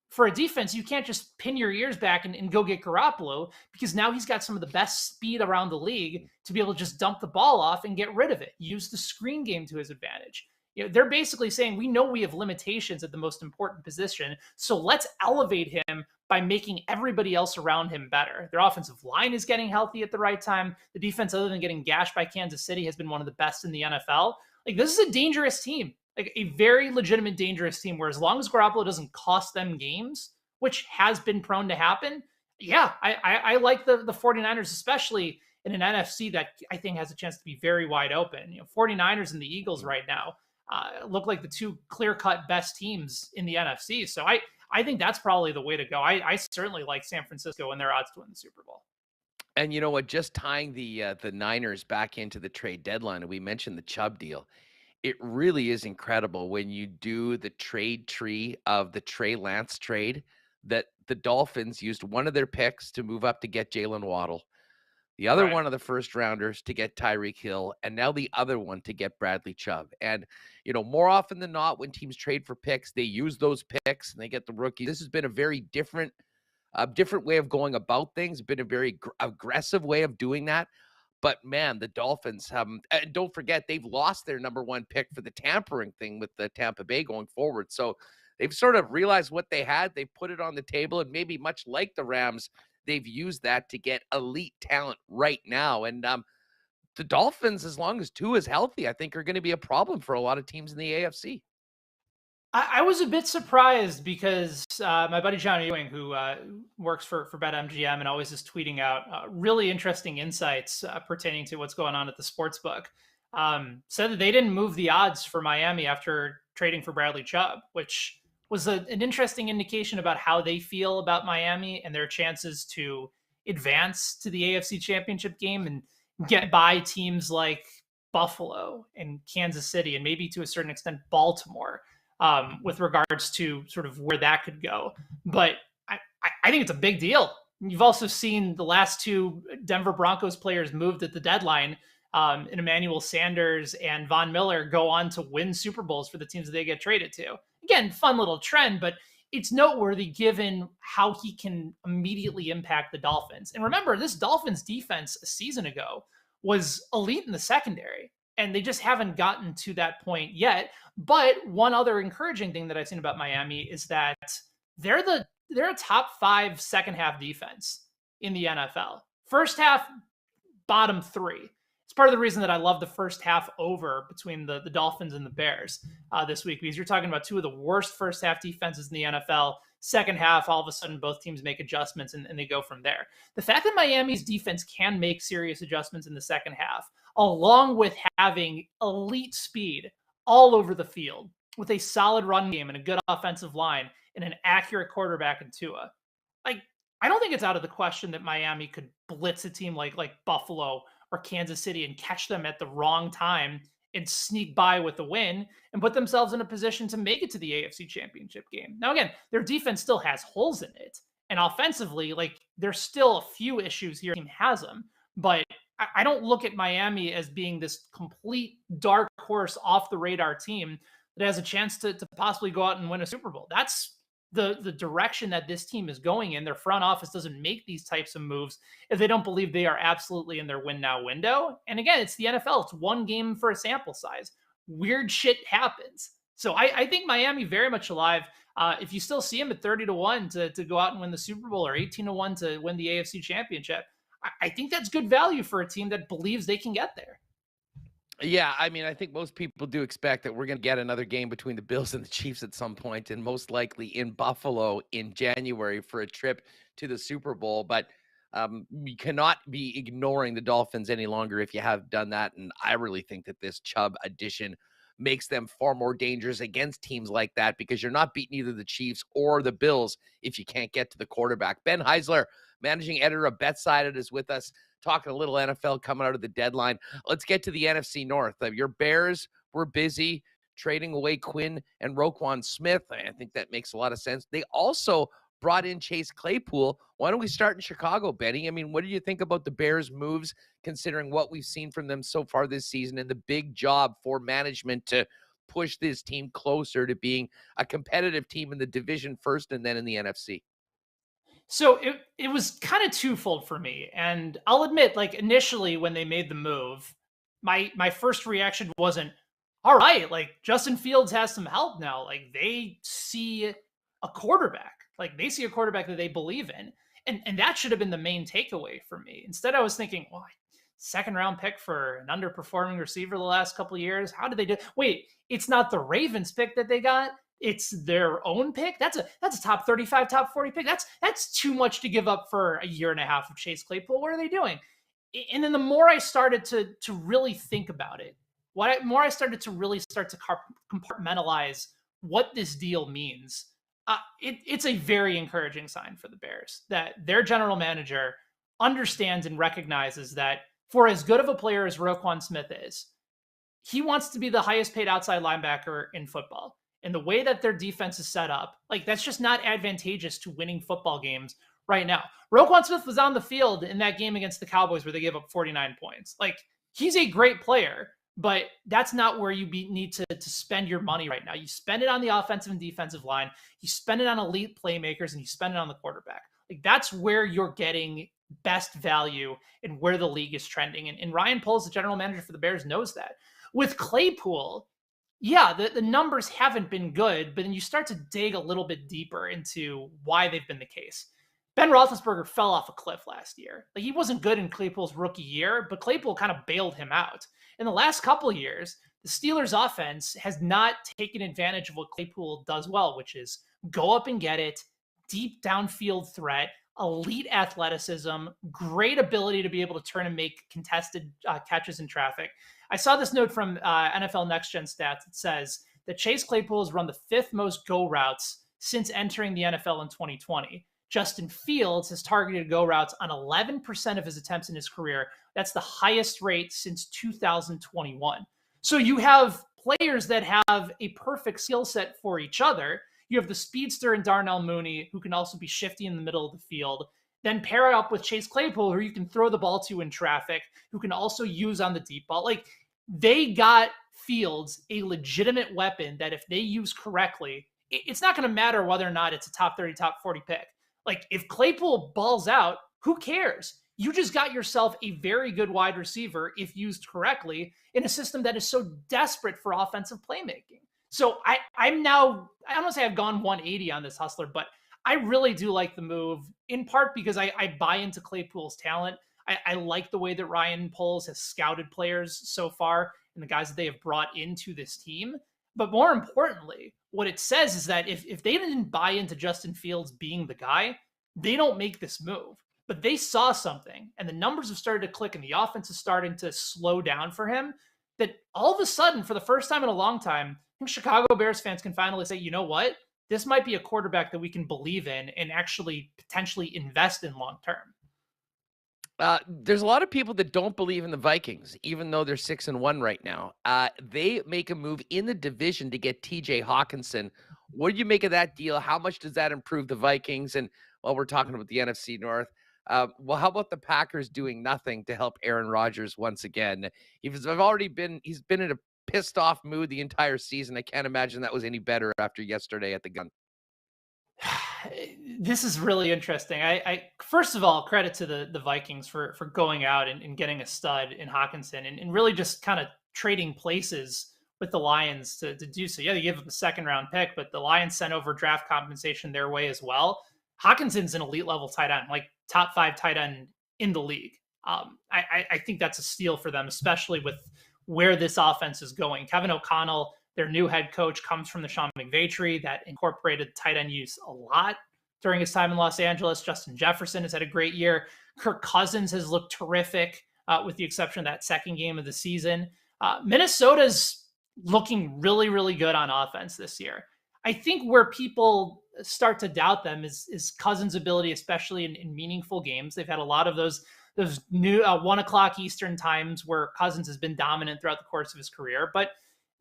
for a defense, you can't just pin your ears back and go get Garoppolo, because now he's got some of the best speed around the league to be able to just dump the ball off and get rid of it. Use the screen game to his advantage. They're basically saying, we know we have limitations at the most important position, so let's elevate him by making everybody else around him better. Their offensive line is getting healthy at the right time. The defense, other than getting gashed by Kansas City, has been one of the best in the NFL. Like, this is a dangerous team. Like, a very legitimate, dangerous team where as long as Garoppolo doesn't cost them games, which has been prone to happen, yeah, I like the 49ers, especially in an NFC that I think has a chance to be very wide open. 49ers and the Eagles right now look like the two clear-cut best teams in the NFC. So I think that's probably the way to go. I certainly like San Francisco and their odds to win the Super Bowl. And you know what? Just tying the Niners back into the trade deadline, and we mentioned the Chubb deal. It really is incredible when you do the trade tree of the Trey Lance trade that the Dolphins used one of their picks to move up to get Jalen Waddle, the other Right. one of the first rounders to get Tyreek Hill, and now the other one to get Bradley Chubb. And, more often than not, when teams trade for picks, they use those picks and they get the rookies. This has been a very different way of going about things, been a very aggressive way of doing that. But man, the Dolphins and don't forget, they've lost their number one pick for the tampering thing with the Tampa Bay going forward. So they've sort of realized what they had. They put it on the table, and maybe much like the Rams, they've used that to get elite talent right now. And the Dolphins, as long as Tua is healthy, I think are going to be a problem for a lot of teams in the AFC. I was a bit surprised because my buddy John Ewing, who works for BetMGM and always is tweeting out really interesting insights pertaining to what's going on at the sports book, said that they didn't move the odds for Miami after trading for Bradley Chubb, which was an interesting indication about how they feel about Miami and their chances to advance to the AFC Championship game and get by teams like Buffalo and Kansas City and maybe to a certain extent Baltimore. With regards to sort of where that could go. But I think it's a big deal. You've also seen the last two Denver Broncos players moved at the deadline, in Emmanuel Sanders and Von Miller, go on to win Super Bowls for the teams that they get traded to. Again, fun little trend, but it's noteworthy given how he can immediately impact the Dolphins. And remember, this Dolphins defense a season ago was elite in the secondary, and they just haven't gotten to that point yet. But one other encouraging thing that I've seen about Miami is that they're a top 5 second half defense in the NFL. First half, bottom 3. It's part of the reason that I love the first half over between the Dolphins and the Bears this week, because you're talking about two of the worst first half defenses in the NFL. Second half, all of a sudden, both teams make adjustments and they go from there. The fact that Miami's defense can make serious adjustments in the second half, along with having elite speed all over the field with a solid run game and a good offensive line and an accurate quarterback in Tua. I don't think it's out of the question that Miami could blitz a team like Buffalo or Kansas City and catch them at the wrong time and sneak by with a win and put themselves in a position to make it to the AFC Championship game. Now, again, their defense still has holes in it. And offensively, there's still a few issues here. The team has them. But I don't look at Miami as being this complete dark horse off the radar team that has a chance to possibly go out and win a Super Bowl. That's the direction that this team is going in. Their front office doesn't make these types of moves if they don't believe they are absolutely in their win now window. And again, it's the NFL. It's one game for a sample size. Weird shit happens. So I think Miami very much alive. If you still see them at 30-1 to go out and win the Super Bowl or 18-1 to win the AFC Championship, I think that's good value for a team that believes they can get there. Yeah, I mean, I think most people do expect that we're going to get another game between the Bills and the Chiefs at some point, and most likely in Buffalo in January for a trip to the Super Bowl. But we cannot be ignoring the Dolphins any longer if you have done that. And I really think that this Chubb addition makes them far more dangerous against teams like that, because you're not beating either the Chiefs or the Bills if you can't get to the quarterback. Ben Heisler, managing editor of Betsided, is with us, talking a little NFL coming out of the deadline. Let's get to the NFC North. Your Bears were busy trading away Quinn and Roquan Smith. I think that makes a lot of sense. They also brought in Chase Claypool. Why don't we start in Chicago, Benny? I mean, what do you think about the Bears' moves, considering what we've seen from them so far this season and the big job for management to push this team closer to being a competitive team in the division first and then in the NFC? So it was kind of twofold for me. And I'll admit, initially when they made the move, my first reaction wasn't, all right, Justin Fields has some help now. They see a quarterback. They see a quarterback that they believe in. And that should have been the main takeaway for me. Instead, I was thinking, well, second round pick for an underperforming receiver the last couple of years. How did they do? Wait, it's not the Ravens pick that they got. It's their own pick. That's a top 35, top 40 pick. That's too much to give up for a year and a half of Chase Claypool. What are they doing? And then the more I started to really think about it, more I started to really start to compartmentalize what this deal means. It's a very encouraging sign for the Bears that their general manager understands and recognizes that for as good of a player as Roquan Smith is, he wants to be the highest paid outside linebacker in football. And the way that their defense is set up, like that's just not advantageous to winning football games right now. Roquan Smith was on the field in that game against the Cowboys where they gave up 49 points. Like, he's a great player, but that's not where you need to spend your money right now. You spend it on the offensive and defensive line. You spend it on elite playmakers, and you spend it on the quarterback. Like, that's where you're getting best value and where the league is trending. And Ryan Poles, the general manager for the Bears, knows that. With Claypool, yeah, the numbers haven't been good, but then you start to dig a little bit deeper into why they've been the case. Ben Roethlisberger fell off a cliff last year. Like, he wasn't good in Claypool's rookie year, but Claypool kind of bailed him out. In the last couple of years, the Steelers' offense has not taken advantage of what Claypool does well, which is go up and get it, deep downfield threat, elite athleticism, great ability to be able to turn and make contested catches in traffic. I saw this note from NFL Next Gen Stats. It says that Chase Claypool has run the 5th most go routes since entering the NFL in 2020. Justin Fields has targeted go routes on 11% of his attempts in his career. That's the highest rate since 2021. So you have players that have a perfect skill set for each other. You have the speedster in Darnell Mooney, who can also be shifty in the middle of the field. Then pair it up with Chase Claypool, who you can throw the ball to in traffic, who can also use on the deep ball. Like, they got Fields a legitimate weapon that if they use correctly, it's not going to matter whether or not it's a top 30, top 40 pick. Like, if Claypool balls out, who cares? You just got yourself a very good wide receiver if used correctly in a system that is so desperate for offensive playmaking. So I'm now, I don't want to say I've gone 180 on this, Hustler, but I really do like the move, in part because I buy into Claypool's talent. I like the way that Ryan Poles has scouted players so far and the guys that they have brought into this team. But more importantly, what it says is that if they didn't buy into Justin Fields being the guy, they don't make this move. But they saw something, and the numbers have started to click, and the offense is starting to slow down for him, that all of a sudden, for the first time in a long time, I think Chicago Bears fans can finally say, you know what? This might be a quarterback that we can believe in and actually potentially invest in long term. There's a lot of people that don't believe in the Vikings, even though they're 6-1 right now. They make a move in the division to get TJ Hawkinson. What do you make of that deal? How much does that improve the Vikings? And while we're talking about the NFC North, well, how about the Packers doing nothing to help Aaron Rodgers once again? He's been in a pissed off mood the entire season. I can't imagine that was any better after yesterday at the gun. This is really interesting. I first of all, credit to the Vikings for going out and getting a stud in Hawkinson and really just kind of trading places with the Lions to do so. Yeah, they gave up a 2nd round pick, but the Lions sent over draft compensation their way as well. Hawkinson's an elite level tight end, like top 5 tight end in the league. I think that's a steal for them, especially with where this offense is going. Kevin O'Connell, their new head coach, comes from the Sean McVay tree that incorporated tight end use a lot during his time in Los Angeles. Justin Jefferson has had a great year. Kirk Cousins has looked terrific, with the exception of that 2nd game of the season. Minnesota's looking really, really good on offense this year. I think where people start to doubt them is Cousins' ability, especially in meaningful games. They've had a lot of those new 1 o'clock Eastern times where Cousins has been dominant throughout the course of his career. But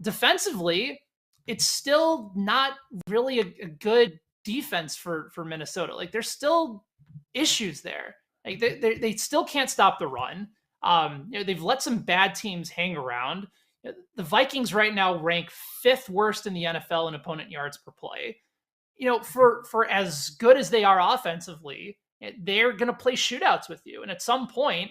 defensively, it's still not really a good defense for Minnesota. Like, there's still issues there. Like, they still can't stop the run. They've let some bad teams hang around. The Vikings right now rank 5th worst in the NFL in opponent yards per play. For as good as they are offensively, they're going to play shootouts with you. And at some point,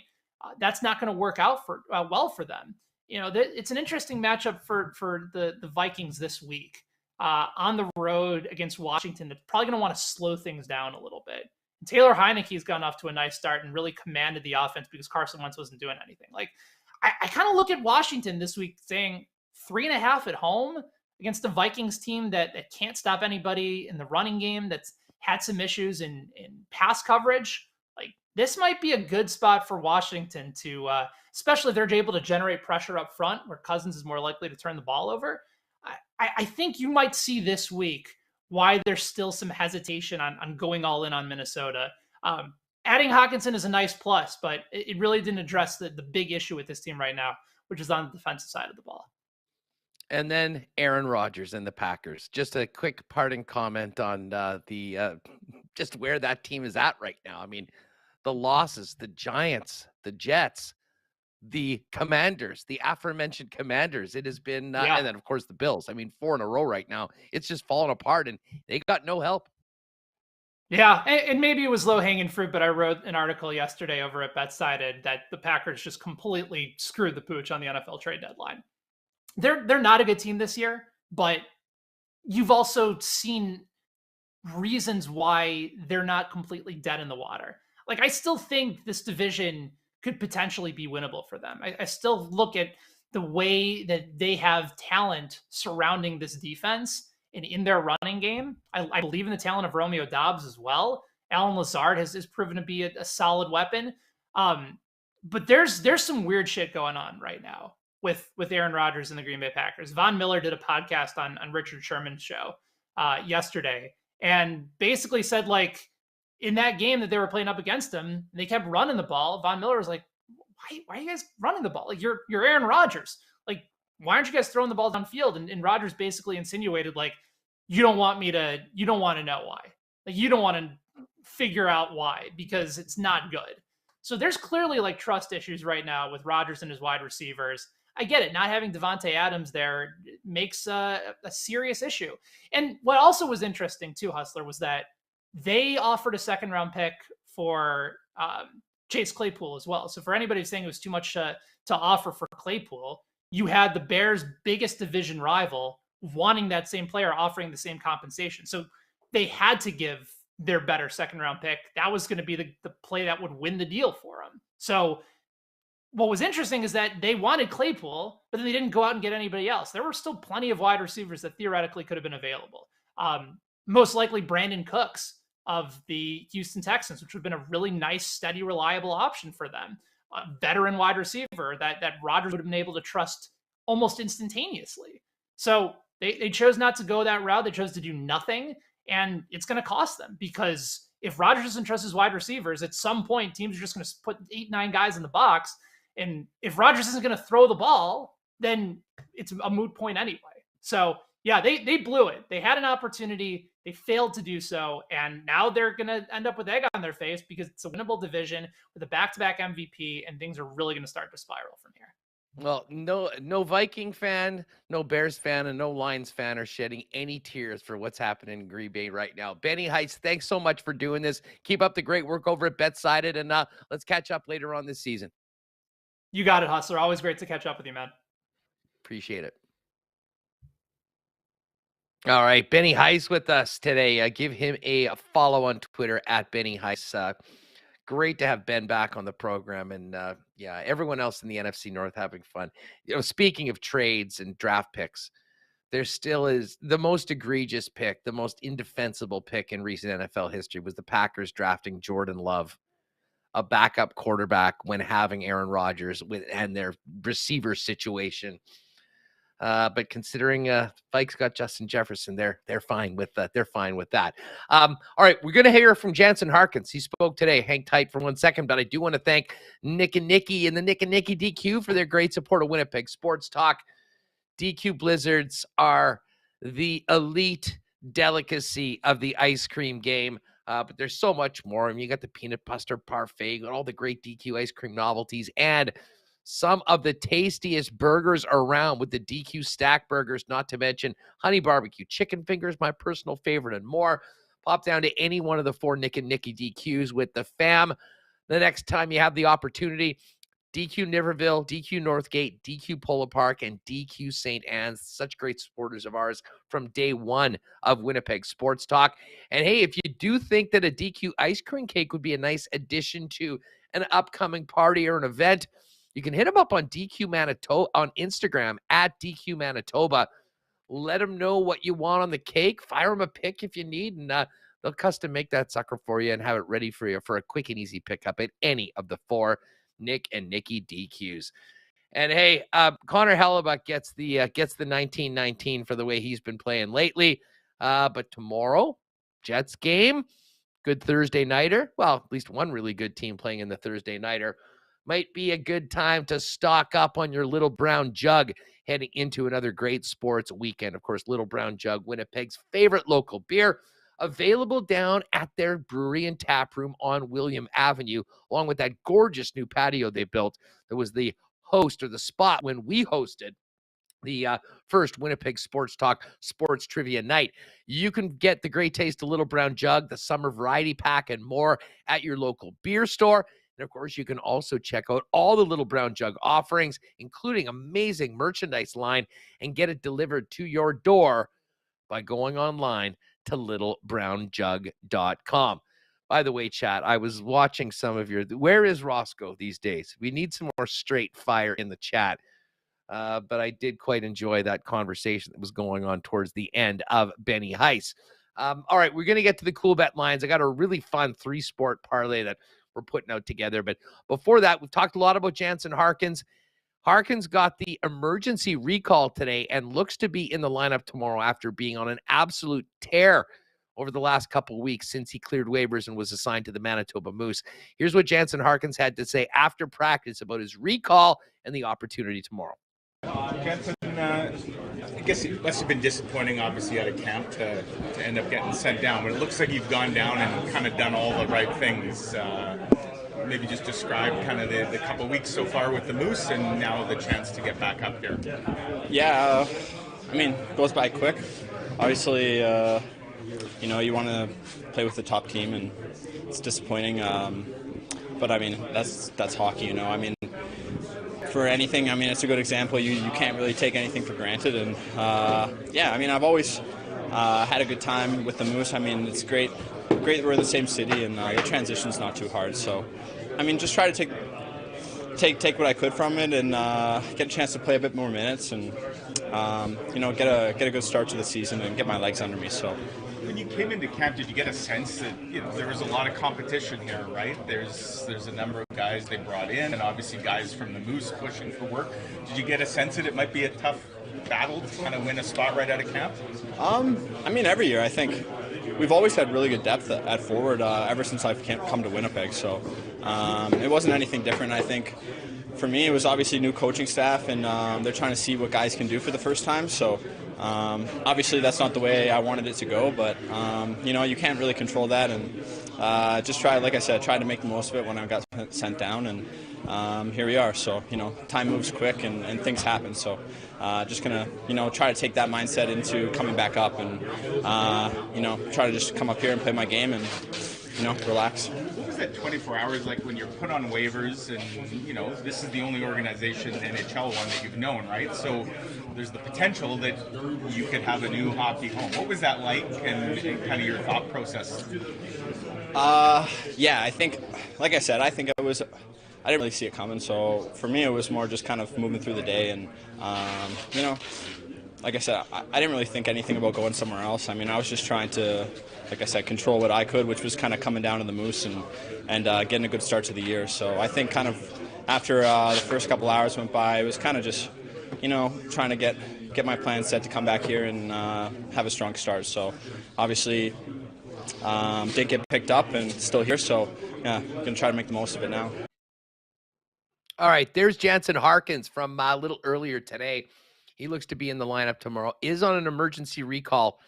that's not going to work out well for them. It's an interesting matchup for the Vikings this week on the road against Washington. They're probably going to want to slow things down a little bit. And Taylor Heineke's gone off to a nice start and really commanded the offense because Carson Wentz wasn't doing anything. Like, I kind of look at Washington this week saying 3.5 at home against a Vikings team that can't stop anybody in the running game, that's had some issues in pass coverage. Like, this might be a good spot for Washington to, especially if they're able to generate pressure up front where Cousins is more likely to turn the ball over. I think you might see this week why there's still some hesitation on going all in on Minnesota. adding Hawkinson is a nice plus, but it really didn't address the big issue with this team right now, which is on the defensive side of the ball. And then Aaron Rodgers and the Packers. Just a quick parting comment on just where that team is at right now. I mean, the losses, the Giants, the Jets, the Commanders, the aforementioned Commanders. It has been, and then of course the Bills. I mean, 4 in a row right now. It's just fallen apart, and they got no help. Yeah, and maybe it was low-hanging fruit, but I wrote an article yesterday over at Fansided that the Packers just completely screwed the pooch on the NFL trade deadline. They're not a good team this year, but you've also seen reasons why they're not completely dead in the water. Like, I still think this division could potentially be winnable for them. I still look at the way that they have talent surrounding this defense and in their running game. I believe in the talent of Romeo Doubs as well. Alan Lazard has proven to be a solid weapon. But there's some weird shit going on right now with Aaron Rodgers and the Green Bay Packers. Von Miller did a podcast on Richard Sherman's show yesterday and basically said, like, in that game that they were playing up against him, they kept running the ball. Von Miller was like, why are you guys running the ball? Like, you're Aaron Rodgers. Like, why aren't you guys throwing the ball downfield? And Rodgers basically insinuated, like, you don't want to know why. Like, you don't want to figure out why, because it's not good. So there's clearly like trust issues right now with Rodgers and his wide receivers. I get it. Not having Devontae Adams there makes a serious issue. And what also was interesting too, Hustler, was that they offered a second-round pick for Chase Claypool as well. So for anybody who's saying it was too much to offer for Claypool, you had the Bears' biggest division rival wanting that same player, offering the same compensation. So they had to give their better second-round pick. That was going to be the play that would win the deal for them. So what was interesting is that they wanted Claypool, but then they didn't go out and get anybody else. There were still plenty of wide receivers that theoretically could have been available. Most likely Brandon Cooks of the Houston Texans, which would have been a really nice, steady, reliable option for them. A veteran wide receiver that Rodgers would have been able to trust almost instantaneously. So they chose not to go that route. They chose to do nothing, and it's going to cost them, because if Rodgers doesn't trust his wide receivers, at some point teams are just going to put 8-9 guys in the box. And if Rodgers isn't going to throw the ball, then it's a moot point anyway. So yeah, they blew it. They had an opportunity. They failed to do so. And now they're going to end up with egg on their face, because it's a winnable division with a back-to-back MVP, and things are really going to start to spiral from here. Well, no Viking fan, no Bears fan, and no Lions fan are shedding any tears for what's happening in Green Bay right now. Benny Heist, thanks so much for doing this. Keep up the great work over at Betsided, and let's catch up later on this season. You got it, Hustler. Always great to catch up with you, man. Appreciate it. All right, Benny Heist with us today. Give him a follow on Twitter at Benny Heist. Great to have Ben back on the program, and yeah, everyone else in the NFC North having fun. You know, speaking of trades and draft picks, there still is the most egregious pick, the most indefensible pick in recent NFL history was the Packers drafting Jordan Love, a backup quarterback, when having Aaron Rodgers and their receiver situation. But considering Vikes got Justin Jefferson, they're fine with that. They're fine with that. All right, we're gonna hear from Jansen Harkins. He spoke today. Hang tight for 1 second, but I do want to thank Nick and Nikki and the Nick and Nikki DQ for their great support of Winnipeg Sports Talk. DQ Blizzards are the elite delicacy of the ice cream game. But there's so much more. I mean, you got the peanut butter parfait, you got all the great DQ ice cream novelties, and some of the tastiest burgers around with the DQ stack burgers, not to mention honey barbecue chicken fingers, my personal favorite, and more. Pop down to any one of the 4 Nick and Nikki DQs with the fam the next time you have the opportunity. DQ Niverville, DQ Northgate, DQ Polo Park, and DQ St. Anne's. Such great supporters of ours from day one of Winnipeg Sports Talk. And hey, if you do think that a DQ ice cream cake would be a nice addition to an upcoming party or an event, you can hit them up on DQ Manitoba on Instagram at DQ Manitoba. Let them know what you want on the cake. Fire them a pic if you need, and they'll custom make that sucker for you and have it ready for you for a quick and easy pickup at any of the 4 Nick and Nikki DQs. And hey, Connor Hellebuck gets the 1919 for the way he's been playing lately. But tomorrow, Jets game, good Thursday nighter, well, at least one really good team playing in the Thursday nighter, might be a good time to stock up on your Little Brown Jug heading into another great sports weekend. Of course, Little Brown Jug, Winnipeg's favorite local beer, available down at their brewery and tap room on William Avenue, along with that gorgeous new patio they built that was the host or the spot when we hosted the first Winnipeg Sports Talk Sports Trivia Night. You can get the great taste of Little Brown Jug, the Summer Variety Pack, and more at your local beer store. And of course, you can also check out all the Little Brown Jug offerings, including amazing merchandise line, and get it delivered to your door by going online to littlebrownjug.com. By the way, chat, I was watching some of where is Roscoe these days? We need some more straight fire in the chat. But I did quite enjoy that conversation that was going on towards the end of Benny Heiss. All right, we're going to get to the CoolBet lines. I got a really fun 3-sport parlay that we're putting out together. But before that, we've talked a lot about Jansen Harkins. Harkins got the emergency recall today and looks to be in the lineup tomorrow after being on an absolute tear over the last couple of weeks since he cleared waivers and was assigned to the Manitoba Moose. Here's what Jansen Harkins had to say after practice about his recall and the opportunity tomorrow. Jensen, I guess it must have been disappointing, obviously, out of camp to end up getting sent down, but it looks like you've gone down and kind of done all the right things. Maybe just describe kind of the couple weeks so far with the Moose and now the chance to get back up here. Yeah, I mean, it goes by quick. Obviously, you want to play with the top team, and it's disappointing. But, I mean, that's hockey, I mean, for anything, I mean, it's a good example. You can't really take anything for granted. And, I mean, I've always had a good time with the Moose. I mean, it's great we're in the same city, and the transition's not too hard. So, I mean, just try to take what I could from it and get a chance to play a bit more minutes and, get a good start to the season and get my legs under me. So. When you came into camp, did you get a sense that there was a lot of competition here, right? There's a number of guys they brought in, and obviously guys from the Moose pushing for work. Did you get a sense that it might be a tough battle to kind of win a spot right out of camp? I mean, every year I think we've always had really good depth at forward ever since I've come to Winnipeg. So it wasn't anything different. I think for me it was obviously new coaching staff, and they're trying to see what guys can do for the first time. So. Obviously that's not the way I wanted it to go, but you can't really control that, and just try to make the most of it when I got sent down, and here we are. So time moves quick and things happen, so just gonna try to take that mindset into coming back up, and try to just come up here and play my game and relax. What was that 24 hours like when you're put on waivers and, this is the only organization, NHL one, that you've known, right? So there's the potential that you could have a new hockey home. What was that like, and kind of your thought process? I think, like I said, I didn't really see it coming. So for me, it was more just kind of moving through the day, and, like I said, I didn't really think anything about going somewhere else. I mean, I was just trying to, like I said, control what I could, which was kind of coming down to the Moose and getting a good start to the year. So I think kind of after the first couple hours went by, it was kind of just, trying to get my plan set to come back here and have a strong start. So obviously did get picked up and still here. So yeah, going to try to make the most of it now. All right, there's Jansen Harkins from a little earlier today. He looks to be in the lineup tomorrow, is on an emergency recall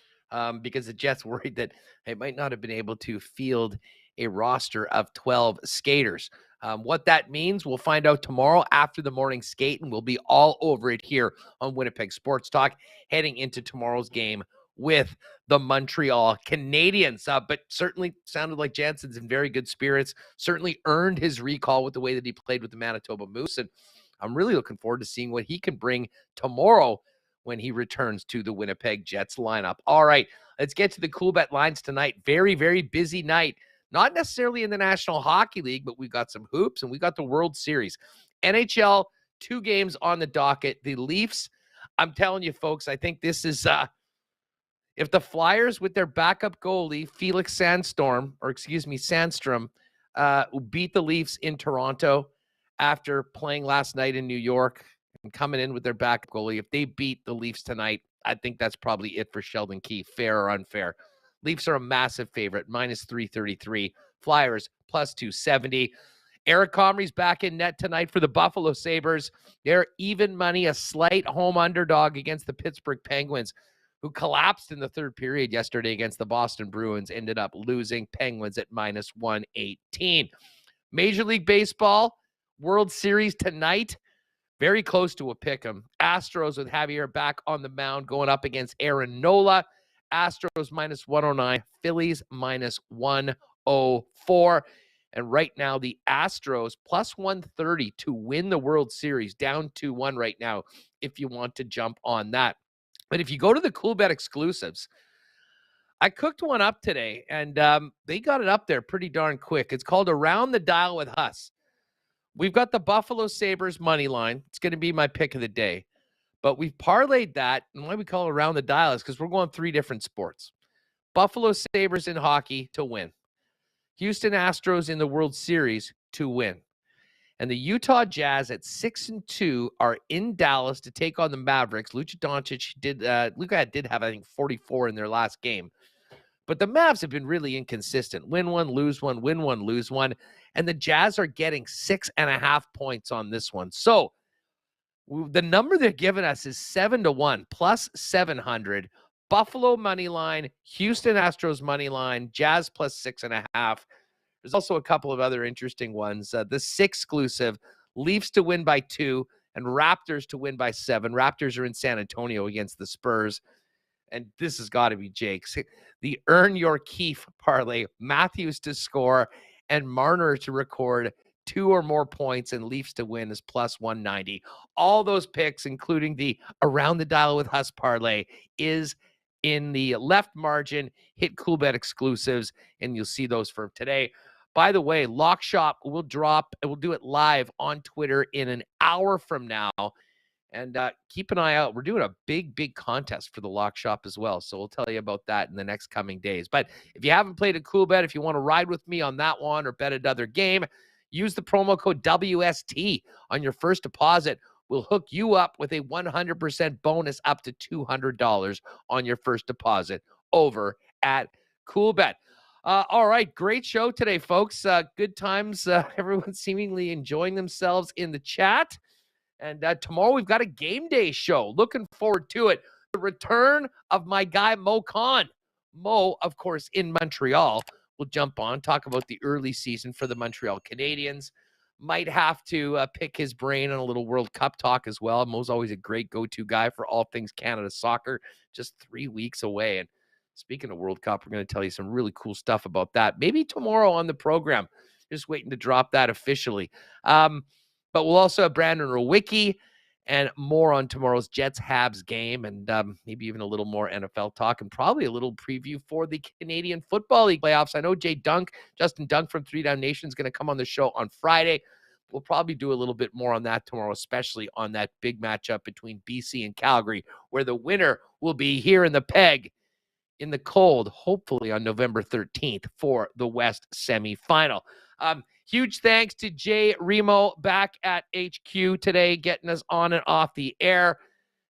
because the Jets worried that they might not have been able to field a roster of 12 skaters. What that means, we'll find out tomorrow after the morning skate, and we'll be all over it here on Winnipeg Sports Talk heading into tomorrow's game with the Montreal Canadiens. But certainly sounded like Jansen's in very good spirits, certainly earned his recall with the way that he played with the Manitoba Moose, and I'm really looking forward to seeing what he can bring tomorrow when he returns to the Winnipeg Jets lineup. All right, let's get to the CoolBet lines tonight. Very, very busy night. Not necessarily in the National Hockey League, but we've got some hoops and we got the World Series. NHL, 2 games on the docket. The Leafs, I'm telling you, folks, I think this is if the Flyers with their backup goalie, Sandstrom, beat the Leafs in Toronto after playing last night in New York and coming in with their backup goalie, if they beat the Leafs tonight, I think that's probably it for Sheldon Keefe, fair or unfair. Leafs are a massive favorite, minus 333. Flyers, plus 270. Eric Comrie's back in net tonight for the Buffalo Sabres. They're even money, a slight home underdog against the Pittsburgh Penguins, who collapsed in the third period yesterday against the Boston Bruins, ended up losing. Penguins at minus 118. Major League Baseball, World Series tonight. Very close to a pick'em. Astros with Javier back on the mound going up against Aaron Nola. Astros minus 109. Phillies minus 104. And right now, the Astros plus 130 to win the World Series, down 2-1 right now, if you want to jump on that. But if you go to the CoolBet exclusives, I cooked one up today, and they got it up there pretty darn quick. It's called Around the Dial with Huss. We've got the Buffalo Sabres money line. It's going to be my pick of the day. But we've parlayed that, and why we call it Around the Dial is because we're going 3 different sports. Buffalo Sabres in hockey to win. Houston Astros in the World Series to win. And the Utah Jazz at 6-2 are in Dallas to take on the Mavericks. Luka did have, I think, 44 in their last game. But the Mavs have been really inconsistent. Win one, lose one, win one, lose one. And the Jazz are getting 6.5 points on this one. So the number they're giving us is 7-1 plus 700. Buffalo money line, Houston Astros money line, Jazz plus 6.5. There's also a couple of other interesting ones. The 6 exclusive, Leafs to win by 2 and Raptors to win by 7. Raptors are in San Antonio against the Spurs. And this has got to be Jake's. The Earn Your Keefe parlay, Matthews to score and Marner to record 2 or more points and Leafs to win is plus 190. All those picks, including the Around the Dial with Huss parlay, is in the left margin. Hit CoolBet exclusives, and you'll see those for today. By the way, Lock Shop will drop, and we'll do it live on Twitter in an hour from now. And keep an eye out. We're doing a big contest for the Lock Shop as well. So we'll tell you about that in the next coming days. But if you haven't played a CoolBet, if you want to ride with me on that one or bet another game, use the promo code WST on your first deposit. We'll hook you up with a 100% bonus up to $200 on your first deposit over at CoolBet. All right, great show today, folks. Good times. Everyone seemingly enjoying themselves in the chat. And tomorrow we've got a game day show. Looking forward to it. The return of my guy, Mo Khan. Mo, of course, in Montreal. We'll jump on, talk about the early season for the Montreal Canadiens. Might have to pick his brain on a little World Cup talk as well. Mo's always a great go-to guy for all things Canada soccer. Just 3 weeks away. And speaking of World Cup, we're going to tell you some really cool stuff about that. Maybe tomorrow on the program. Just waiting to drop that officially. But we'll also have Brandon Rowicki and more on tomorrow's Jets-Habs game, and maybe even a little more NFL talk, and probably a little preview for the Canadian Football League playoffs. I know Justin Dunk from 3 Down Nation is going to come on the show on Friday. We'll probably do a little bit more on that tomorrow, especially on that big matchup between BC and Calgary, where the winner will be here in the Peg in the cold, hopefully on November 13th for the West semifinal. Huge thanks to Jay Remo back at HQ today, getting us on and off the air.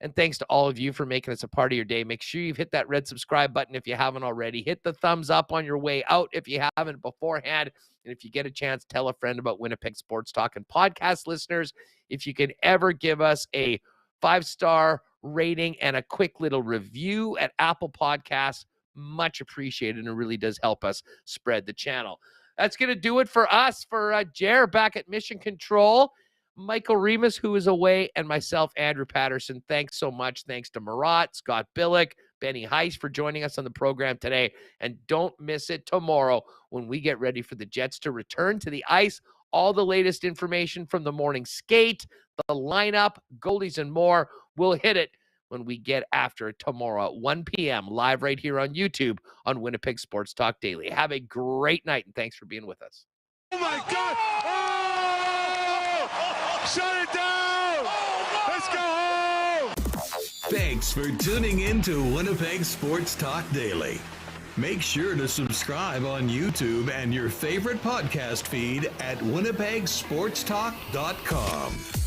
And thanks to all of you for making us a part of your day. Make sure you've hit that red subscribe button if you haven't already. Hit the thumbs up on your way out if you haven't beforehand. And if you get a chance, tell a friend about Winnipeg Sports Talk. And podcast listeners, if you can ever give us a 5-star rating and a quick little review at Apple Podcasts, much appreciated, and it really does help us spread the channel. That's going to do it for us. For Jer back at Mission Control, Michael Remus, who is away, and myself, Andrew Paterson. Thanks so much. Thanks to Murat, Scott Billeck, Benny Heist for joining us on the program today. And don't miss it tomorrow when we get ready for the Jets to return to the ice. All the latest information from the morning skate, the lineup, goalies, and more. We'll hit it when we get after it tomorrow at 1 p.m. live right here on YouTube on Winnipeg Sports Talk Daily. Have a great night, and thanks for being with us. Oh, my God! Oh! Shut it down! Let's go home! Thanks for tuning in to Winnipeg Sports Talk Daily. Make sure to subscribe on YouTube and your favorite podcast feed at winnipegsportstalk.com.